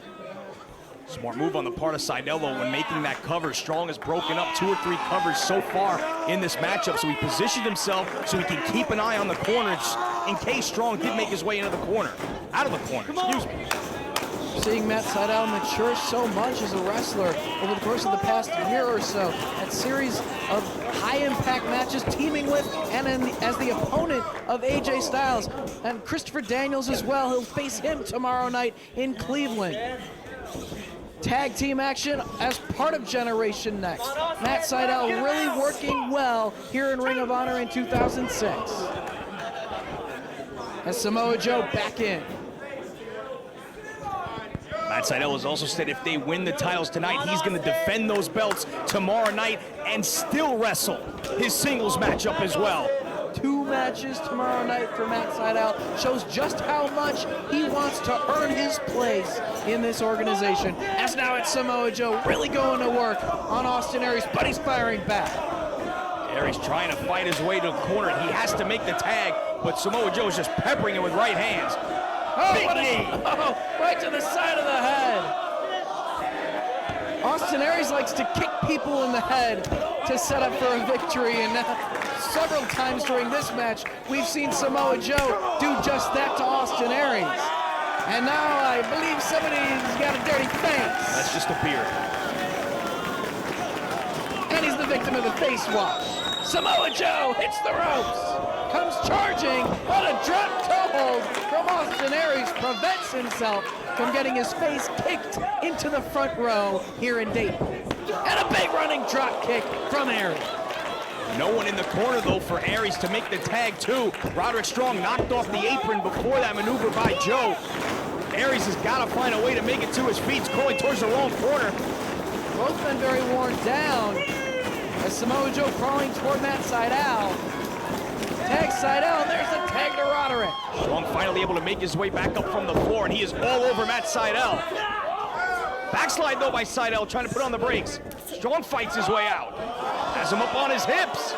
Speaker 7: Smart move on the part of Sydal when making that cover. Strong has broken up 2 or 3 covers so far in this matchup, so he positioned himself so he can keep an eye on the corners in case Strong did make his way into the corner. Out of the corner, excuse me.
Speaker 6: Seeing Matt Sydal mature so much as a wrestler over the course of the past year or so. That series of high-impact matches teaming with and as the opponent of AJ Styles. And Christopher Daniels as well. He'll face him tomorrow night in Cleveland. Tag team action as part of Generation Next. Matt Sydal really working well here in Ring of Honor in 2006. As Samoa Joe back in.
Speaker 7: Matt Sydal has also said if they win the titles tonight, he's going to defend those belts tomorrow night and still wrestle his singles matchup as well.
Speaker 6: 2 matches tomorrow night for Matt Sydal. Shows just how much he wants to earn his place in this organization. As now it's Samoa Joe really going to work on Austin Aries, but he's firing back.
Speaker 7: Aries trying to fight his way to the corner. He has to make the tag, but Samoa Joe is just peppering him with right hands.
Speaker 6: Oh,
Speaker 7: Big knee.
Speaker 6: Oh, right to the side of the head. Austin Aries likes to kick people in the head to set up for a victory, and several times during this match, we've seen Samoa Joe do just that to Austin Aries. And now I believe somebody's got a dirty face.
Speaker 7: That's just a beard.
Speaker 6: And he's the victim of the face wash. Samoa Joe hits the ropes. Comes charging, but a drop toe hold from Austin Aries prevents himself from getting his face kicked into the front row here in Dayton. And a big running drop kick from Aries.
Speaker 7: No one in the corner, though, for Aries to make the tag, too. Roderick Strong knocked off the apron before that maneuver by Joe. Aries has got to find a way to make it to his feet. He's crawling towards the wrong corner.
Speaker 6: Both men very worn down. As Samoa Joe crawling toward Matt Sydal. Tag Sydal, and there's a tag to Roderick.
Speaker 7: Strong finally able to make his way back up from the floor, and he is all over Matt Sydal. Backslide, though, by Sydal, trying to put on the brakes. Strong fights his way out. Has him up on his hips.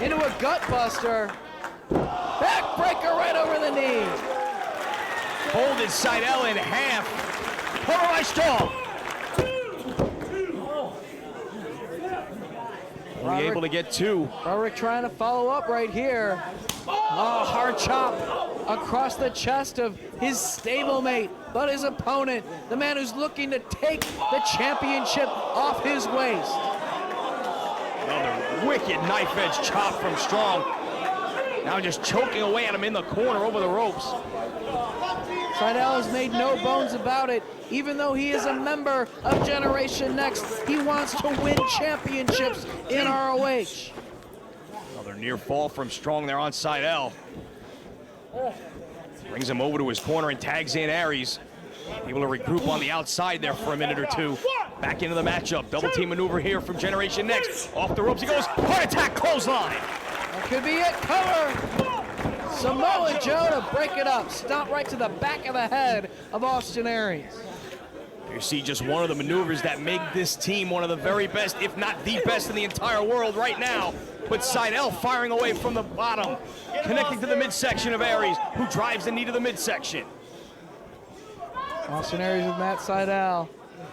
Speaker 6: Into a gut buster. Backbreaker right over the knee.
Speaker 7: Folded Sydal in half. Cover by Strong. Only able to get two.
Speaker 6: Roderick trying to follow up right here. Oh, hard chop across the chest of his stablemate, but his opponent, the man who's looking to take the championship off his waist.
Speaker 7: Another wicked knife-edge chop from Strong. Now just choking away at him in the corner over the ropes.
Speaker 6: Sydal has made no bones about it. Even though he is a member of Generation Next, he wants to win championships in ROH.
Speaker 7: Another near fall from Strong there on Sydal. Brings him over to his corner and tags in Aries. Able to regroup on the outside there for a minute or two. Back into the matchup. Double team maneuver here from Generation Next. Off the ropes he goes. Heart attack clothesline.
Speaker 6: That could be it. Cover. Samoa Joe to break it up. Stomp right to the back of the head of Austin Aries.
Speaker 7: You see just one of the maneuvers that make this team one of the very best, if not the best in the entire world right now. But Sydal firing away from the bottom, connecting to the midsection of Aries, who drives the knee to the midsection.
Speaker 6: Austin Aries with Matt Sydal.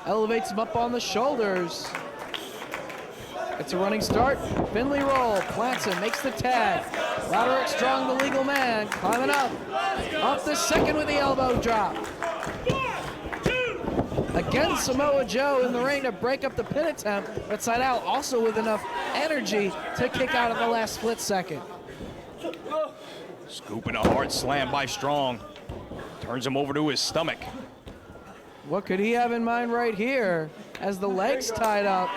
Speaker 6: Elevates him up on the shoulders. It's a running start. Finley roll. Plants him. Makes the tag. Roderick Strong, the legal man, climbing up. Off the second with the elbow drop. Again, Samoa Joe in the ring to break up the pin attempt, but Sydal also with enough energy to kick out at the last split second.
Speaker 7: Scooping a hard slam by Strong. Turns him over to his stomach.
Speaker 6: What could he have in mind right here as the legs tied up?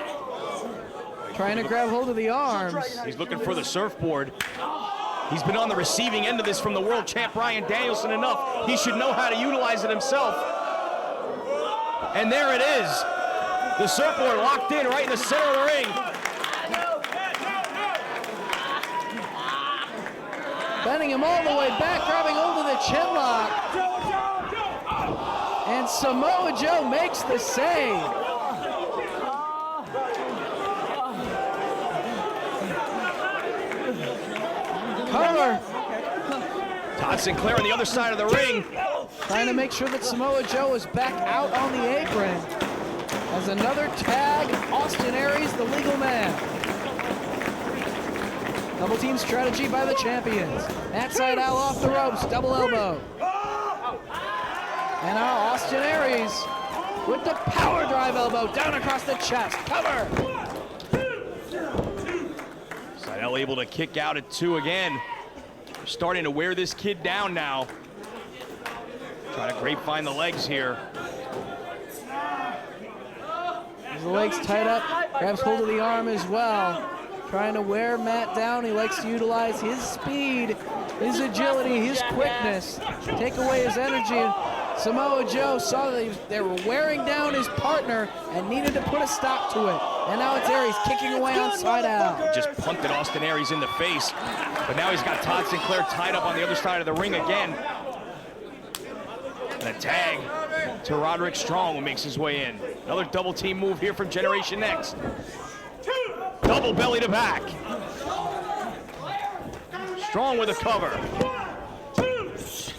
Speaker 6: Trying to grab hold of the arms.
Speaker 7: He's looking for the surfboard. He's been on the receiving end of this from the world champ Bryan Danielson enough. He should know how to utilize it himself. And there it is. The surfboard locked in right in the center of the ring.
Speaker 6: Bending him all the way back, grabbing hold of the chin lock. And Samoa Joe makes the save. Cover.
Speaker 7: Todd Sinclair on the other side of the ring.
Speaker 6: Trying to make sure that Samoa Joe is back out on the apron. As another tag, Austin Aries, the legal man. Double team strategy by the champions. Matt Sydal off the ropes, double elbow. And now Austin Aries with the power drive elbow down across the chest. Cover.
Speaker 7: Sydal able to kick out at 2 again. They're starting to wear this kid down now. Trying to grapevine the legs here.
Speaker 6: As the legs tied up, grabs hold of the arm as well. Trying to wear Matt down. He likes to utilize his speed, his agility, his quickness, take away his energy. And Samoa Joe saw that they were wearing down his partner and needed to put a stop to it. And now it's Aries kicking away on Sydal.
Speaker 7: Just punted Austin Aries in the face. But now he's got Todd Sinclair tied up on the other side of the ring again. And a tag to Roderick Strong, who makes his way in. Another double team move here from Generation Next. Double belly to back. Strong with a cover.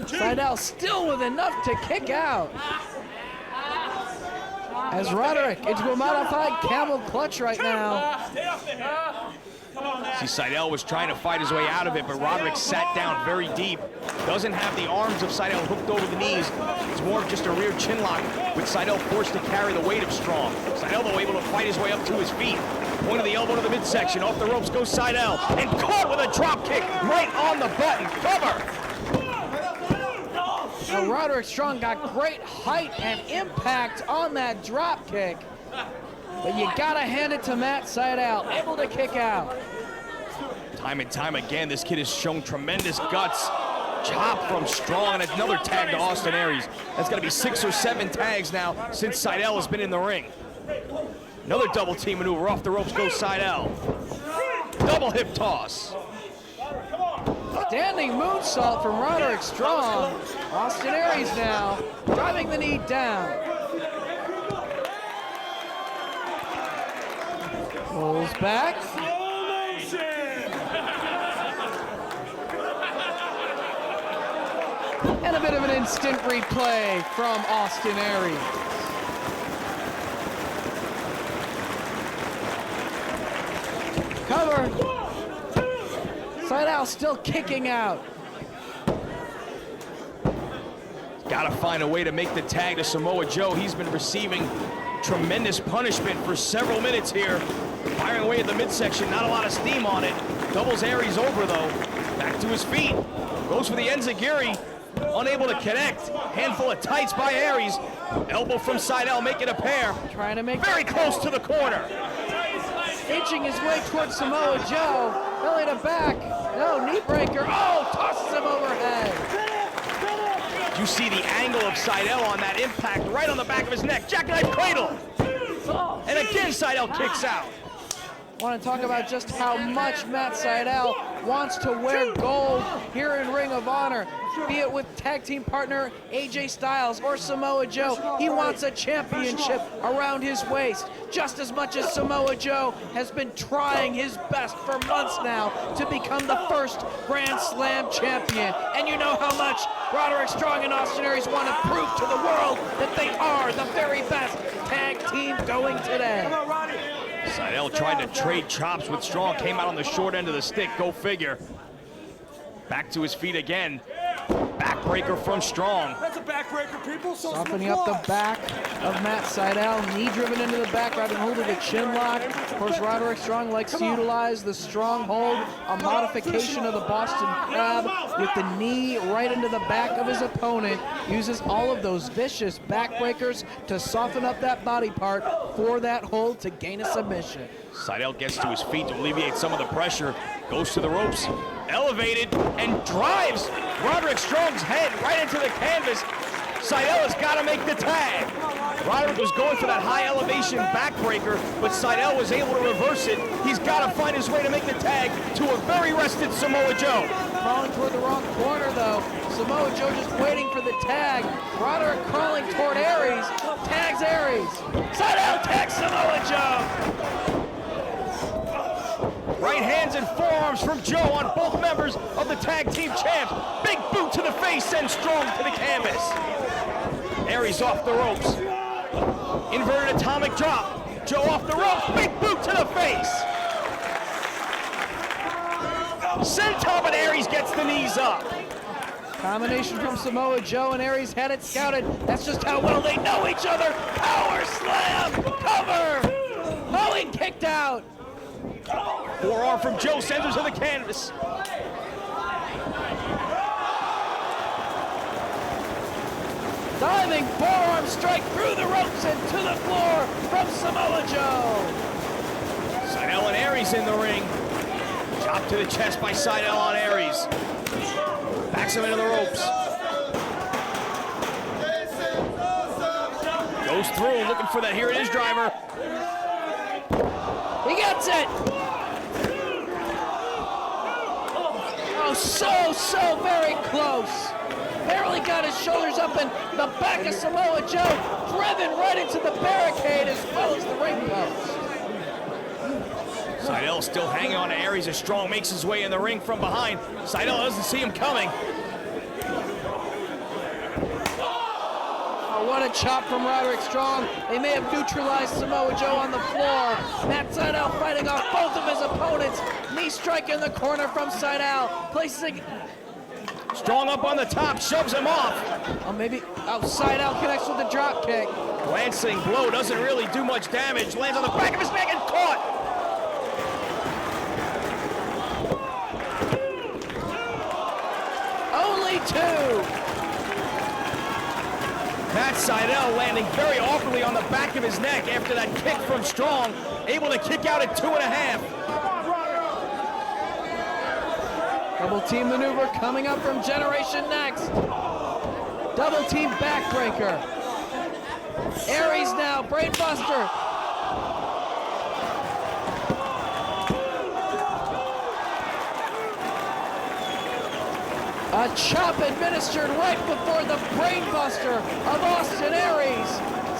Speaker 6: Sydal still with enough to kick out. As Roderick into a modified camel clutch right now.
Speaker 7: See, Sydal was trying to fight his way out of it, but Roderick sat down very deep. Doesn't have the arms of Sydal hooked over the knees. It's more of just a rear chin lock, with Sydal forced to carry the weight of Strong. Sydal, though, able to fight his way up to his feet. Point of the elbow to the midsection. Off the ropes goes Sydal, and caught with a drop kick right on the button. Cover!
Speaker 6: Now Roderick Strong got great height and impact on that drop kick. But you gotta hand it to Matt Sydal, able to kick out.
Speaker 7: Time and time again, this kid has shown tremendous guts. Chop from Strong, and another tag to Austin Aries. That's got to be 6 or 7 tags now since Sydal has been in the ring. Another double team maneuver. Off the ropes goes Sydal. Double hip toss.
Speaker 6: Standing moonsault from Roderick Strong. Austin Aries now driving the knee down. Pulls back. And a bit of an instant replay from Austin Aries. Cover. Sydal still kicking out.
Speaker 7: Got to find a way to make the tag to Samoa Joe. He's been receiving tremendous punishment for several minutes here. Firing away at the midsection, not a lot of steam on it. Doubles Aries over though. Back to his feet. Goes for the enziguri. Unable to connect. Handful of tights by Aries. Elbow from Sydal, making a pair.
Speaker 6: Trying to make
Speaker 7: very close to the corner.
Speaker 6: Inching his way towards Samoa Joe. Belly to back. No, knee breaker. Oh, tosses him overhead.
Speaker 7: You see the angle of Sydal on that impact right on the back of his neck. Jackknife cradle. And again, Sydal kicks out.
Speaker 6: Want to talk about just how much Matt Sydal wants to wear gold here in Ring of Honor, be it with tag team partner AJ Styles or Samoa Joe. He wants a championship around his waist, just as much as Samoa Joe has been trying his best for months now to become the first Grand Slam champion. And you know how much Roderick Strong and Austin Aries want to prove to the world that they are the very best tag team going today.
Speaker 7: Sydal tried to trade chops with Strong, came out on the short end of the stick, go figure. Back to his feet again. Backbreaker from Strong.
Speaker 3: That's a backbreaker, people. So
Speaker 6: softening up the back of Matt Sydal, knee driven into the back, grabbing hold of the chin lock. Of course, Roderick Strong likes to utilize the stronghold, a modification of the Boston Crab, with the knee right into the back of his opponent. Uses all of those vicious backbreakers to soften up that body part for that hold to gain a submission.
Speaker 7: Sydal gets to his feet to alleviate some of the pressure, goes to the ropes, elevated, and drives Roderick Strong's head right into the canvas. Sydal has got to make the tag. Roderick was going for that high elevation backbreaker, but Sydal was able to reverse it. He's got to find his way to make the tag to a very rested Samoa Joe.
Speaker 6: Crawling toward the wrong corner though. Samoa Joe just waiting for the tag. Roderick crawling toward Aries. Tags Aries. Sydal tags Samoa Joe.
Speaker 7: Right hands and forearms from Joe on both members of the tag team champs. Big boot to the face, sends Strong to the canvas. Aries off the ropes. Inverted atomic drop. Joe off the ropes, big boot to the face. Senton, but Aries gets the knees up.
Speaker 6: Combination from Samoa Joe and Aries had it scouted. That's just how well they know each other. Power slam, cover. Oh, he kicked out.
Speaker 7: Forearm from Joe sends her to the canvas.
Speaker 6: Diving forearm strike through the ropes and to the floor from Samoa Joe.
Speaker 7: Sydal and Aries in the ring. Chop to the chest by Sydal on Aries. Backs him into the ropes. Goes through, looking for that Here It Is driver.
Speaker 6: He gets it. Oh, so very close. Barely got his shoulders up, and the back of Samoa Joe driven right into the barricade as well as the ring post.
Speaker 7: Sydal still hanging on to Aries as Strong makes his way in the ring from behind. Sydal doesn't see him coming.
Speaker 6: Oh, what a chop from Roderick Strong. They may have neutralized Samoa Joe on the floor. Matt Sydal fighting off both of his opponents. Knee strike in the corner from Sydal. Placing...
Speaker 7: Strong up on the top, shoves him off.
Speaker 6: Sydal connects with the drop kick.
Speaker 7: Glancing blow doesn't really do much damage. Lands on the back of his neck and caught.
Speaker 6: Only two.
Speaker 7: Matt Sydal landing very awkwardly on the back of his neck after that kick from Strong, able to kick out at 2.5.
Speaker 6: Double team maneuver coming up from Generation Next. Double team backbreaker. Aries now, brainbuster. A chop administered right before the brainbuster of Austin Aries.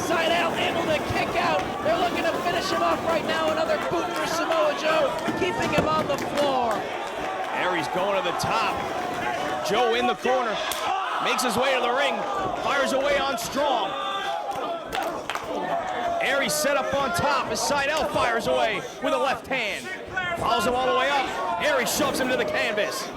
Speaker 6: Sydal able to kick out. They're looking to finish him off right now. Another boot for Samoa Joe, keeping him on the floor.
Speaker 7: Aries going to the top. Joe in the corner. Makes his way to the ring. Fires away on Strong. Aries set up on top as Sydal fires away with a left hand. Follows him all the way up. Aries shoves him to the canvas.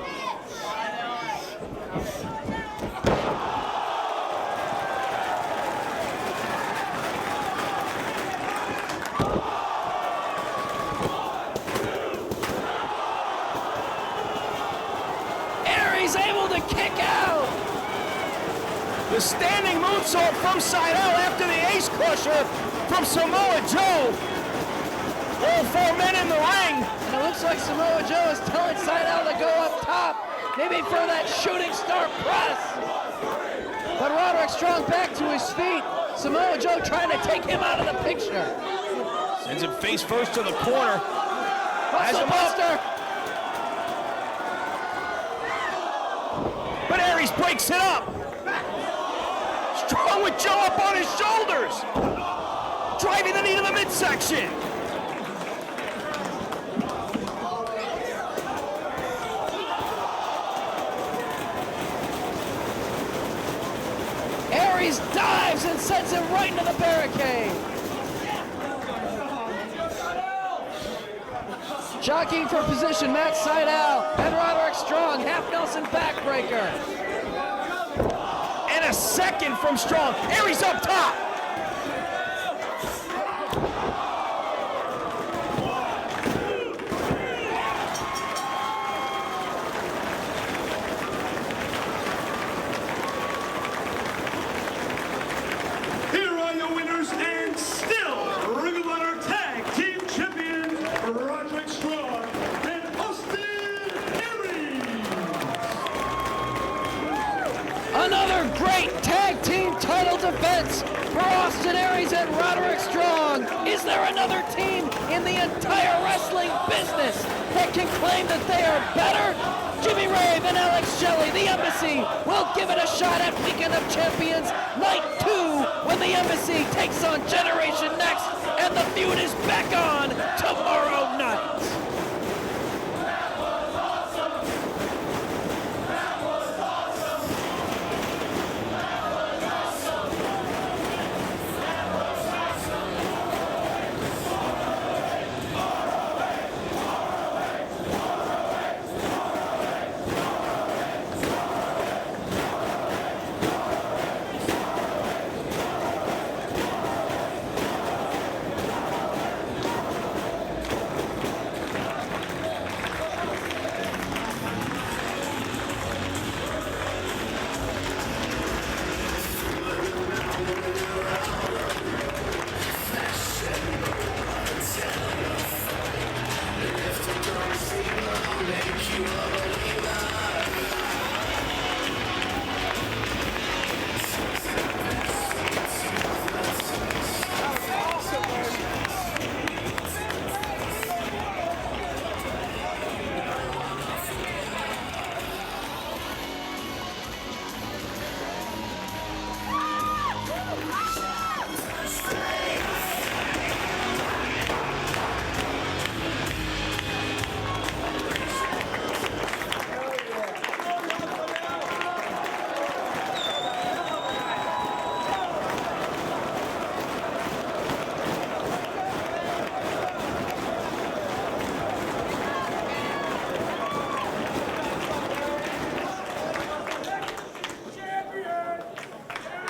Speaker 7: The standing moonsault from Sydal after the ace crusher from Samoa Joe. All 4 men in the ring.
Speaker 6: And it looks like Samoa Joe is telling Sydal to go up top, maybe for that shooting star press. But Roderick Strong back to his feet. Samoa Joe trying to take him out of the picture.
Speaker 7: Sends him face first to the corner.
Speaker 6: Hustle buster.
Speaker 7: But Aries breaks it up. Strong with Joe up on his shoulders. Driving the knee to the midsection.
Speaker 6: Aries dives and sends him right into the barricade. Jockeying for position, Matt Sydal and Roderick Strong, half Nelson backbreaker.
Speaker 7: And a second from Strong. Aries up top.
Speaker 5: Here are your winners and still Ring of Honor Tag Team Champions, Roderick Strong and Austin Aries.
Speaker 6: Another great tag team title defense for Austin Aries and Roderick Strong. Is there another team in the entire wrestling business that can claim that they are better? Jimmy Rave and Alex Shelley, the Embassy, will give it a shot at Weekend of Champions Night 2 when the Embassy takes on Generation Next, and the feud is back on tomorrow night.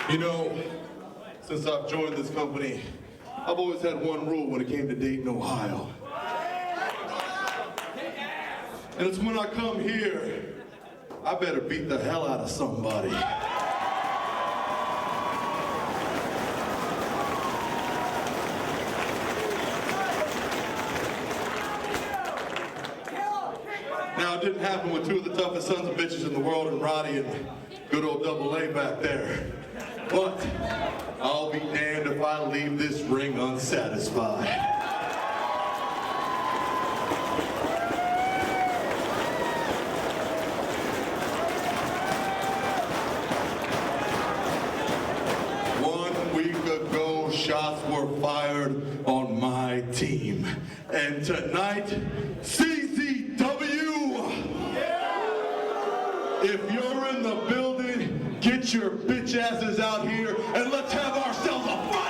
Speaker 9: You know, since I've joined this company, I've always had one rule when it came to Dayton, Ohio. And it's when I come here, I better beat the hell out of somebody.
Speaker 16: Now, it didn't happen with two of the toughest sons of bitches in the world, and Roddy and good old Double A back there. But I'll be damned if I leave this ring unsatisfied. Shots were fired on my team. And tonight, CZW! If you're in the building, get your bitch asses out here and let's have ourselves a fight!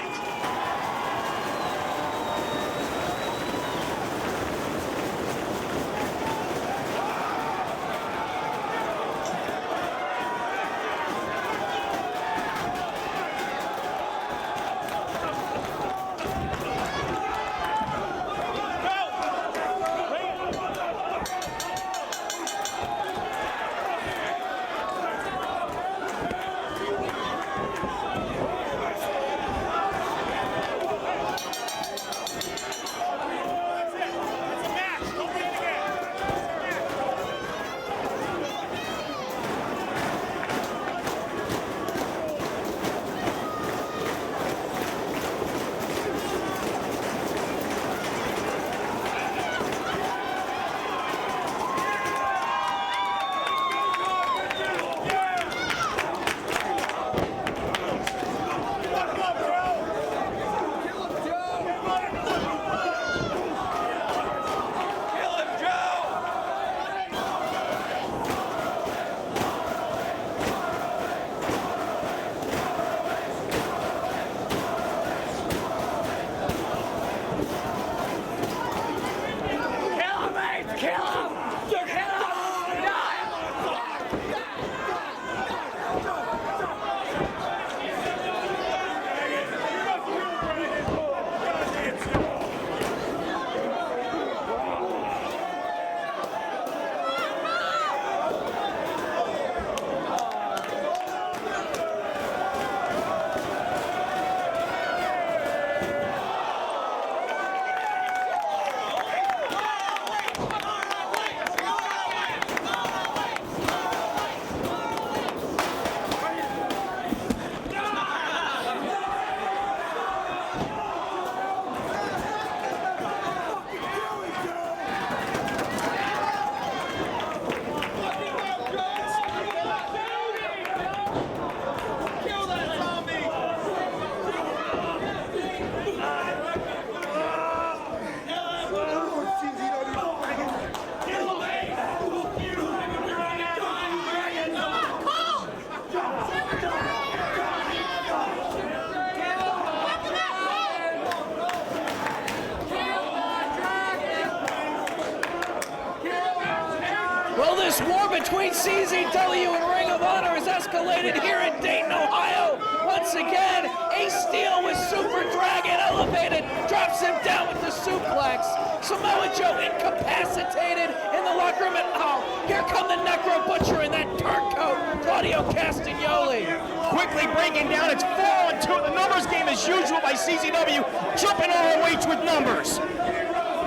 Speaker 6: Well, this war between CZW and Ring of Honor has escalated here in Dayton, Ohio. Once again, Ace Steel with Super Dragon elevated, drops him down with the suplex. Samoa Joe incapacitated in the locker room. Oh, here come the Necro Butcher in that turncoat, Claudio Castagnoli.
Speaker 7: Quickly breaking down, it's 4-on-2. The numbers game as usual by CZW, jumping ROH with numbers.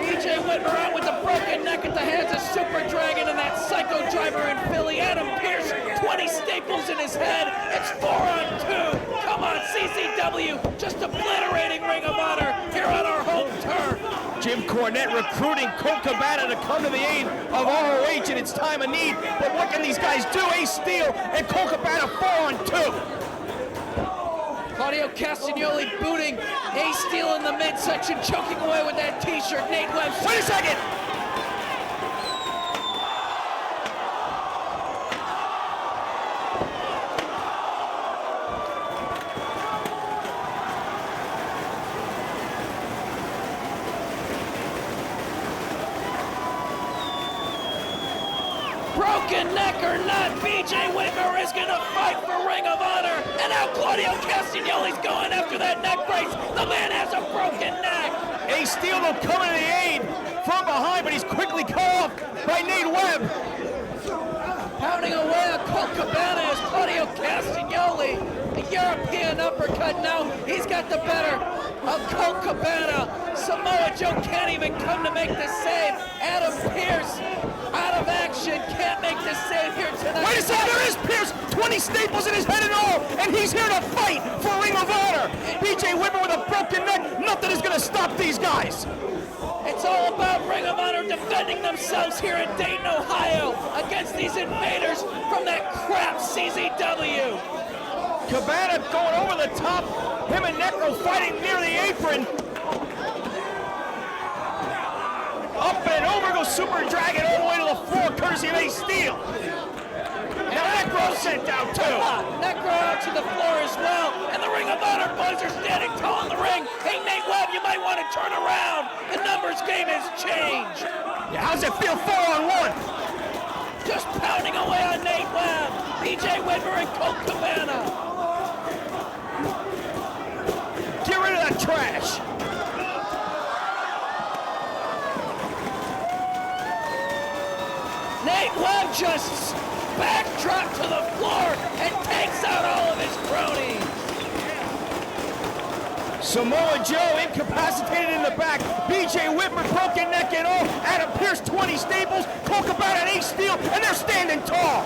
Speaker 6: BJ Whitmer out with the broken neck at the hands of Super Dragon and that psycho driver in Philly. Adam Pearce, 20 staples in his head. It's 4-on-2. Come on, CZW, just obliterating Ring of Honor here on our home turf.
Speaker 7: Jim Cornette recruiting Colt Cabana to come to the aid of ROH in its time of need. But what can these guys do? Ace Steel and Colt Cabana 4-on-2.
Speaker 6: Claudio Castagnoli booting Ace Steel in the midsection, choking away with that t-shirt. Nate Webb.
Speaker 7: Wait a second!
Speaker 6: Broken neck or not, BJ Whitmer is gonna fight for Ring of Honor. And now Claudio Castagnoli's going after that neck brace. The man has a broken neck.
Speaker 7: Ace Steel will come to the aid from behind, but he's quickly cut off by Nate Webb.
Speaker 6: Pounding away on Colt Cabana is Claudio Castagnoli. The European uppercut now. He's got the better of Colt Cabana. Samoa Joe can't even come to make the save. Adam Pearce out of action.
Speaker 7: save here tonight. Wait a second, there is Pierce. 20 staples in his head and all, and he's here to fight for Ring of Honor. BJ Whitmer with a broken neck. Nothing is going to stop these guys. It's all about Ring of Honor defending themselves here in Dayton, Ohio, against these invaders from that crap CZW. Cabana going over the top. Him and Necro fighting near the apron. Up and over goes Super Dragon all the way to the floor, courtesy of Ace Steel. And Necro sent down too. Necro out to the floor as well. And the Ring of Honor boys are standing tall in the ring. Hey, Nate Webb, you might want to turn around. The numbers game has changed. Yeah, how's it feel 4-on-1? Just pounding away on Nate Webb. BJ Whitmer and Colt Cabana. Get rid of that trash. Nate Webb just backdrop to the floor and takes out all of his cronies. Samoa Joe incapacitated in the back. BJ Whitmer broken neck and all. Adam Pearce 20 staples. Colt Cabana and Ace Steel, and they're standing tall.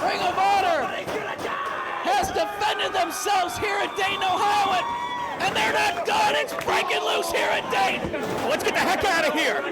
Speaker 7: Ring of Honor has defended themselves here in Dayton, Ohio, and they're not done. It's breaking loose here in Dayton. Let's get the heck out of here.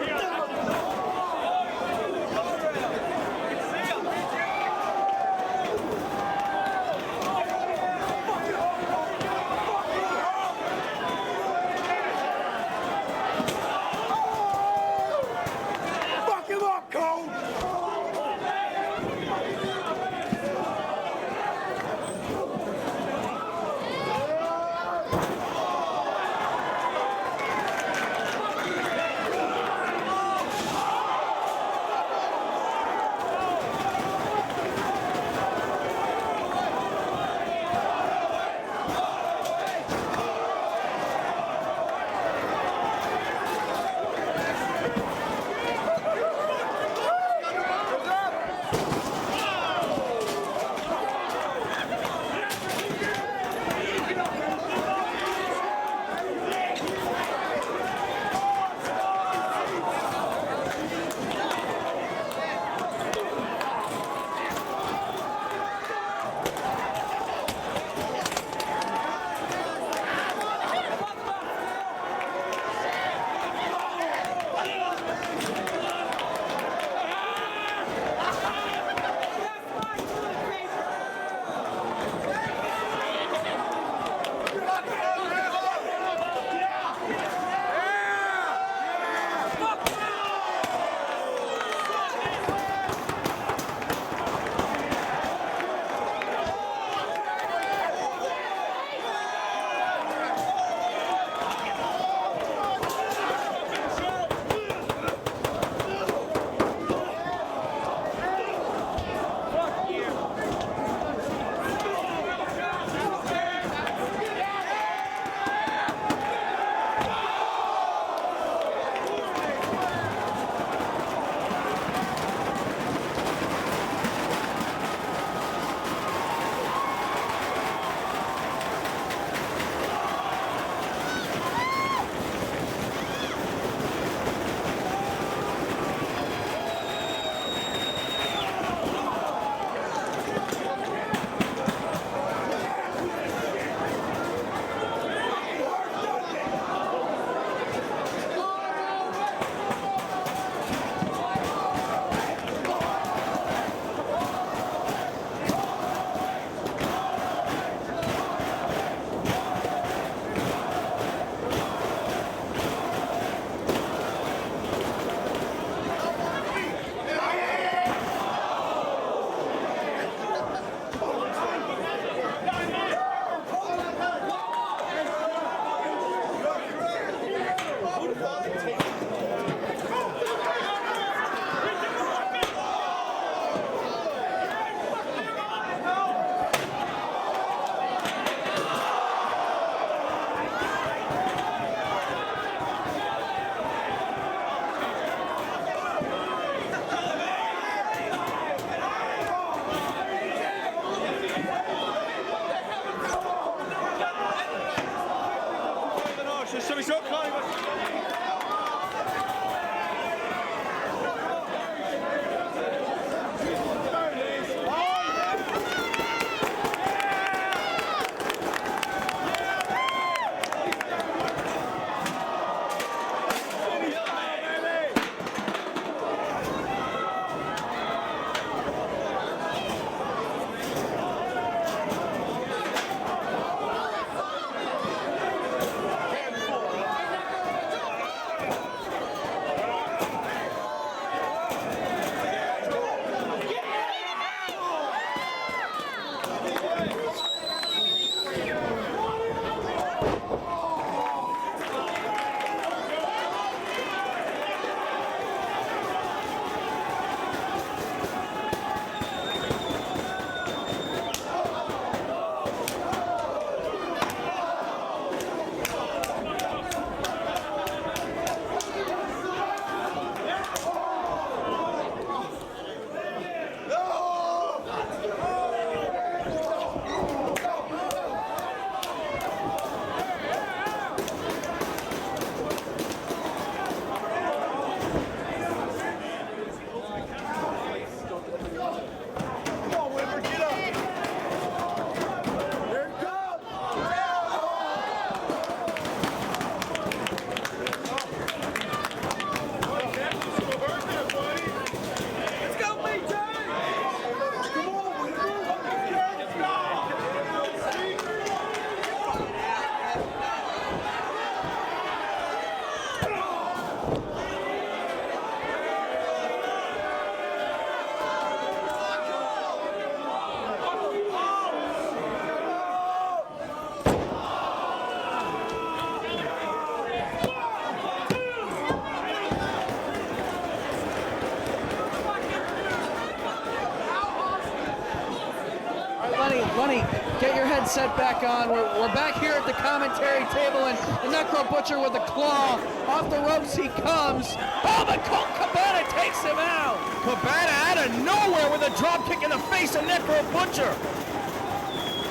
Speaker 6: Bunny, get your headset back on. We're back here at the commentary table, and the Necro Butcher with a claw. Off the ropes he comes. Oh, but Colt Cabana takes him out.
Speaker 7: Cabana out of nowhere with a drop kick in the face of Necro Butcher.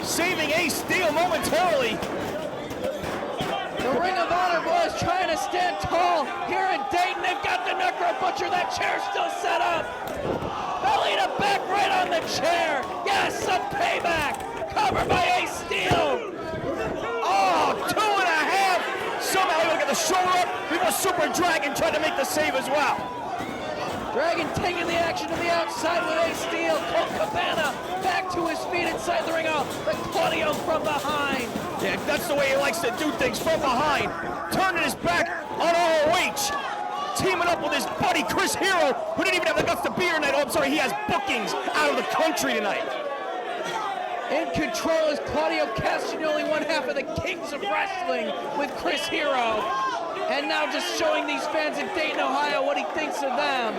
Speaker 7: Saving Ace Steel momentarily.
Speaker 6: The Ring of Honor boys trying to stand tall here in Dayton. They've got the Necro Butcher. That chair still set up. Belly to back right on the chair. Yes, some payback. Covered by Ace Steel.
Speaker 7: Oh, 2.5. Somehow he'll get the shoulder up before Super Dragon tried to make the save as well.
Speaker 6: Dragon taking the action to the outside with Ace Steel. Colt Cabana back to his feet inside the ring. Oh, but Claudio from behind.
Speaker 7: Yeah, that's the way he likes to do things, from behind. Turning his back on ROH. Teaming up with his buddy Chris Hero, who didn't even have the guts to be here tonight. Oh, I'm sorry, he has bookings out of the country tonight.
Speaker 6: In control is Claudio Castagnoli, one half of the Kings of Wrestling with Chris Hero. And now just showing these fans in Dayton, Ohio what he thinks of them.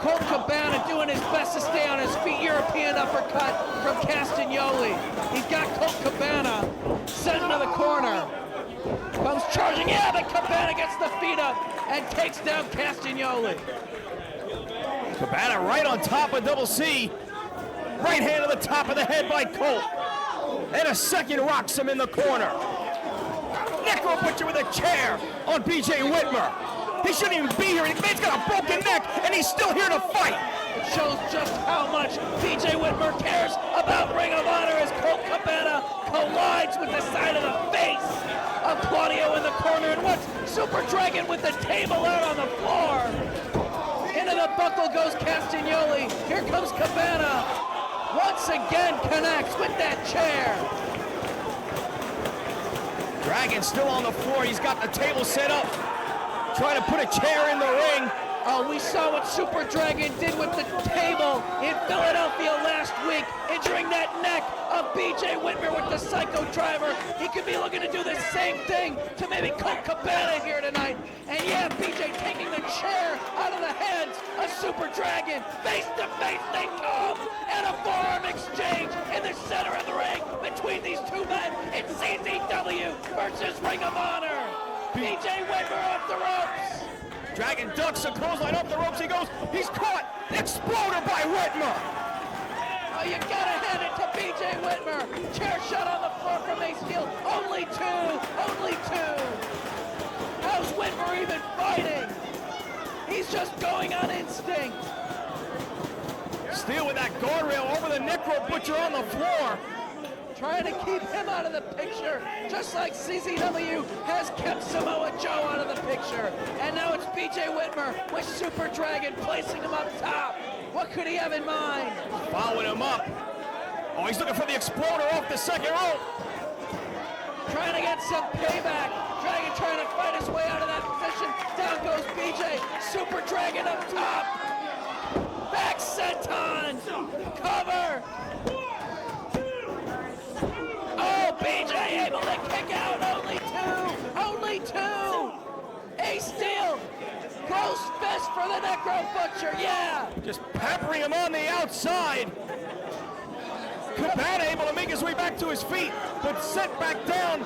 Speaker 6: Colt Cabana doing his best to stay on his feet. European uppercut from Castagnoli. He's got Colt Cabana sent into the corner. Comes charging, yeah, but Cabana gets the feet up and takes down Castagnoli.
Speaker 7: Cabana right on top of Double C. Right hand to the top of the head by Colt. And a second rocks him in the corner. Necro Butcher with a chair on BJ Whitmer. He shouldn't even be here. The man's got a broken neck, and he's still here to fight.
Speaker 6: It shows just how much BJ Whitmer cares about Ring of Honor as Colt Cabana collides with the side of the face of Claudio in the corner. And watch Super Dragon with the table out on the floor. Into the buckle goes Castagnoli. Here comes Cabana. Once again connects with that chair.
Speaker 7: Dragon still on the floor. He's got the table set up. Trying to put a chair in the ring.
Speaker 6: Oh, we saw what Super Dragon did with the table in Philadelphia last week, injuring that neck of BJ Whitmer with the Psycho Driver. He could be looking to do the same thing to maybe Colt Cabana here tonight. And yeah, BJ taking the chair out of the hands of Super Dragon. Face to face they come, and a forearm exchange in the center of the ring between these two men. It's CZW versus Ring of Honor. BJ Whitmer off the ropes.
Speaker 7: Dragon ducks a clothesline off the ropes. He goes. He's caught. Exploder by Whitmer.
Speaker 6: Oh, you gotta hand it to BJ Whitmer. Chair shot on the floor from Ace Steel. Only two. Only two. How's Whitmer even fighting? He's just going on instinct.
Speaker 7: Steel with that guardrail over the Necro Butcher on the floor.
Speaker 6: Trying to keep him out of the picture, just like CZW has kept Samoa Joe out of the picture. And now it's BJ Whitmer with Super Dragon placing him up top. What could he have in mind?
Speaker 7: Following him up. Oh, he's looking for the exploder off the second rope.
Speaker 6: Trying to get some payback. Dragon trying to fight his way out of that position. Down goes BJ. Super Dragon up top. Back senton. Cover. Oh, BJ able to kick out. Only two. Only two. Ace Steel. Close fist for the Necro Butcher. Yeah.
Speaker 7: Just peppering him on the outside. Cabana able to make his way back to his feet, but sent back down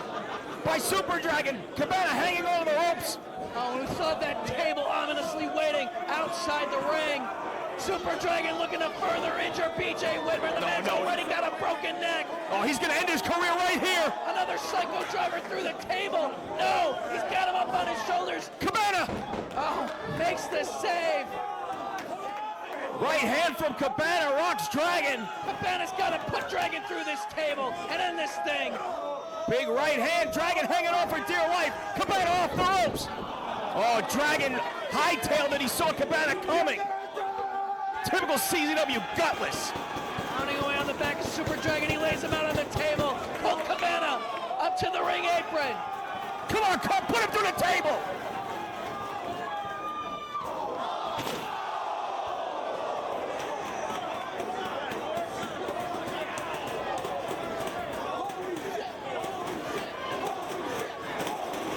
Speaker 7: by Super Dragon. Cabana hanging on the ropes.
Speaker 6: Oh, we saw that table ominously waiting outside the ring. Super Dragon looking to further injure BJ Whitmer. The man's already got a broken neck.
Speaker 7: Oh, he's going to end his career right here.
Speaker 6: Another Psycho Driver through the table. No, he's got him up on his shoulders.
Speaker 7: Cabana!
Speaker 6: Oh, makes the save.
Speaker 7: Right hand from Cabana rocks Dragon.
Speaker 6: Cabana's got to put Dragon through this table and end this thing.
Speaker 7: Big right hand, Dragon hanging on for dear life. Cabana off the ropes. Oh, Dragon hightailed it. He saw Cabana coming. Typical CZW gutless.
Speaker 6: Pounding away on the back of Super Dragon. He lays him out on the table. Colt Cabana up to the ring apron.
Speaker 7: Come on, Colt, put him through the table.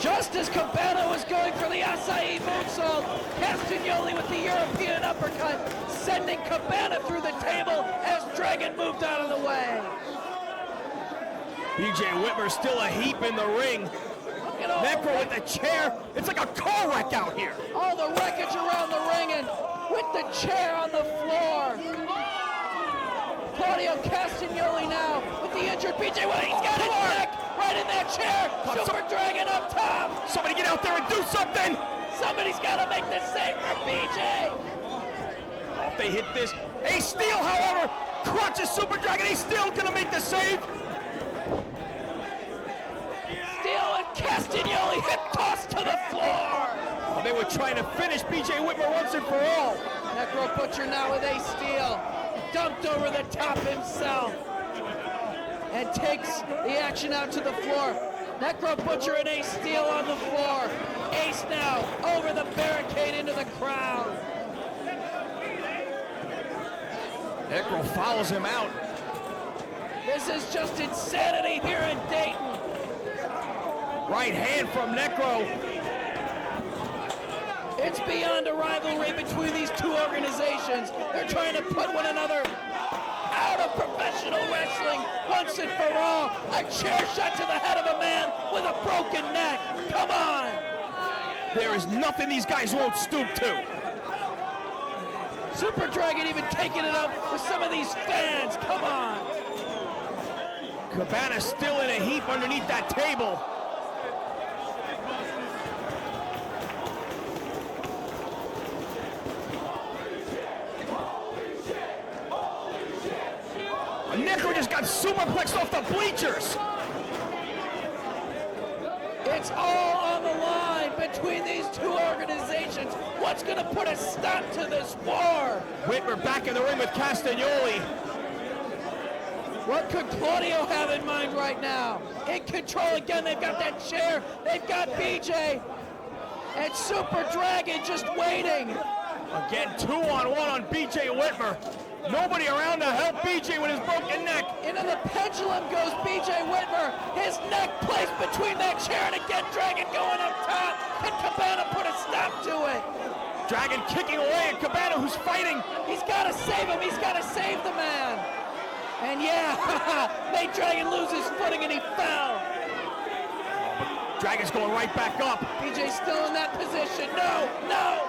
Speaker 6: Just as Cabana was going for the acai moonsault, Castagnoli with the European uppercut, sending Cabana through the table as Dragon moved out of the way.
Speaker 7: BJ Whitmer still a heap in the ring. Necro with the chair. It's like a car wreck out here.
Speaker 6: All the wreckage around the ring and with the chair on the floor. Claudio Castagnoli now with the injured BJ Whitmer. He's got his neck right in that chair. Super Dragon up top.
Speaker 7: Somebody get out there and do something.
Speaker 6: Somebody's got to make the save for BJ.
Speaker 7: Oh, if they hit this. Ace Steel, however, crunches Super Dragon. Ace Steel gonna make the save.
Speaker 6: Steel and Castagnoli hip toss to the floor.
Speaker 7: Oh, they were trying to finish BJ Whitmer once and for all.
Speaker 6: Necro Butcher now with Ace Steel. Dumped over the top himself. And takes the action out to the floor. Necro Butcher and Ace Steel on the floor. Ace now over the barricade into the crowd.
Speaker 7: Necro follows him out.
Speaker 6: This is just insanity here in Dayton.
Speaker 7: Right hand from Necro.
Speaker 6: It's beyond a rivalry between these two organizations. They're trying to put one another out of professional wrestling once and for all. A chair shot to the head of a man with a broken neck. Come on.
Speaker 7: There is nothing these guys won't stoop to.
Speaker 6: Super Dragon even taking it up with some of these fans. Come on.
Speaker 7: Cabana still in a heap underneath that table. Necro just got superplexed off the bleachers.
Speaker 6: It's all on the line between these two organizations. What's going to put a stop to this war?
Speaker 7: Whitmer back in the ring with Castagnoli.
Speaker 6: What could Claudio have in mind right now? In control again, they've got that chair, they've got BJ, and Super Dragon just waiting.
Speaker 7: Again, 2-on-1 on BJ Whitmer. Nobody around to help BJ with his broken neck.
Speaker 6: Into the pendulum goes BJ Whitmer. His neck placed between that chair, and again, Dragon going up top. Can Cabana put a stop to it?
Speaker 7: Dragon kicking away at Cabana, who's fighting.
Speaker 6: He's got to save him. He's got to save the man. And yeah, made Dragon lose his footing, and he fell.
Speaker 7: Dragon's going right back up.
Speaker 6: BJ's still in that position. No, no.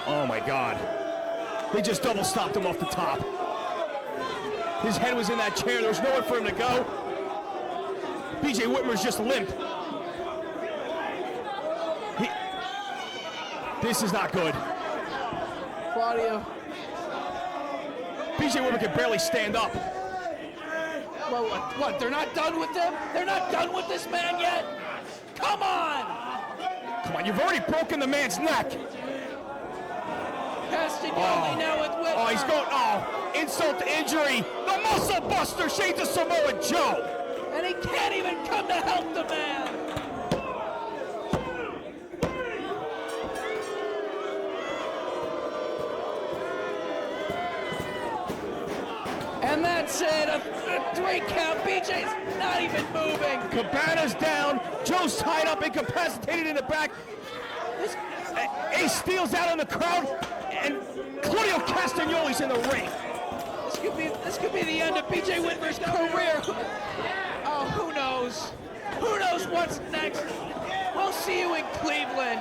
Speaker 7: Oh my God. They just double stopped him off the top. His head was in that chair. There was nowhere for him to go. BJ Whitmer's just limp. This is not good.
Speaker 6: Claudio.
Speaker 7: BJ Whitmer can barely stand up.
Speaker 6: Well, what? They're not done with him? They're not done with this man yet? Come on!
Speaker 7: Come on, you've already broken the man's neck.
Speaker 6: Castagnoli now with Whitmer.
Speaker 7: Oh, he's going, insult to injury. The Muscle Buster, Shades of Samoa Joe.
Speaker 6: And he can't even come to help the man. And that's it, a 3 count. BJ's not even moving.
Speaker 7: Cabana's down. Joe's tied up, incapacitated in the back. Ace Steel's out in the crowd, and Claudio Castagnoli's in the ring.
Speaker 6: This could be the end of BJ Whitmer's career. Oh, who knows? Who knows what's next? We'll see you in Cleveland.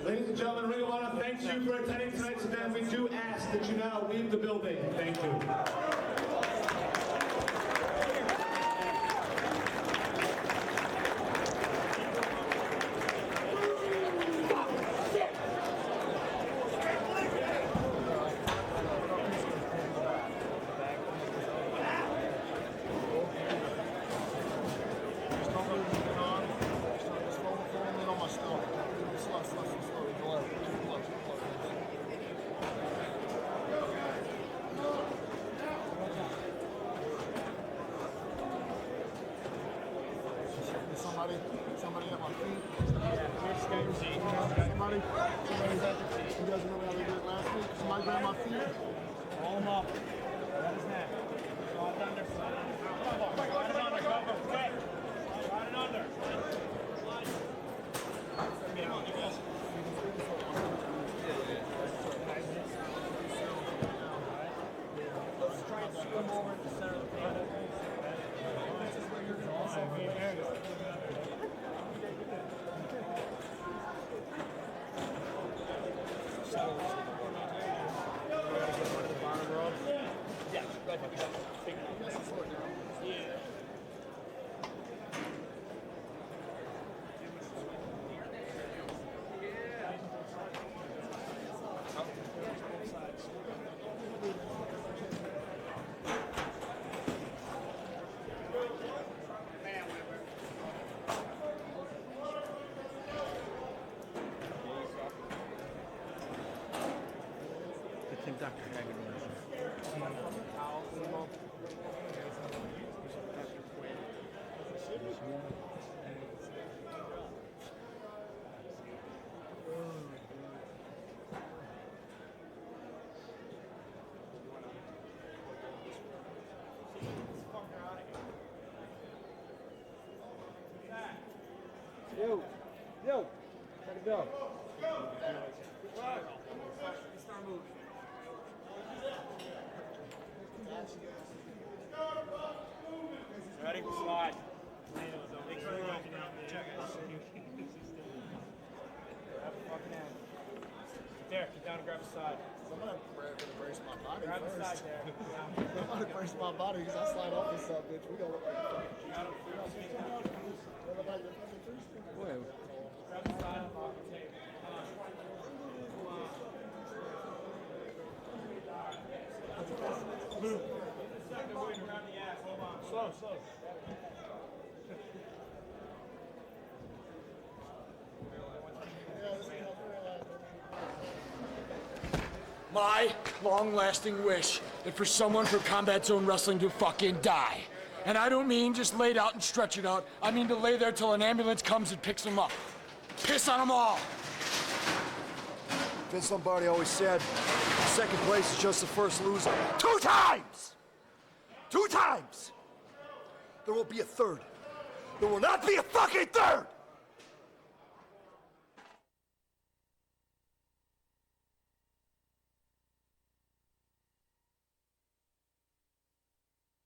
Speaker 11: Ladies and gentlemen, Ring of Honor, thanks you for attending tonight's event. We do ask that you now leave the building. Thank you.
Speaker 17: Somebody at my feet. Somebody. You guys remember how they did it last week? Somebody grabbed my feet. Roll him up. That is that. Slide it under. Slide it under. Go quick. Slide it under. Let's try and swim over at the center of the table. This is where you're going to also be. There you go. I think Dr. Hagen was.
Speaker 18: Yo, let it go.
Speaker 12: Ready? Slide. There, get down and grab the side.
Speaker 17: Somebody brace my body
Speaker 12: grab
Speaker 17: first.
Speaker 12: the side there.
Speaker 17: Somebody brace my body because I slide off this bitch. We gonna look like
Speaker 12: Grab the side and lock the table. Move. Second weight around the ass. Hold on. Slow.
Speaker 19: My long-lasting wish is for someone from Combat Zone Wrestling to fucking die. And I don't mean just laid out and stretch it out. I mean to lay there till an ambulance comes and picks them up. Piss on them all.
Speaker 20: Vince Lombardi always said, second place is just the first loser. 2 times! 2 times! There will be a third. There will not be a fucking third!